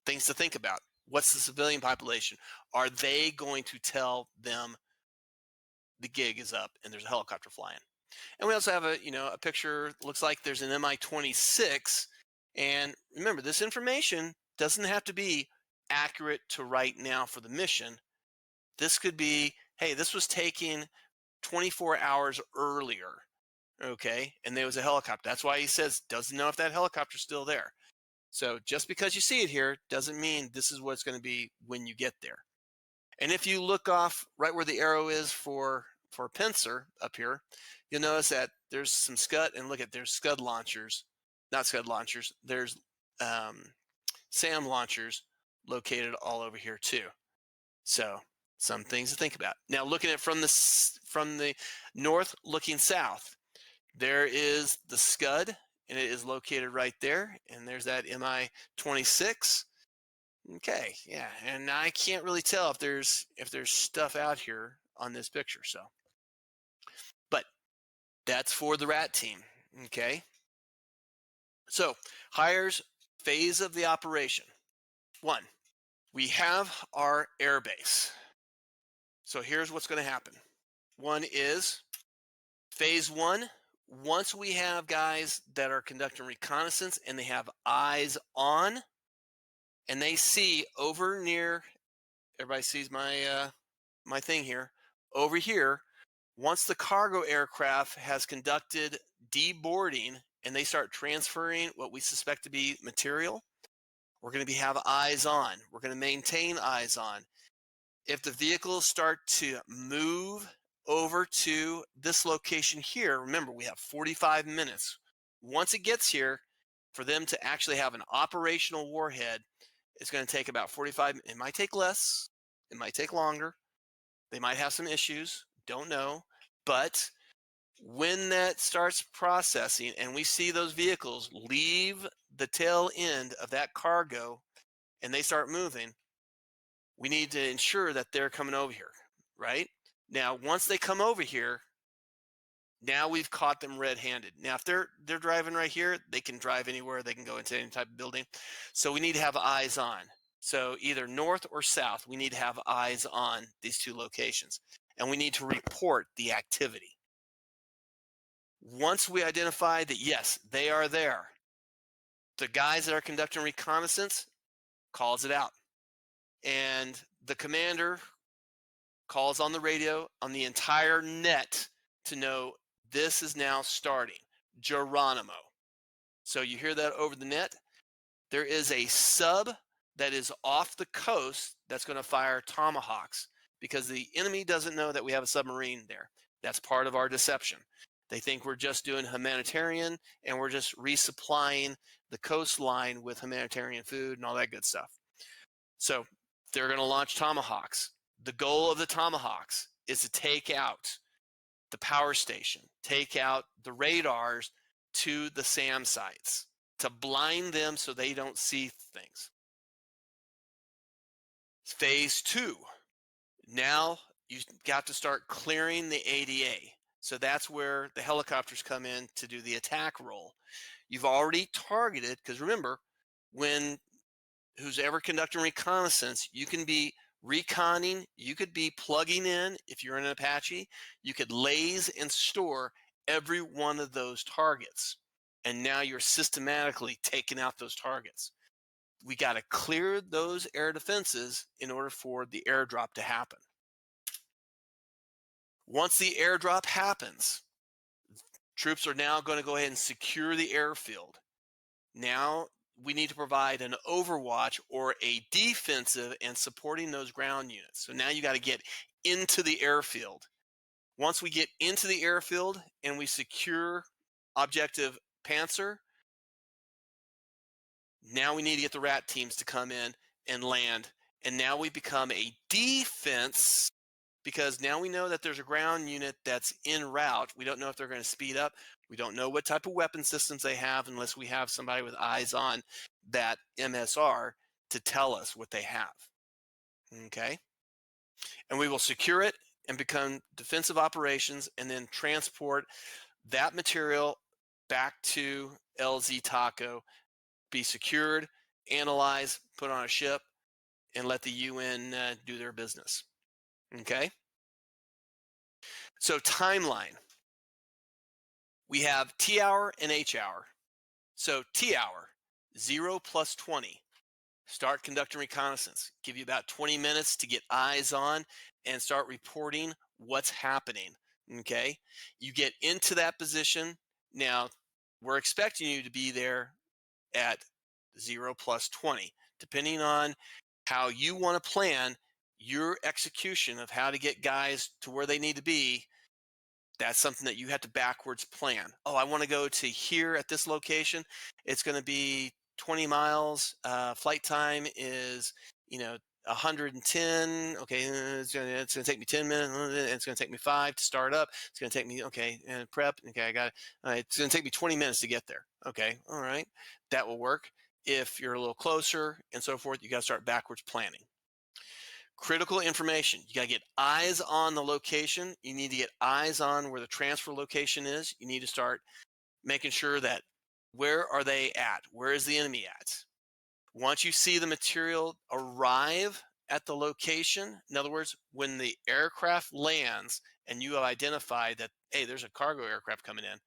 things to think about. What's the civilian population? Are they going to tell them the gig is up and there's a helicopter flying? And we also have a picture, looks like there's an Mi-26. And remember, this information doesn't have to be accurate to right now for the mission. This could be, hey, this was taken 24 hours earlier, okay? And there was a helicopter. That's why he says, doesn't know if that helicopter's still there. So just because you see it here doesn't mean this is what it's going to be when you get there. And if you look off right where the arrow is for pincer up here, you'll notice that there's some Scud, and look at, there's Scud launchers, not Scud launchers, there's SAM launchers located all over here too. So some things to think about. Now looking at from the north looking south, there is the Scud, and it is located right there. And there's that Mi-26. Okay, yeah, and I can't really tell if there's stuff out here on this picture. So, but that's for the RAT team. Okay. So hires, phase of the operation. 1, we have our airbase. So here's what's going to happen. 1 is phase 1. Once we have guys that are conducting reconnaissance and they have eyes on, and they see over near, everybody sees my my thing here, over here, once the cargo aircraft has conducted deboarding and they start transferring what we suspect to be material, we're going to have eyes on. We're going to maintain eyes on. If the vehicles start to move over to this location here, remember we have 45 minutes. Once it gets here, for them to actually have an operational warhead, it's going to take about 45. It might take less. It might take longer. They might have some issues. Don't know. But when that starts processing and we see those vehicles leave the tail end of that cargo and they start moving, we need to ensure that they're coming over here, right? Now, once they come over here, now we've caught them red-handed. Now, if they're driving right here, they can drive anywhere. They can go into any type of building. So we need to have eyes on. So either north or south, we need to have eyes on these two locations. And we need to report the activity. Once we identify that, yes, they are there, the guys that are conducting reconnaissance calls it out. And the commander calls on the radio on the entire net to know this is now starting. Geronimo. So you hear that over the net. There is a sub that is off the coast that's going to fire Tomahawks because the enemy doesn't know that we have a submarine there. That's part of our deception. They think we're just doing humanitarian and we're just resupplying the coastline with humanitarian food and all that good stuff. So they're going to launch Tomahawks. The goal of the Tomahawks is to take out the power station, take out the radars to the SAM sites to blind them so they don't see things. Phase 2. Now you got to start clearing the ADA. So that's where the helicopters come in to do the attack role. You've already targeted, because remember, when who's ever conducting reconnaissance, you can be reconning, you could be plugging in if you're in an Apache, you could laze and store every one of those targets. And now you're systematically taking out those targets. We got to clear those air defenses in order for the airdrop to happen. Once the airdrop happens, troops are now going to go ahead and secure the airfield. Now we need to provide an overwatch or a defensive and supporting those ground units. So now you got to get into the airfield. Once we get into the airfield and we secure objective Panzer, now we need to get the RAT teams to come in and land. And now we become a defense, because now we know that there's a ground unit that's en route. We don't know if they're going to speed up. We don't know what type of weapon systems they have unless we have somebody with eyes on that MSR to tell us what they have. Okay? And we will secure it and become defensive operations and then transport that material back to LZ Taco, be secured, analyzed, put on a ship, and let the UN do their business. Okay? So timeline. We have T hour and H hour. So T hour, 0 plus 20. Start conducting reconnaissance. Give you about 20 minutes to get eyes on and start reporting what's happening. Okay? You get into that position. Now, we're expecting you to be there at 0 plus 20. Depending on how you want to plan your execution of how to get guys to where they need to be, that's something that you have to backwards plan. Oh, I want to go to here at this location. It's going to be 20 miles. Flight time is, 110. Okay, it's going to take me 10 minutes. It's going to take me 5 to start up. It's going to take me, and prep. Okay, I got it. All right, it's going to take me 20 minutes to get there. Okay, all right. That will work. If you're a little closer and so forth, you got to start backwards planning. Critical information. You got to get eyes on the location. You need to get eyes on where the transfer location is. You need to start making sure that where are they at? Where is the enemy at? Once you see the material arrive at the location, in other words, when the aircraft lands and you have identified that, hey, there's a cargo aircraft coming in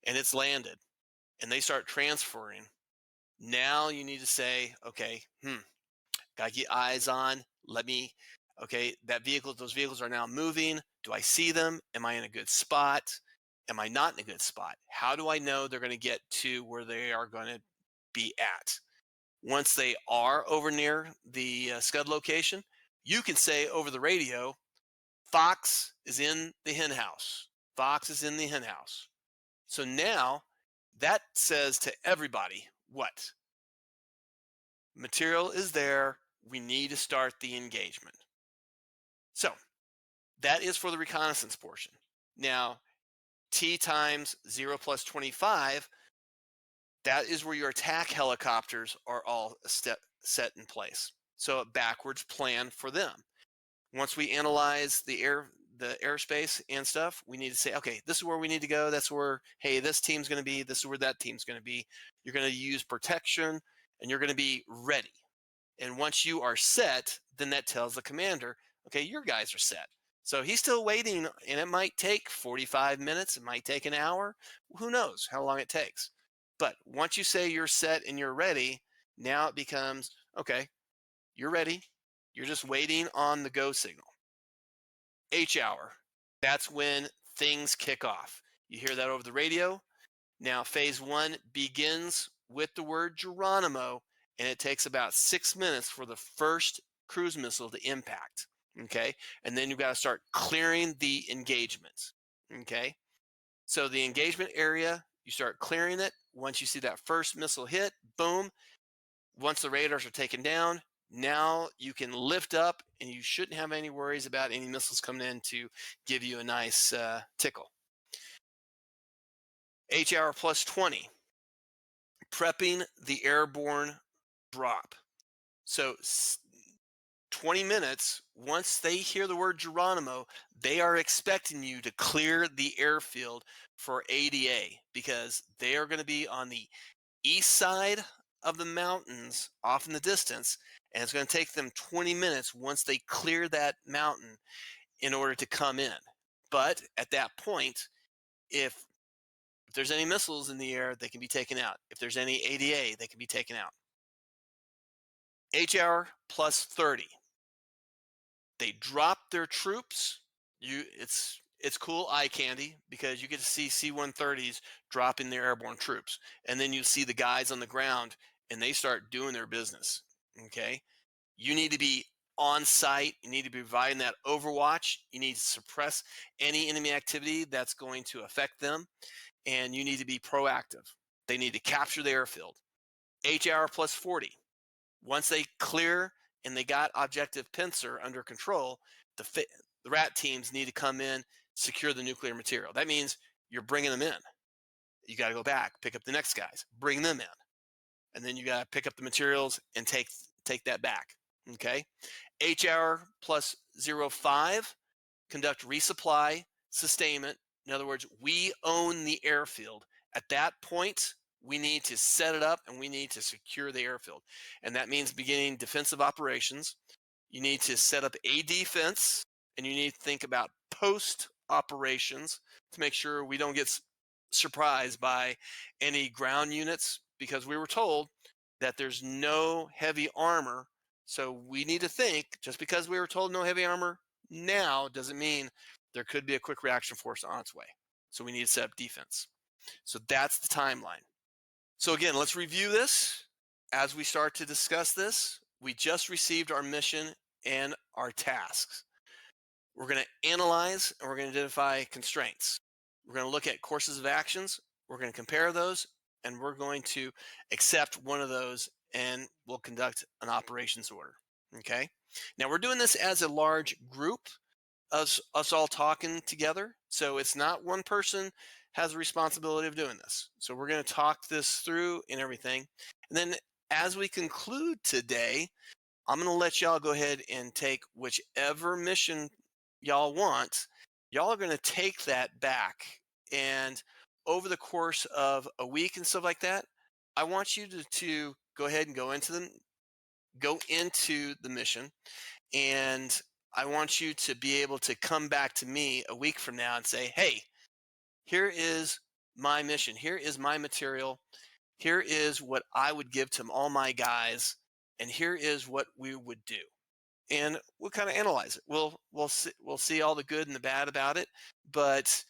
and it's landed and they start transferring, now you need to say, okay, got to get eyes on. Those vehicles are now moving. Do I see them? Am I in a good spot? Am I not in a good spot? How do I know they're going to get to where they are going to be at? Once they are over near the Scud location, you can say over the radio, Fox is in the hen house. Fox is in the hen house. So now that says to everybody, what? Material is there. We need to start the engagement. So that is for the reconnaissance portion. Now, T times 0 plus 25, that is where your attack helicopters are all set in place. So a backwards plan for them. Once we analyze the airspace and stuff, we need to say, okay, this is where we need to go. That's where, hey, this team's going to be. This is where that team's going to be. You're going to use protection and you're going to be ready. And once you are set, then that tells the commander, okay, your guys are set. So he's still waiting, and it might take 45 minutes. It might take an hour. Who knows how long it takes? But once you say you're set and you're ready, now it becomes, okay, you're ready. You're just waiting on the go signal. H hour, that's when things kick off. You hear that over the radio. Now, phase 1 begins with the word Geronimo, and it takes about 6 minutes for the first cruise missile to impact. Okay, and then you've got to start clearing the engagement. Okay, so the engagement area, you start clearing it. Once you see that first missile hit, boom. Once the radars are taken down, now you can lift up, and you shouldn't have any worries about any missiles coming in to give you a nice tickle. HR plus 20, prepping the airborne drop. So 20 minutes, once they hear the word Geronimo, they are expecting you to clear the airfield for ADA because they are going to be on the east side of the mountains off in the distance, and it's going to take them 20 minutes once they clear that mountain in order to come in. But at that point, if there's any missiles in the air, they can be taken out. If there's any ADA, they can be taken out. HR plus 30. They drop their troops. It's cool eye candy because you get to see C-130s dropping their airborne troops, and then you see the guys on the ground and they start doing their business. Okay, you need to be on site. You need to be providing that overwatch. You need to suppress any enemy activity that's going to affect them, and you need to be proactive. They need to capture the airfield. HR plus 40. Once they clear and they got objective pincer under control, the rat teams need to come in, secure the nuclear material. That means you're bringing them in. You got to go back, pick up the next guys, bring them in, and then you got to pick up the materials and take that back. Okay. HR plus 05, conduct resupply, sustainment. In other words, we own the airfield. At that point, we need to set it up and we need to secure the airfield. And that means beginning defensive operations. You need to set up a defense, and you need to think about post operations to make sure we don't get surprised by any ground units, because we were told that there's no heavy armor. So we need to think, just because we were told no heavy armor now doesn't mean there could be a quick reaction force on its way. So we need to set up defense. So that's the timeline. So again, let's review this as we start to discuss this. We just received our mission and our tasks. We're going to analyze and we're going to identify constraints. We're going to look at courses of actions. We're going to compare those, and we're going to accept one of those, and we'll conduct an operations order. Okay. Now we're doing this as a large group, us all talking together. So it's not one person has the responsibility of doing this. So we're going to talk this through and everything. And then as we conclude today, I'm going to let y'all go ahead and take whichever mission y'all want. Y'all are going to take that back. And over the course of a week and stuff like that, I want you to go ahead and go into the mission. And I want you to be able to come back to me a week from now and say, hey, here is my mission. Here is my material. Here is what I would give to all my guys. And here is what we would do. And we'll kind of analyze it. We'll see all the good and the bad about it. But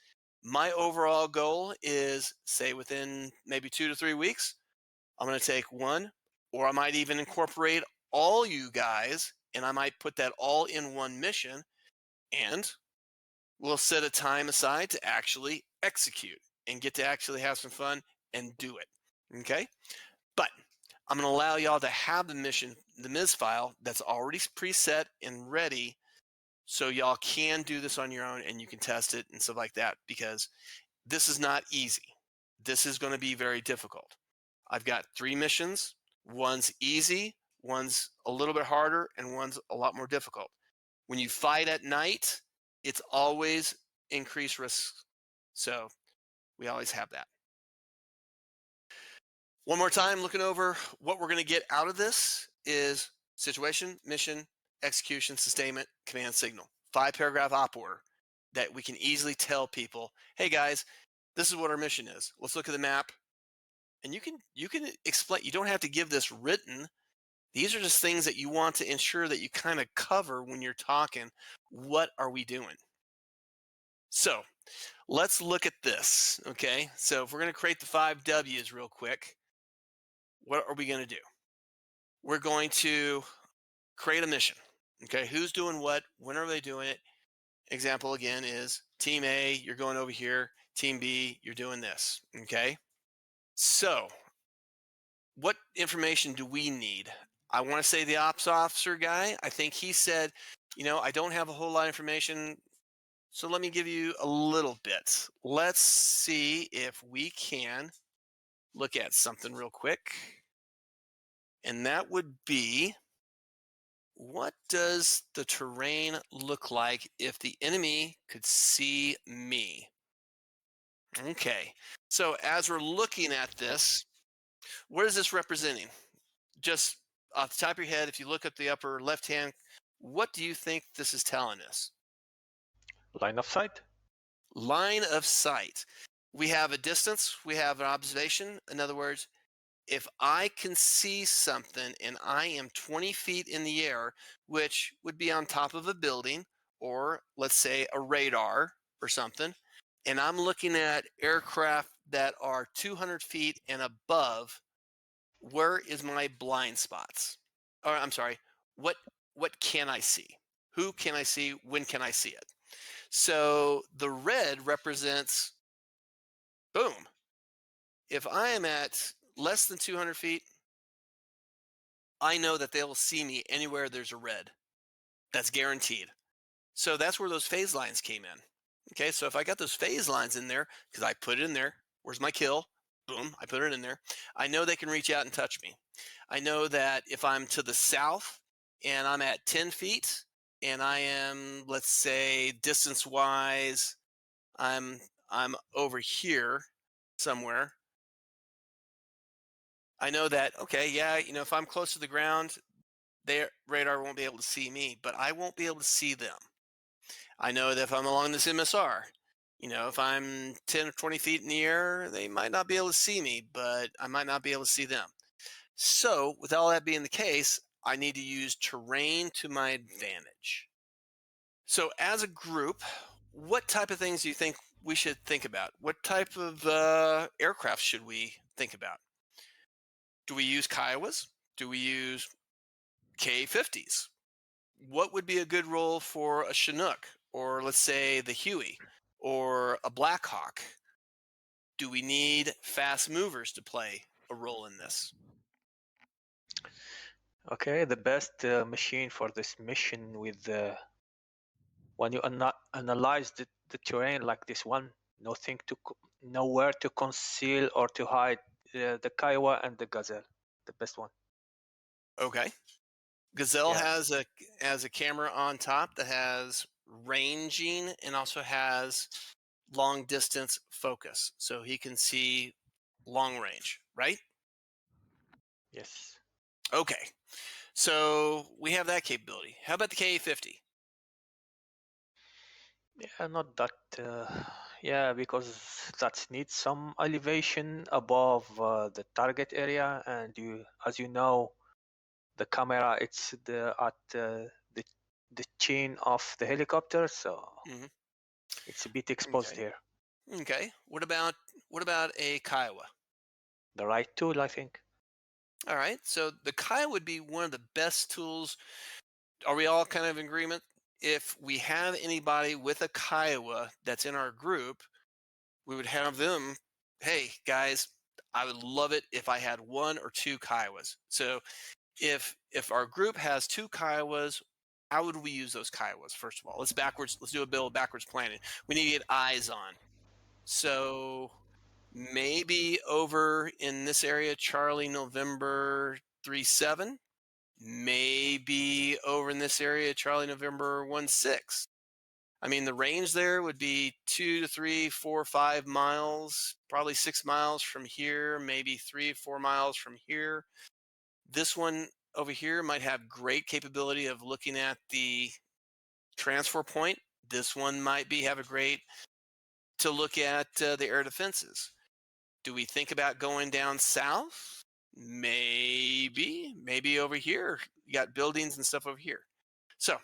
my overall goal is, say, within maybe 2 to 3 weeks, I'm going to take one, or I might even incorporate all you guys, and I might put that all in one mission, and we'll set a time aside to actually execute and get to actually have some fun and do it. Okay? But I'm going to allow y'all to have the mission, the MIS file that's already preset and ready, so y'all can do this on your own and you can test it and stuff like that, because this is not easy. This is going to be very difficult. I've got 3 missions. One's easy, one's a little bit harder, and one's a lot more difficult. When you fight at night, it's always increased risk. So we always have that. One more time, looking over what we're going to get out of this is situation, mission, execution, sustainment, command signal. 5-paragraph op order that we can easily tell people, hey guys, this is what our mission is. Let's look at the map. And you can explain. You don't have to give this written. These are just things that you want to ensure that you kind of cover when you're talking. What are we doing? So let's look at this. Okay. So if we're going to create the 5 W's real quick, what are we going to do? We're going to create a mission. Okay. Who's doing what? When are they doing it? Example again is team A, you're going over here. Team B, you're doing this. Okay. So what information do we need? I want to say the ops officer guy, I think he said, I don't have a whole lot of information. So let me give you a little bit. Let's see if we can look at something real quick. And that would be, what does the terrain look like if the enemy could see me? Okay. So as we're looking at this, what is this representing? Just off the top of your head, if you look at the upper left hand, what do you think this is telling us? Line of sight. Line of sight. We have a distance, we have an observation. In other words, if I can see something and I am 20 feet in the air, which would be on top of a building or let's say a radar or something, and I'm looking at aircraft that are 200 feet and above, where is my blind spots? Or I'm sorry, what can I see? Who can I see? When can I see it? So the red represents, boom. If I am at less than 200 feet, I know that they will see me anywhere there's a red. That's guaranteed. So that's where those phase lines came in. Okay, so if I got those phase lines in there, because I put it in there, where's my kill? Boom, I put it in there. I know they can reach out and touch me. I know that if I'm to the south and I'm at 10 feet and I am, let's say, distance wise, I'm over here somewhere. I know that, okay, yeah, if I'm close to the ground, their radar won't be able to see me, but I won't be able to see them. I know that if I'm along this MSR, if I'm 10 or 20 feet in the air, they might not be able to see me, but I might not be able to see them. So, with all that being the case, I need to use terrain to my advantage. So, as a group, what type of things do you think we should think about? What type of aircraft should we think about? Do we use Kiowas? Do we use K-50s? What would be a good role for a Chinook, or let's say the Huey, or a Blackhawk? Do we need fast movers to play a role in this? Okay, the best machine for this mission with when you analyze the terrain like this one, nowhere to conceal or to hide, the Kiowa and the Gazelle, the best one. Okay. Gazelle Yeah. has a camera on top that has ranging and also has long distance focus, so he can see long range, right? Yes. Okay. So we have that capability. How about the Ka-50? Yeah, not that. Yeah, because that needs some elevation above the target area, and as you know, the camera it's the chin of the helicopter, so Mm-hmm. it's a bit exposed Okay. here. Okay. What about a Kiowa? The right tool, I think. All right. So the Kiowa would be one of the best tools. Are we all kind of in agreement? If we have anybody with a Kiowa that's in our group, we would have them, hey guys, I would love it if I had one or two Kiowas. So if our group has two Kiowas, how would we use those Kiowas? First of all, let's do a bill of backwards planning. We need to get eyes on. So maybe over in this area, Charlie November 37. Maybe over in this area, Charlie November 16. I mean, the range there would be 2 to 3, 4, 5 miles, probably 6 miles from here, maybe 3, 4 miles from here. This one over here might have great capability of looking at the transfer point. This one might have a great to look at the air defenses. Do we think about going down south? Maybe over here. You got buildings and stuff over here. So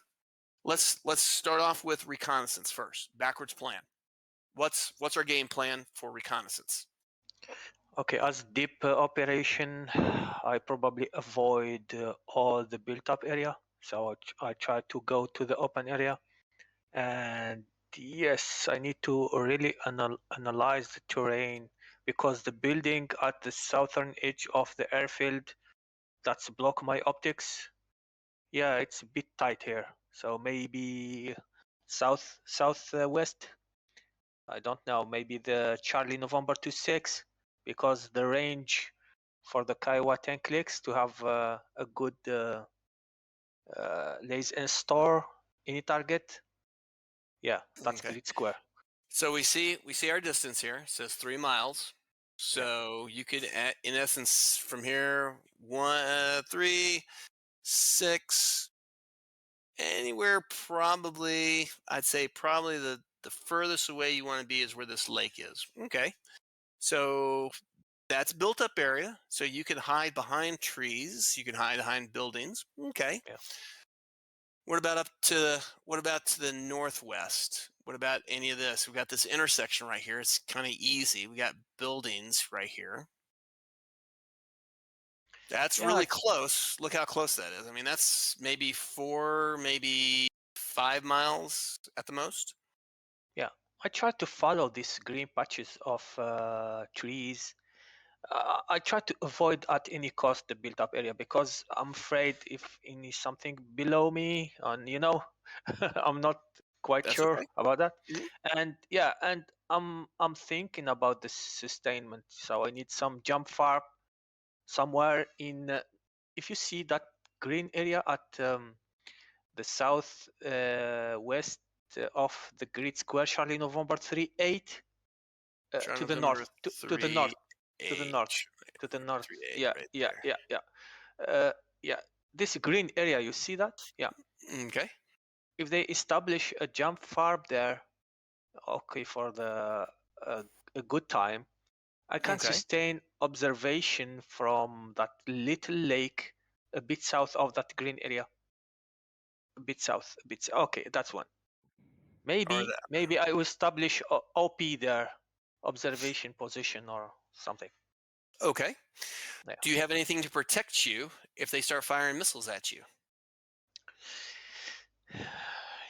let's start off with reconnaissance first. Backwards plan. What's our game plan for reconnaissance? Okay, as deep operation, I probably avoid all the built-up area, so I try to go to the open area. And yes, I need to really analyze the terrain, because the building at the southern edge of the airfield that's block my optics. Yeah, it's a bit tight here. So maybe southwest. I don't know, maybe the Charlie November 26, because the range for the Kiowa 10 clicks to have a good lays in store any target. Yeah, that's Okay. grid square. So we see our distance here. It says 3 miles. So you could, in essence, from here, 3, 6, anywhere probably. I'd say probably the furthest away you want to be is where this lake is. Okay. So that's built up area. So you can hide behind trees. You can hide behind buildings. Okay. Yeah. What about to the northwest? What about any of this? We've got this intersection right here. It's kind of easy. We got buildings right here. That's Yeah, really close. Look how close that is. I mean, that's maybe 4, maybe 5 miles at the most. yeah. I try to follow these green patches of trees. I try to avoid at any cost the built-up area because I'm afraid if any something below me, and I'm not quite That's sure okay. about that. Mhm. And yeah, and I'm thinking about the sustainment. So I need some jump farm somewhere in. If you see that green area at the south west of the grid square, Charlie November 38, Try to the November north, to the north, 3 to the north, H. to the November north. 3 H Yeah, right yeah, there. yeah, yeah. Yeah. This green area, you see that? Yeah. Okay. If they establish a jump farm there, okay, for a good time, I can Okay. sustain observation from that little lake a bit south of that green area. A bit south, a bit. Okay, that's one. Or Maybe that. maybe I will establish OP there, observation position or something. Okay. Yeah. Do you have anything to protect you if they start firing missiles at you?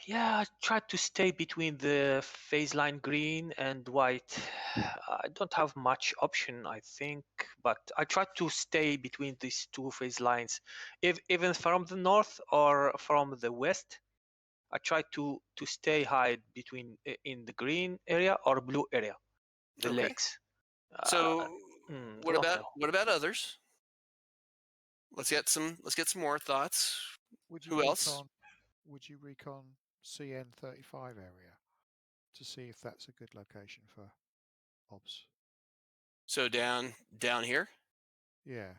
Yeah, I try to stay between the phase line green and white. I don't have much option, I think, but I try to stay between these two phase lines. If even from the north or from the west, I try to stay high between in the green area or blue area, the Okay. lakes. So Do not know. what about others? Let's get some more thoughts. Would you Who else? recon CN35 area to see if that's a good location for obs? So down here. Yeah.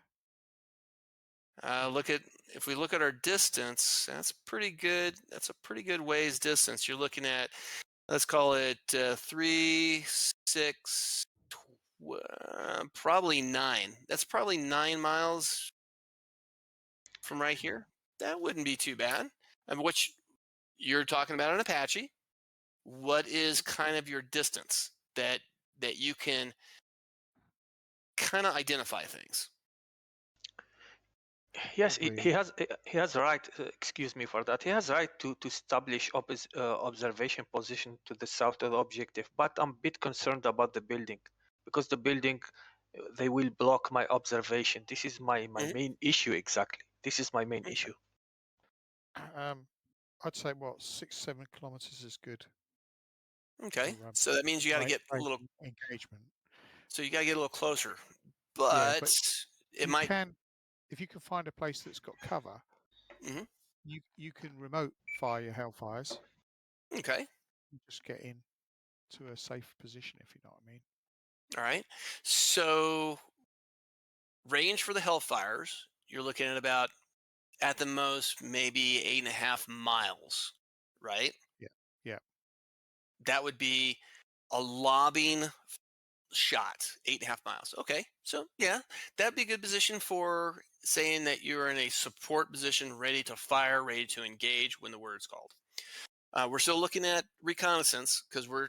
If we look at our distance, that's pretty good. That's a pretty good ways distance. You're looking at, let's call it 3, 6, probably 9. That's probably 9 miles from right here. That wouldn't be too bad. And which you're talking about an Apache. What is kind of your distance that you can kind of identify things? Yes, Probably. he has right. Excuse me for that. He has right to establish observation position to the south of the objective. But I'm a bit concerned about the building because the building they will block my observation. This is my Mhm. main issue exactly. This is my main Okay. issue. I'd say 6-7 kilometers is good Okay. for So that means you got to get a little. engagement. So you got to get a little closer, Yeah, but but it you might. can, if you can find a place that's got cover, Mhm. you can remote fire your Hellfires Okay. and just get in to a safe position, if you know what I mean. All right. So range for the Hellfires, you're looking at about at the most maybe 8.5 miles, right? Yeah, yeah. That would be a lobbing shot, 8.5 miles. Okay. So yeah, that'd be a good position for saying that you're in a support position, ready to fire, ready to engage when the word's called. We're still looking at reconnaissance because we're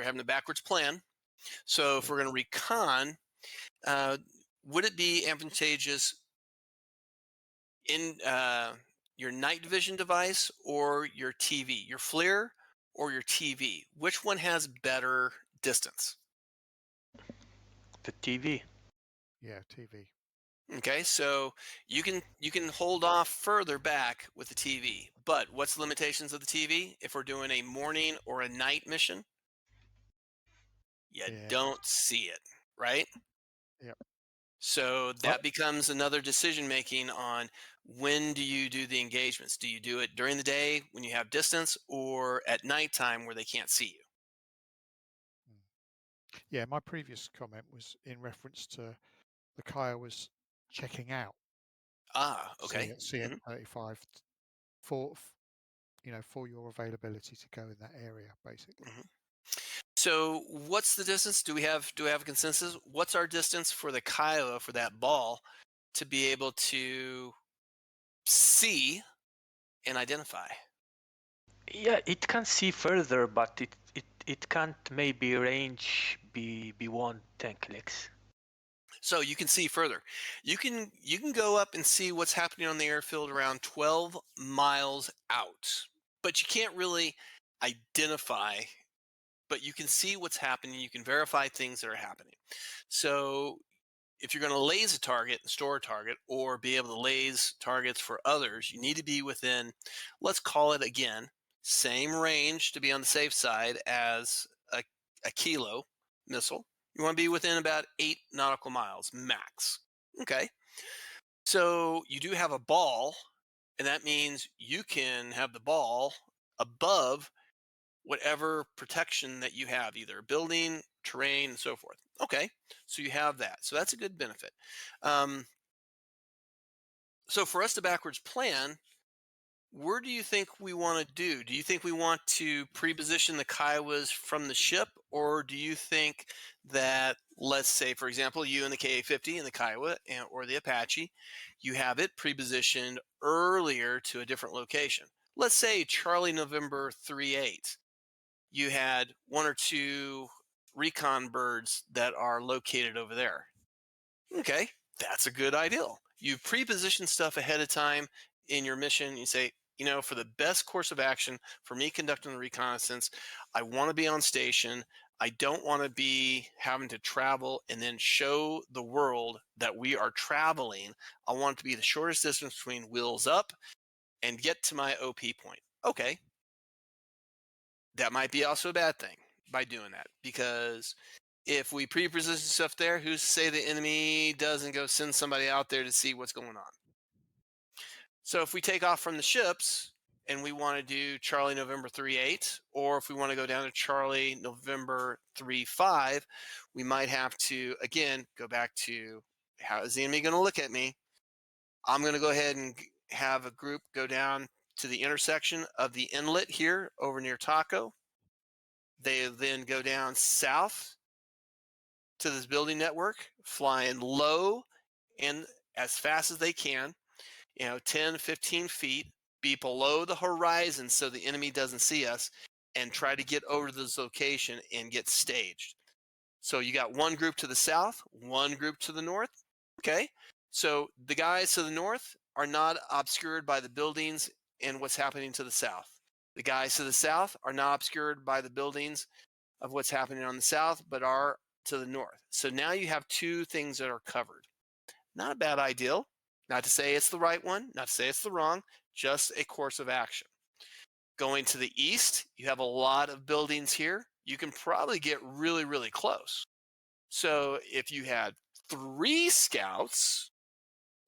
having a backwards plan. So if we're going to recon, uh, would it be advantageous in your night vision device or your TV, your FLIR or your TV? Which one has better distance? The TV. Yeah, TV. Okay, so you can hold off further back with the TV, but what's the limitations of the TV? If we're doing a morning or a night mission, you Yeah. don't see it, right? Yep. So I, that becomes another decision making on when do you do the engagements? Do you do it during the day when you have distance or at nighttime where they can't see you? mm. Yeah, my previous comment was in reference to the Kiowas checking out Ah, okay. Mhm, CN35 for for your availability to go in that area, basically. mhm. So what's the distance? Do we have a consensus? What's our distance for the Kiowa for that ball to be able to see and identify? Yeah, it can see further, but it can't maybe range beyond 10 clicks. So you can see further. You can go up and see what's happening on the airfield around 12 miles out. But you can't really identify, but you can see what's happening. You can verify things that are happening. So if you're going to laze a target and store a target or be able to laze targets for others, you need to be within, let's call it again, same range to be on the safe side as a kilo missile. You want to be within about 8 nautical miles max. Okay. So you do have a ball, and that means you can have the ball above whatever protection that you have, either building, terrain, and so forth. Okay, so you have that. So that's a good benefit. Um, so for us to backwards plan, where do you think we want to do? Do you think we want to pre-position the Kiowas from the ship, or do you think that, let's say, for example, you and the Ka-50 and the Kiowa or the Apache, you have it pre-positioned earlier to a different location? Let's say Charlie November 38. You had one or two recon birds that are located over there. Okay, that's a good ideal. You pre-position stuff ahead of time in your mission. You say, for the best course of action for me conducting the reconnaissance, I want to be on station. I don't want to be having to travel and then show the world that we are traveling. I want it to be the shortest distance between wheels up and get to my OP point. Okay, that might be also a bad thing by doing that, because if we pre-position stuff there, who's to say the enemy doesn't go send somebody out there to see what's going on? So if we take off from the ships and we want to do Charlie November 38, or if we want to go down to Charlie November 35, we might have to, again, go back to how is the enemy going to look at me? I'm going to go ahead and have a group go down to the intersection of the inlet here over near Taco. They then go down south to this building network, flying low and as fast as they can, 10, 15 feet, be below the horizon so the enemy doesn't see us, and try to get over to this location and get staged. So you got one group to the south, one group to the north. Okay. So the guys to the north are not obscured by the buildings and what's happening to the south. The guys to the south are not obscured by the buildings of what's happening on the south, but are to the north. So now you have two things that are covered. Not a bad ideal. Not to say it's the right one, not to say it's the wrong, just a course of action. Going to the east, you have a lot of buildings here. You can probably get really, really close. So if you had 3 scouts,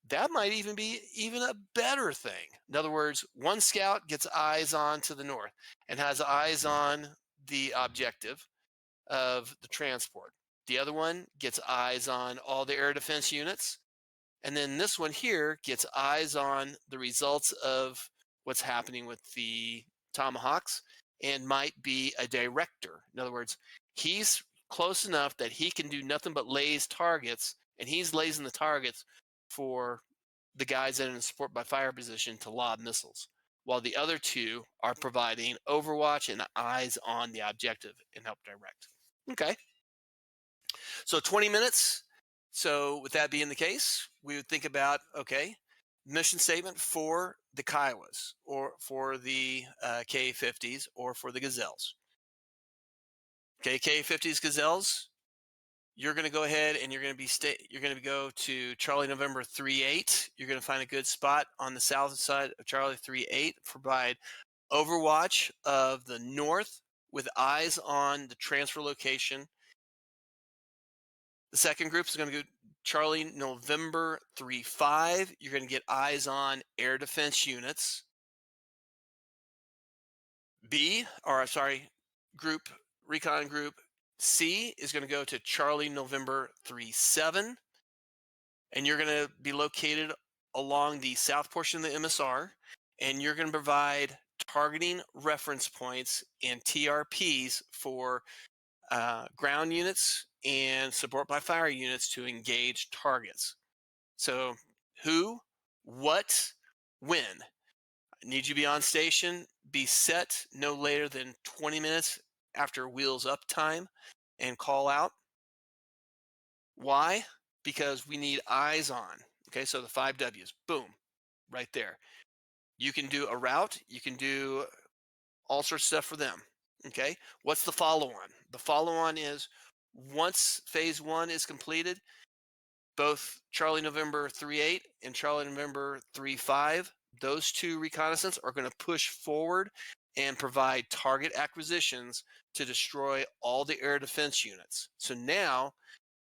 that might even be even a better thing. In other words, one scout gets eyes on to the north and has eyes on the objective of the transport. The other one gets eyes on all the air defense units. And then this one here gets eyes on the results of what's happening with the Tomahawks and might be a director. In other words, he's close enough that he can do nothing but laze targets, and he's lasing the targets for the guys that are in support by fire position to lob missiles, while the other two are providing overwatch and eyes on the objective and help direct. Okay. So 20 minutes. So with that being the case, we would think about, okay, mission statement for the Kiowas or for the K-50s or for the Gazelles. Okay, K-50s, Gazelles, you're going to go ahead and you're going to go to Charlie November 38. You're going to find a good spot on the south side of Charlie 38. Provide overwatch of the north with eyes on the transfer location. The second group is going to go Charlie November 35. You're going to get eyes on air defense units. Recon group C is going to go to Charlie November 37, and you're going to be located along the south portion of the MSR, and you're going to provide targeting reference points and TRPs for ground units and support by fire units to engage targets. So who, what, when? I need you to be on station, be set no later than 20 minutes after wheels up time, and call out. Why? Because we need eyes on. Okay, so the 5 W's, boom, right there. You can do a route, you can do all sorts of stuff for them. Okay, what's the follow-on? The follow-on is once phase 1 is completed, both Charlie November 38 and Charlie November 35, those two reconnaissance are going to push forward and provide target acquisitions to destroy all the air defense units. So now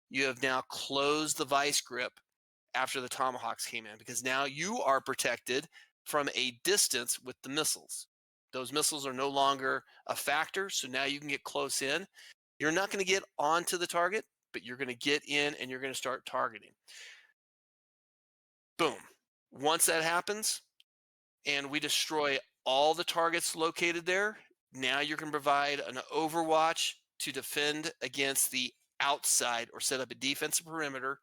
you have now closed the vice grip after the Tomahawks came in, because now you are protected from a distance with the missiles. Those missiles are no longer a factor, so now you can get close in. You're not going to get onto the target, but you're going to get in and you're going to start targeting. Boom. Once that happens and we destroy all the targets located there, now you can provide an overwatch to defend against the outside or set up a defensive perimeter.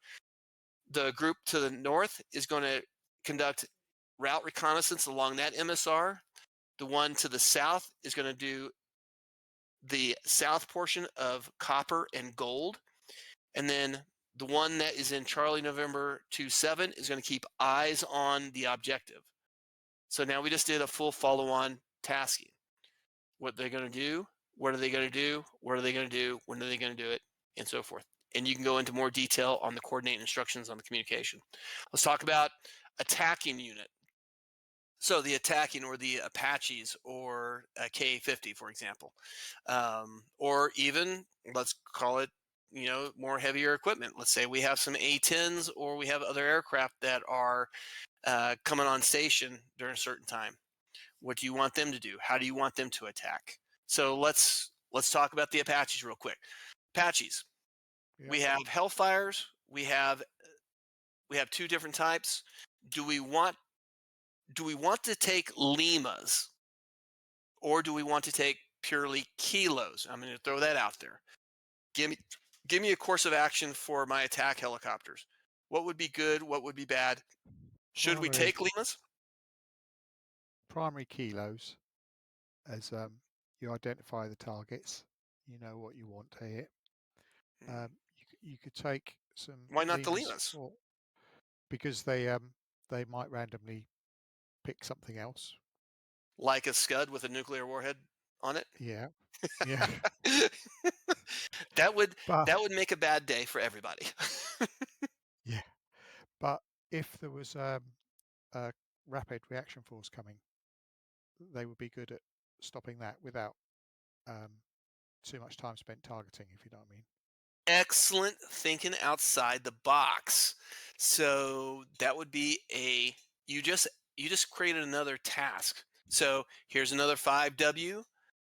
The group to the north is going to conduct route reconnaissance along that MSR. The one to the south is going to do the south portion of copper and gold. And then the one that is in Charlie November 27 is going to keep eyes on the objective. So now we just did a full follow-on tasking. What they're going to do, what are they going to do, what are they going to do, when are they going to do it, and so forth. And you can go into more detail on the coordinate instructions on the communication. Let's talk about attacking unit. So the attacking, or the Apaches, or a Ka-50, for example, or even let's call it, more heavier equipment. Let's say we have some A-10s, or we have other aircraft that are coming on station during a certain time. What do you want them to do? How do you want them to attack? So let's talk about the Apaches real quick. Apaches, Yeah. we have Hellfires. We have two different types. Do we want to take Limas, or do we want to take purely kilos? I'm going to throw that out there. Give me a course of action for my attack helicopters. What would be good? What would be bad? Should we take Limas? Primary kilos, as you identify the targets, you know what you want to hit. You could take some. Why not the Limas? Because they might randomly pick something else, like a Scud with a nuclear warhead on it. Yeah, yeah. that would make a bad day for everybody. Yeah, but if there was a rapid reaction force coming, they would be good at stopping that without too much time spent targeting, if you know what I mean. Excellent thinking outside the box. So that would be you just created another task. So here's another 5W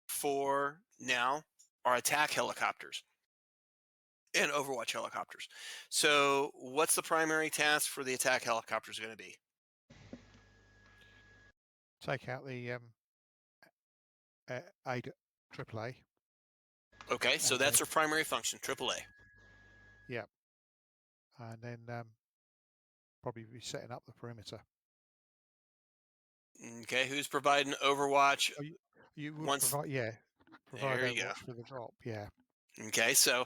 for now our attack helicopters and Overwatch helicopters. So what's the primary task for the attack helicopters going to be? Take out the AAA. Okay, so that's their primary function, AAA. Yeah. And then probably be setting up the perimeter. Okay, who's providing Overwatch? Oh, you would provide, yeah. Provide there you Overwatch go. for the drop, yeah. Okay, so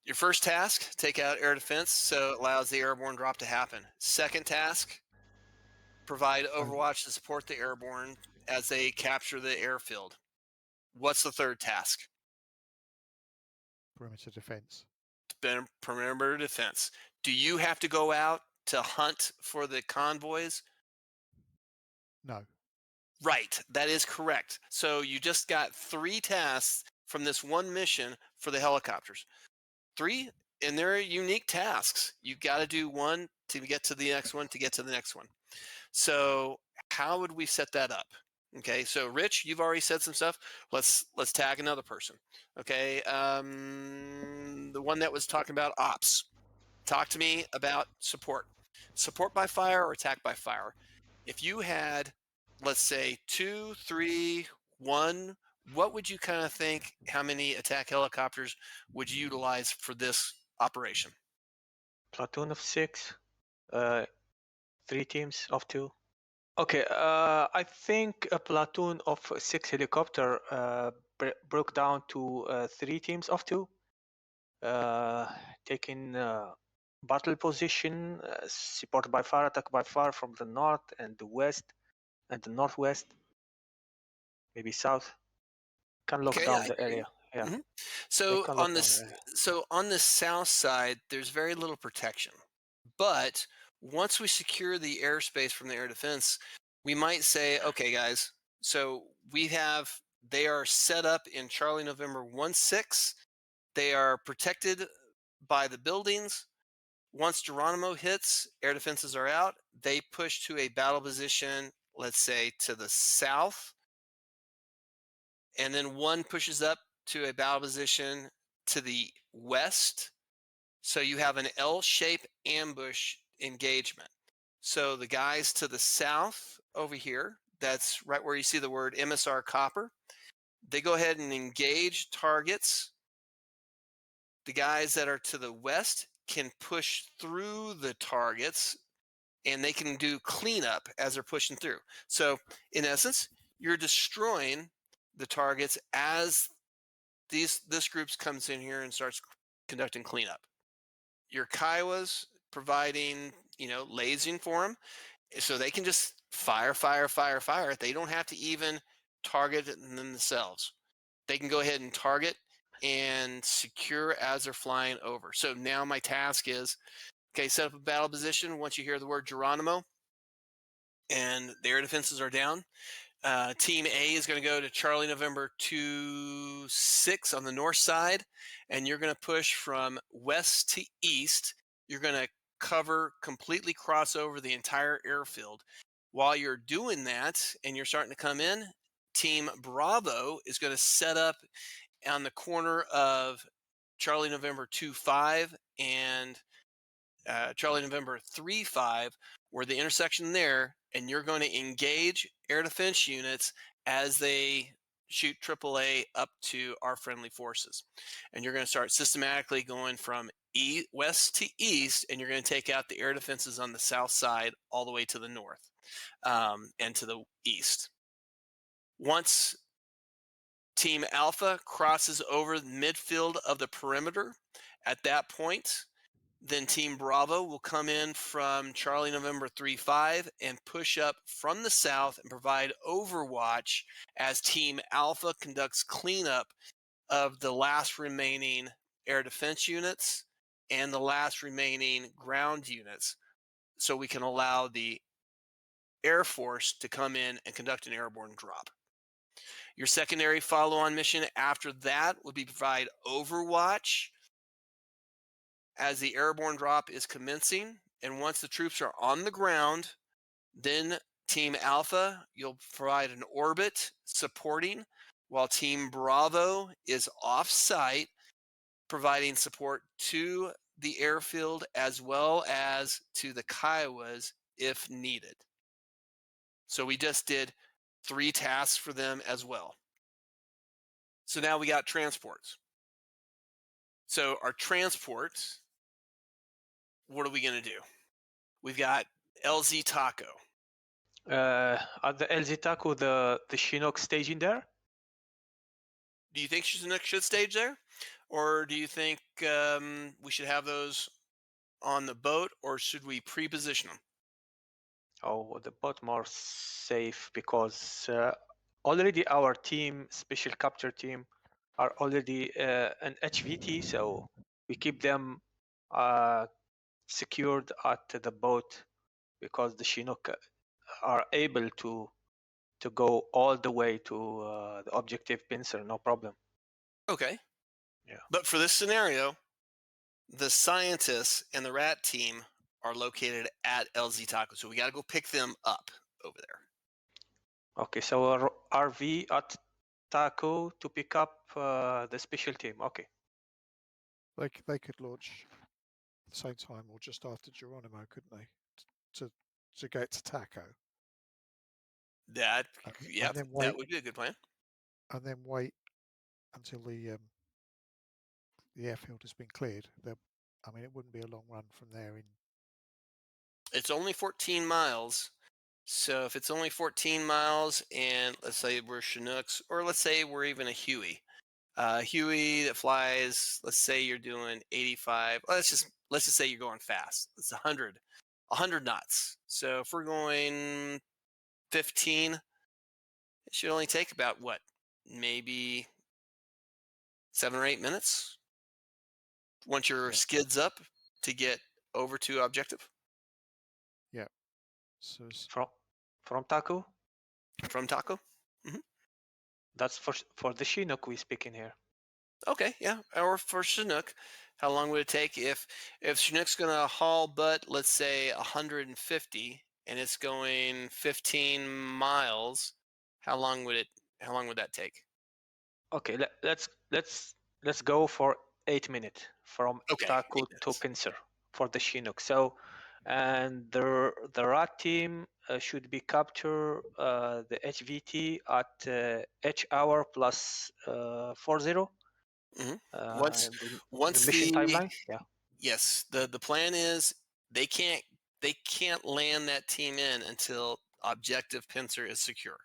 your first task, take out air defense, so it allows the airborne drop to happen. Second task, provide Overwatch to support the airborne as they capture the airfield. What's the third task? perimeter defense. Been perimeter defense. Do you have to go out to hunt for the convoys? No. Right, that is correct. So you just got 3 tasks from this one mission for the helicopters. 3, and they're unique tasks. You got to do one to get to the next one to get to the next one. So how would we set that up? Okay, so Rich, you've already said some stuff. Let's tag another person. Okay, the one that was talking about ops. Talk to me about support. Support by fire or attack by fire. If you had, let's say, 2, 3, 1, what would you kind of think? How many attack helicopters would you utilize for this operation? Platoon of 6, 3 teams of 2. Okay, I think a platoon of 6 helicopter broke down to 3 teams of 2, taking battle position, supported by fire, attack by fire from the north and the west and the northwest, maybe south. Can lock Okay, down I the hear you. area. Yeah, Mhm. they So can lock on down the this, area. so on the south side, there's very little protection. But once we secure the airspace from the air defense, we might say, okay, guys, so they are set up in Charlie November 1-6. They are protected by the buildings. Once Geronimo hits, air defenses are out. They push to a battle position, let's say to the south. And then 1 pushes up to a battle position to the west. So you have an L-shaped ambush engagement. So the guys to the south over here, that's right where you see the word MSR copper, they go ahead and engage targets. The guys that are to the west can push through the targets and they can do cleanup as they're pushing through. So in essence, you're destroying the targets as this group comes in here and starts conducting cleanup. Your Kiowas providing, lasing for them, so they can just fire. They don't have to even target it themselves. They can go ahead and target and secure as they're flying over. So now my task is, okay, set up a battle position once you hear the word Geronimo and the air defenses are down. Team A is going to go to Charlie November 2-6 on the north side, and you're going to push from west to east. You're going to completely cross over the entire airfield. While you're doing that and you're starting to come in, Team Bravo is going to set up on the corner of Charlie November 2-5 and Charlie November 3-5, where the intersection there, and you're going to engage air defense units as they shoot AAA up to our friendly forces. And you're going to start systematically going from west to east, and you're going to take out the air defenses on the south side all the way to the north and to the east. Once Team Alpha crosses over the midfield of the perimeter, at that point, then Team Bravo will come in from Charlie November 3-5 and push up from the south and provide overwatch as Team Alpha conducts cleanup of the last remaining air defense units and the last remaining ground units, so we can allow the Air Force to come in and conduct an airborne drop. Your secondary follow-on mission after that would be provide overwatch as the airborne drop is commencing. And once the troops are on the ground, then Team Alpha, you'll provide an orbit supporting, while Team Bravo is off-site providing support to the airfield as well as to the Kiowas if needed. So we just did 3 tasks for them as well. So now we got transports. So our transports, what are we going to do? We've got LZ Taco. At the LZ Taco, the Chinook staging there. Do you think Chinook should stage there? Or do you think we should have those on the boat, or should we pre-position them? Oh, the boat more safe because already our team, special capture team, are already an HVT, so we keep them secured at the boat because the Chinook are able to go all the way to the objective pincer, no problem. Okay. Yeah. But for this scenario, the scientists and the rat team are located at LZ Taco, so we got to go pick them up over there. Okay, so RV at Taco to pick up the special team. Okay. They could launch at the same time or just after Geronimo, couldn't they? To get to Taco. That, and then that would be a good plan. And then wait until the airfield has been cleared. I mean, it wouldn't be a long run from there. It's only 14 miles. So if it's only 14 miles and let's say we're Chinooks, or let's say we're even a Huey. Huey that flies, let's say you're doing 85. Let's just say you're going fast. It's 100 knots. So if we're going 15, it should only take about what? Maybe 7 or 8 minutes once your skids up to get over to objective. Yeah. So from Taco? From Taco? Mm-hmm. That's for the Chinook we speak in here. Okay, yeah. Or for Chinook, how long would it take if Chinook's going to haul butt, let's say 150, and it's going 15 miles? How long would that take? Okay, let's go for 8 minutes from Taco to Pincer for the Chinook. So, and the rat team should be capture the HVT at H hour plus 40. Mm-hmm. Once the mission timeline, yeah. Yes, the plan is they can't land that team in until objective pincer is secure.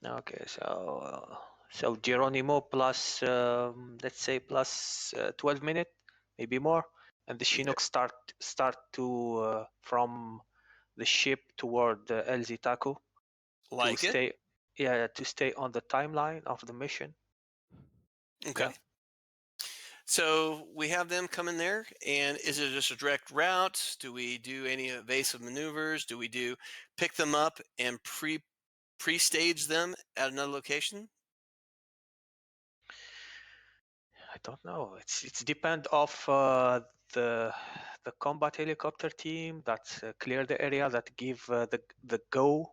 Okay, so Geronimo plus let's say plus 12 minutes, maybe more, and the Chinook start to from the ship toward LZ Taco to stay on the timeline of the mission. Okay. Yeah. So we have them come in there, and is it just a direct route? Do we do any evasive maneuvers? Do we pick them up and pre-stage them at another location? I don't know. It's depend of the combat helicopter team that clear the area, that give the go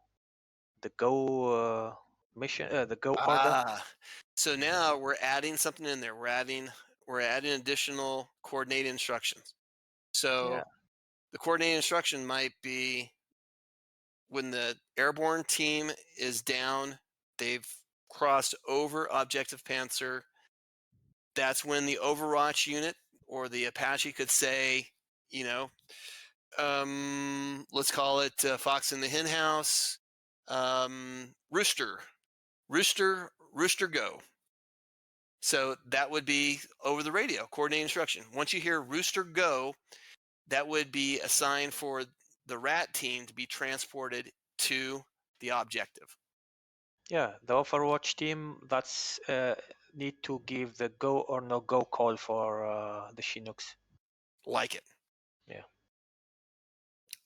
mission, the go order. So now we're adding something in there. We're adding additional coordinated instructions. So the coordinated instruction might be when the airborne team is down, they've crossed over objective Panzer. That's when the Overwatch unit or the Apache could say, let's call it Fox in the Hen House, Rooster, go. So that would be over the radio, coordinated instruction. Once you hear Rooster go, that would be a sign for the rat team to be transported to the objective. Yeah, the Overwatch team that's need to give the go or no go call for the Chinooks. Like it. Yeah.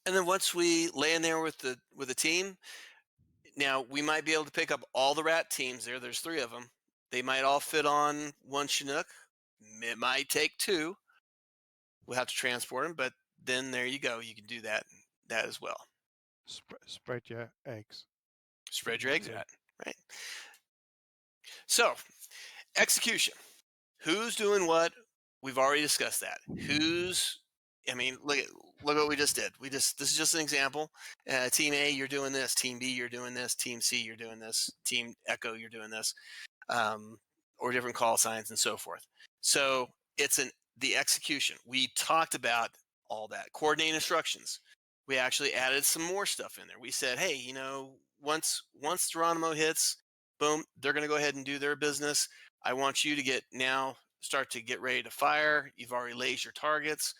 And then once we land there with the team, now we might be able to pick up all the rat teams there. There's 3 of them. They might all fit on one Chinook. It might take 2. We'll have to transport them, but then there you go. You can do that as well. Spread your eggs. Spread your eggs out, right? So, execution. Who's doing what? We've already discussed that. Look what we just did. This is just an example. Team A, you're doing this. Team B, you're doing this. Team C, you're doing this. Team Echo, you're doing this. Or different call signs and so forth. So it's the execution. We talked about all that. Coordinating instructions. We actually added some more stuff in there. We said, hey, once Geronimo hits, boom, they're going to go ahead and do their business. I want you to start to get ready to fire. You've already laid your targets.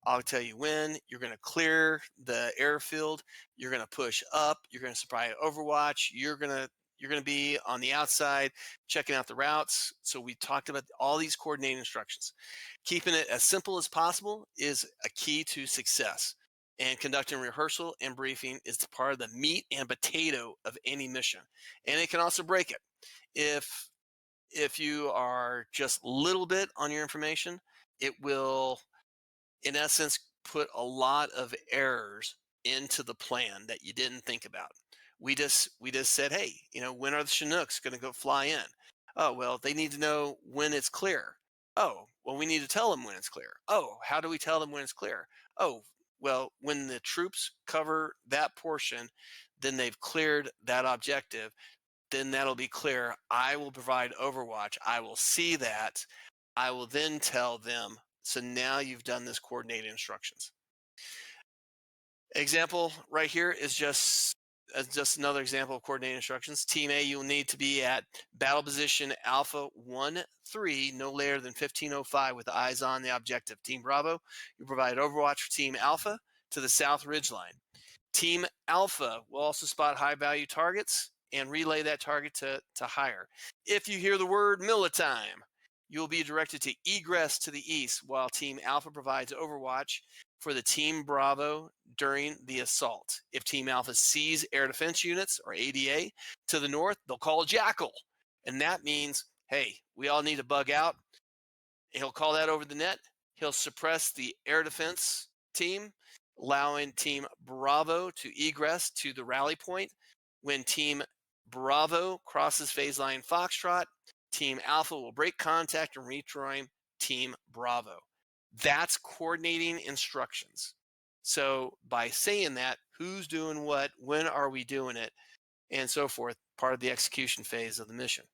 I'll tell you when. You're going to clear the airfield. You're going to push up. You're going to supply Overwatch. You're going to You're going to be on the outside checking out the routes. So we talked about all these coordinating instructions. Keeping it as simple as possible is a key to success. And conducting rehearsal and briefing is the part of the meat and potato of any mission. And it can also break it. If you are just a little bit on your information, it will, in essence, put a lot of errors into the plan that you didn't think about. We just said, hey, when are the Chinooks going to go fly in? Oh, well, they need to know when it's clear. Oh, well, we need to tell them when it's clear. Oh, how do we tell them when it's clear? Oh, well, when the troops cover that portion, then they've cleared that objective. Then that'll be clear. I will provide Overwatch. I will see that. I will then tell them. So now you've done this coordinated instructions. Example right here is just another example of coordinated instructions. Team A, you'll need to be at battle position Alpha 1-3, no later than 1505 with eyes on the objective. Team Bravo, you provide Overwatch for Team Alpha to the south ridgeline. Team Alpha will also spot high value targets and relay that target to higher. If you hear the word Militime, you'll be directed to egress to the east while Team Alpha provides Overwatch for the Team Bravo during the assault. If Team Alpha sees air defense units or ADA to the north, they'll call Jackal. And that means, hey, we all need to bug out. He'll call that over the net. He'll suppress the air defense team, allowing Team Bravo to egress to the rally point. When Team Bravo crosses phase line Foxtrot, Team Alpha will break contact and rejoin Team Bravo. That's coordinating instructions. So by saying that, who's doing what, when are we doing it, and so forth, part of the execution phase of the mission.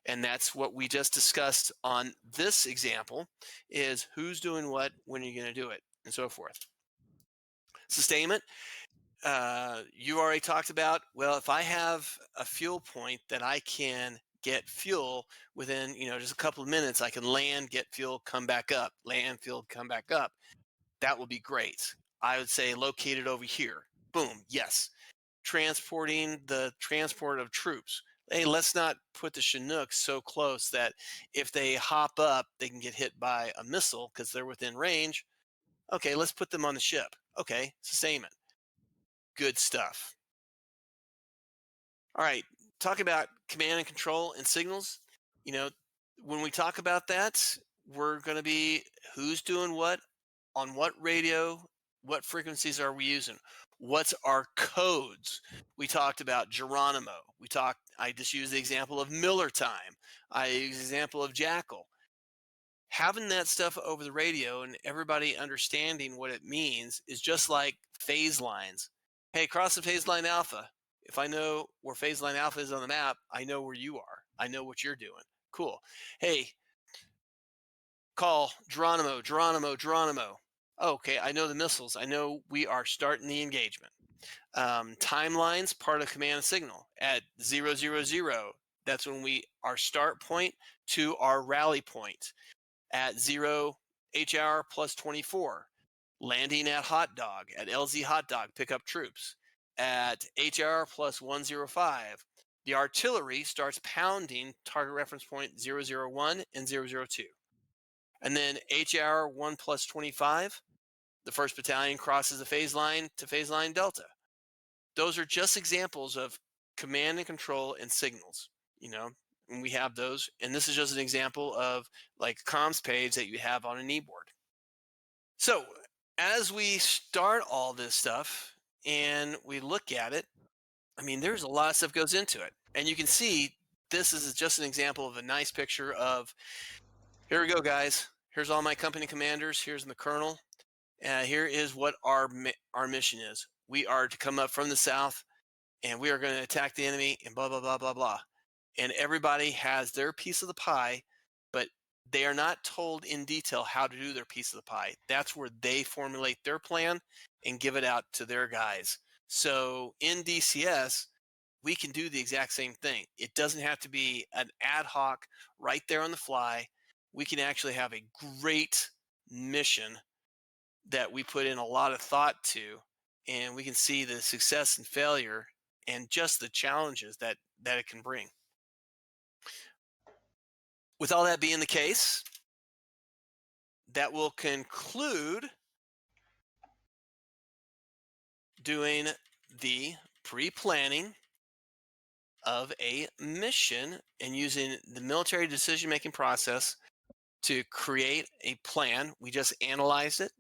And that's what we just discussed on this example, is who's doing what, when are you going to do it, and so forth. Sustainment, you already talked about, well, if I have a fuel point that I can get fuel within, just a couple of minutes, I can land, get fuel, come back up, land, fuel, come back up. That would be great. I would say located over here. Boom, yes. Transporting the transport of troops. Hey, let's not put the Chinooks so close that if they hop up, they can get hit by a missile because they're within range. Okay, let's put them on the ship. Okay, sustainment. Good stuff. All right, talk about command and control and signals. When we talk about that, we're going to be who's doing what, on what radio, what frequencies are we using? What's our codes? We talked about Geronimo. I just used the example of Miller time. I used the example of Jackal. Having that stuff over the radio and everybody understanding what it means is just like phase lines. Hey, cross the phase line Alpha. If I know where phase line Alpha is on the map, I know where you are. I know what you're doing. Cool. Hey, call Geronimo, Geronimo, Geronimo. Okay, I know the missiles. I know we are starting the engagement. Timelines, part of command and signal. At 000, that's when our start point to our rally point. At 0 HR plus 24, landing at Hot Dog, at LZ Hot Dog, pick up troops. At HR plus 105, the artillery starts pounding target reference point 001 and 002. And then HR 1 plus 25, the 1st Battalion crosses the phase line to phase line Delta. Those are just examples of command and control and signals, and we have those. And this is just an example of like comms page that you have on an e-board. So as we start all this stuff and we look at it, there's a lot of stuff goes into it. And you can see this is just an example of a nice picture of, here we go, guys. Here's all my company commanders. Here's the colonel. Here is what our mission is. We are to come up from the south, and we are going to attack the enemy, and blah, blah, blah, blah, blah. And everybody has their piece of the pie, but they are not told in detail how to do their piece of the pie. That's where they formulate their plan and give it out to their guys. So in DCS, we can do the exact same thing. It doesn't have to be an ad hoc right there on the fly. We can actually have a great mission that we put in a lot of thought to, and we can see the success and failure and just the challenges that that it can bring. With all that being the case, that will conclude doing the pre-planning of a mission and using the military decision-making process to create a plan. We just analyzed it.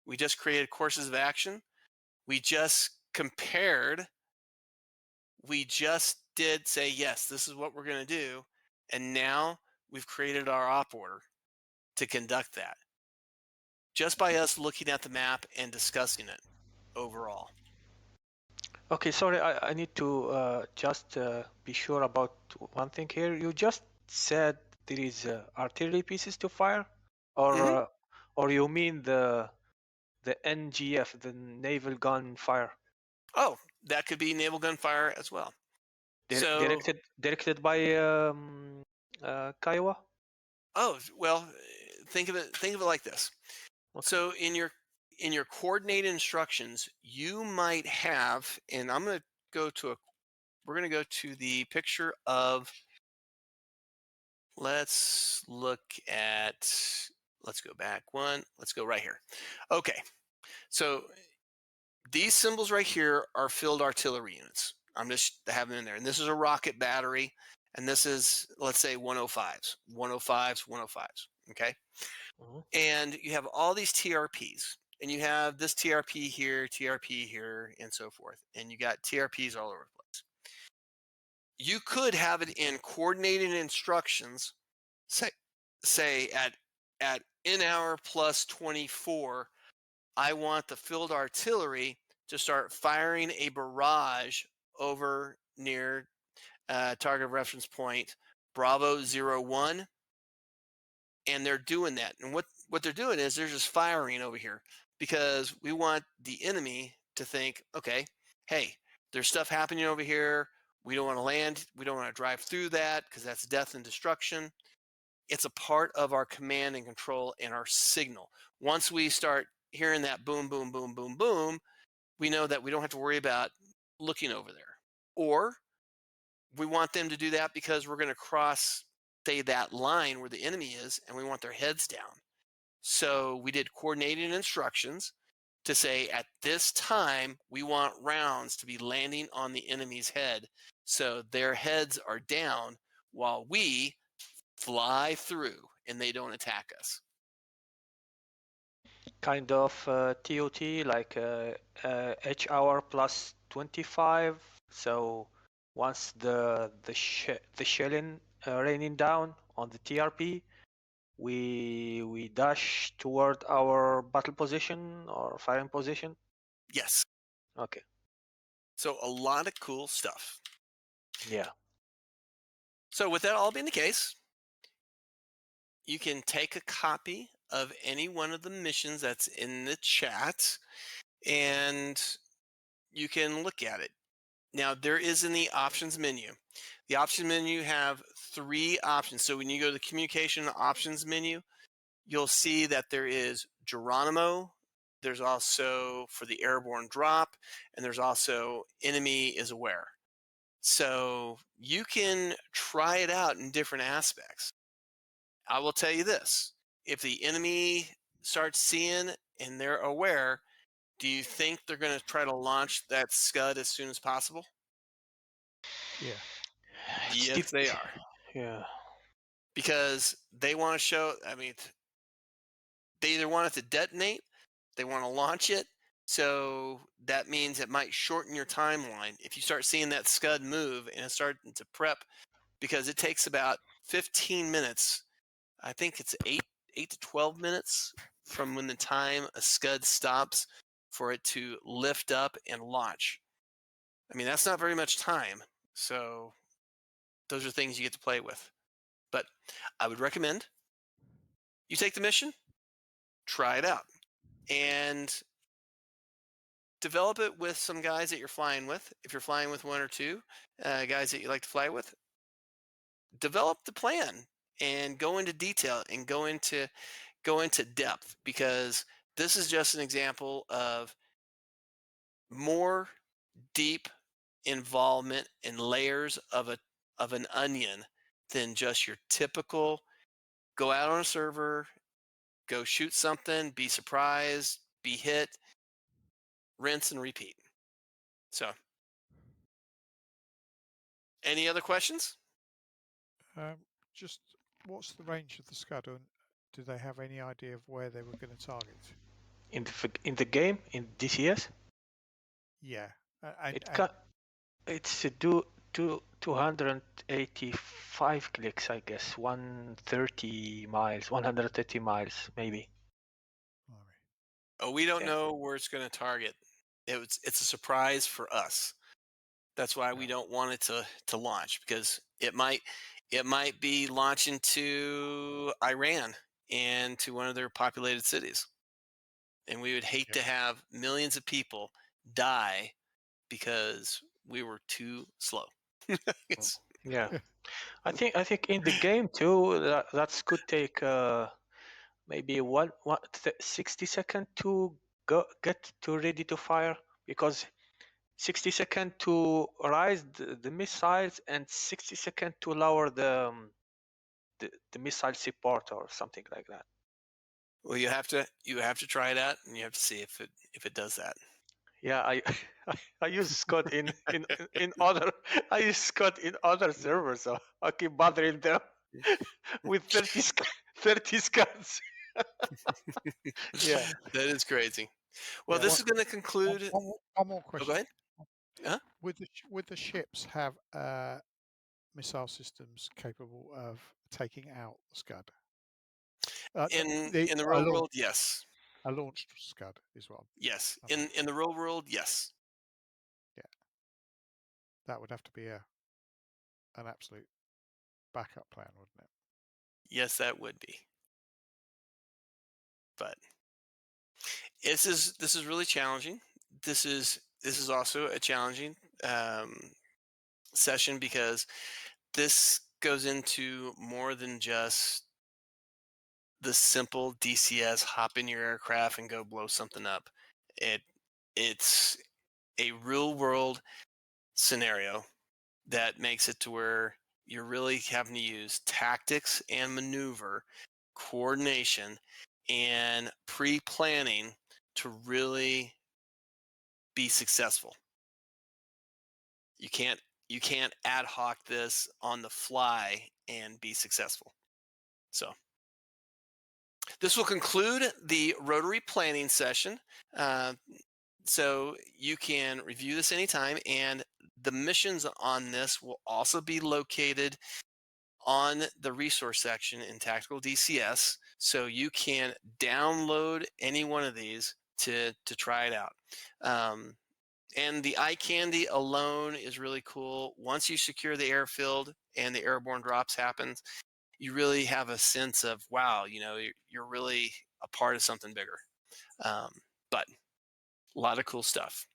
We just created courses of action. We just compared. We just did say, yes, this is what we're going to do. And now we've created our op order to conduct that just by us looking at the map and discussing it overall. Okay, sorry, I need to just be sure about one thing here. You just said there is artillery pieces to fire, Mhm. or you mean the NGF, the naval gun fire, Oh, that could be naval gunfire as well. So, directed by Kiowa? oh, well, think of it like this. Okay. So in your coordinated instructions, you might have, and I'm going to go to a we're going to go to the picture of, let's look at, let's go back one, let's go right here. Okay, so these symbols right here are field artillery units. I'm just having them in there. And this is a rocket battery. And this is, let's say, 105s, 105s, 105s. Okay. Mhm. And you have all these TRPs. And you have this TRP here, and so forth. And you got TRPs all over the place. You could have it in coordinated instructions, say at in hour plus 24, I want the field artillery to start firing a barrage over near target reference point Bravo 01. And they're doing that. And what they're doing is they're just firing over here because we want the enemy to think, okay, hey, there's stuff happening over here. We don't want to land. We don't want to drive through that because that's death and destruction. It's a part of our command and control and our signal. Once we start hearing that boom, boom, boom, boom, boom, we know that we don't have to worry about looking over there. Or we want them to do that because we're going to cross, say, that line where the enemy is, and we want their heads down. So we did coordinated instructions to say at this time, we want rounds to be landing on the enemy's head. So their heads are down while we fly through and they don't attack us. Kind of TOT, like H hour plus 25. So once the shelling raining down on the TRP, we dash toward our battle position or firing position. Yes. Okay. So a lot of cool stuff. Yeah. So with that all being the case, you can take a copy of any one of the missions that's in the chat and you can look at it. Now, there is in the options menu. The options menu have 3 options. So when you go to the communication options menu, you'll see that there is Geronimo. There's also for the airborne drop, and there's also enemy is aware. So you can try it out in different aspects. I will tell you this, if the enemy starts seeing and they're aware, do you think they're going to try to launch that Scud as soon as possible? Yeah. It's Yes, they are. Yeah. Because they want to show, I mean, they either want it to detonate, they want to launch it. So that means it might shorten your timeline. If you start seeing that Scud move and it's starting to prep, because it takes about 15 minutes. I think it's 8 to 12 minutes from when the time a Scud stops for it to lift up and launch. I mean, that's not very much time. So those are things you get to play with. But I would recommend you take the mission, try it out, and develop it with some guys that you're flying with. If you're flying with 1 or 2 guys that you like to fly with, develop the plan and go into detail and go into depth, because this is just an example of more deep involvement and layers of of an onion than just your typical go out on a server, go shoot something, be surprised, be hit, rinse and repeat. So, any other questions? Just what's the range of the Scud, and do they have any idea of where they were going to target? In the game in DCS, Yeah, and it's 285 clicks, I guess, 130 miles, 130 miles, maybe. Oh, we don't Yeah. know where it's going to target. It's a surprise for us. That's why we don't want it to launch, because it might be launching to Iran and to one of their populated cities, and we would hate to have millions of people die because we were too slow. Yeah. I think in the game too, that could take maybe 60 seconds to get to ready to fire, because 60 seconds to rise the missiles and 60 seconds to lower the missile support or something like that. Well, you have to try it out, and you have to see if it does that. Yeah, I use Scott in other I use Scott in other servers, so I keep bothering them with 30 scans. Yeah. That is crazy. Well, Yeah. this is going to conclude. One more Oh, question. go ahead. Huh? Would the ships have missile systems capable of taking out the Scud? In the real world, yes. A launched Scud is what. Yes. In the real world, yes. Yeah, that would have to be an absolute backup plan, wouldn't it? Yes, that would be. But this is really challenging. This is also a challenging session, because this goes into more than just the simple DCS hop in your aircraft and go blow something up. It's a real world scenario that makes it to where you're really having to use tactics and maneuver, coordination, and pre-planning to really be successful. You can't ad hoc this on the fly and be successful. So this will conclude the Rotary planning session. So you can review this anytime, and the missions on this will also be located on the resource section in Tactical DCS, so you can download any one of these to try it out. And the eye candy alone is really cool. Once you secure the airfield and the airborne drops happens, you really have a sense of, wow, you're really a part of something bigger. But a lot of cool stuff.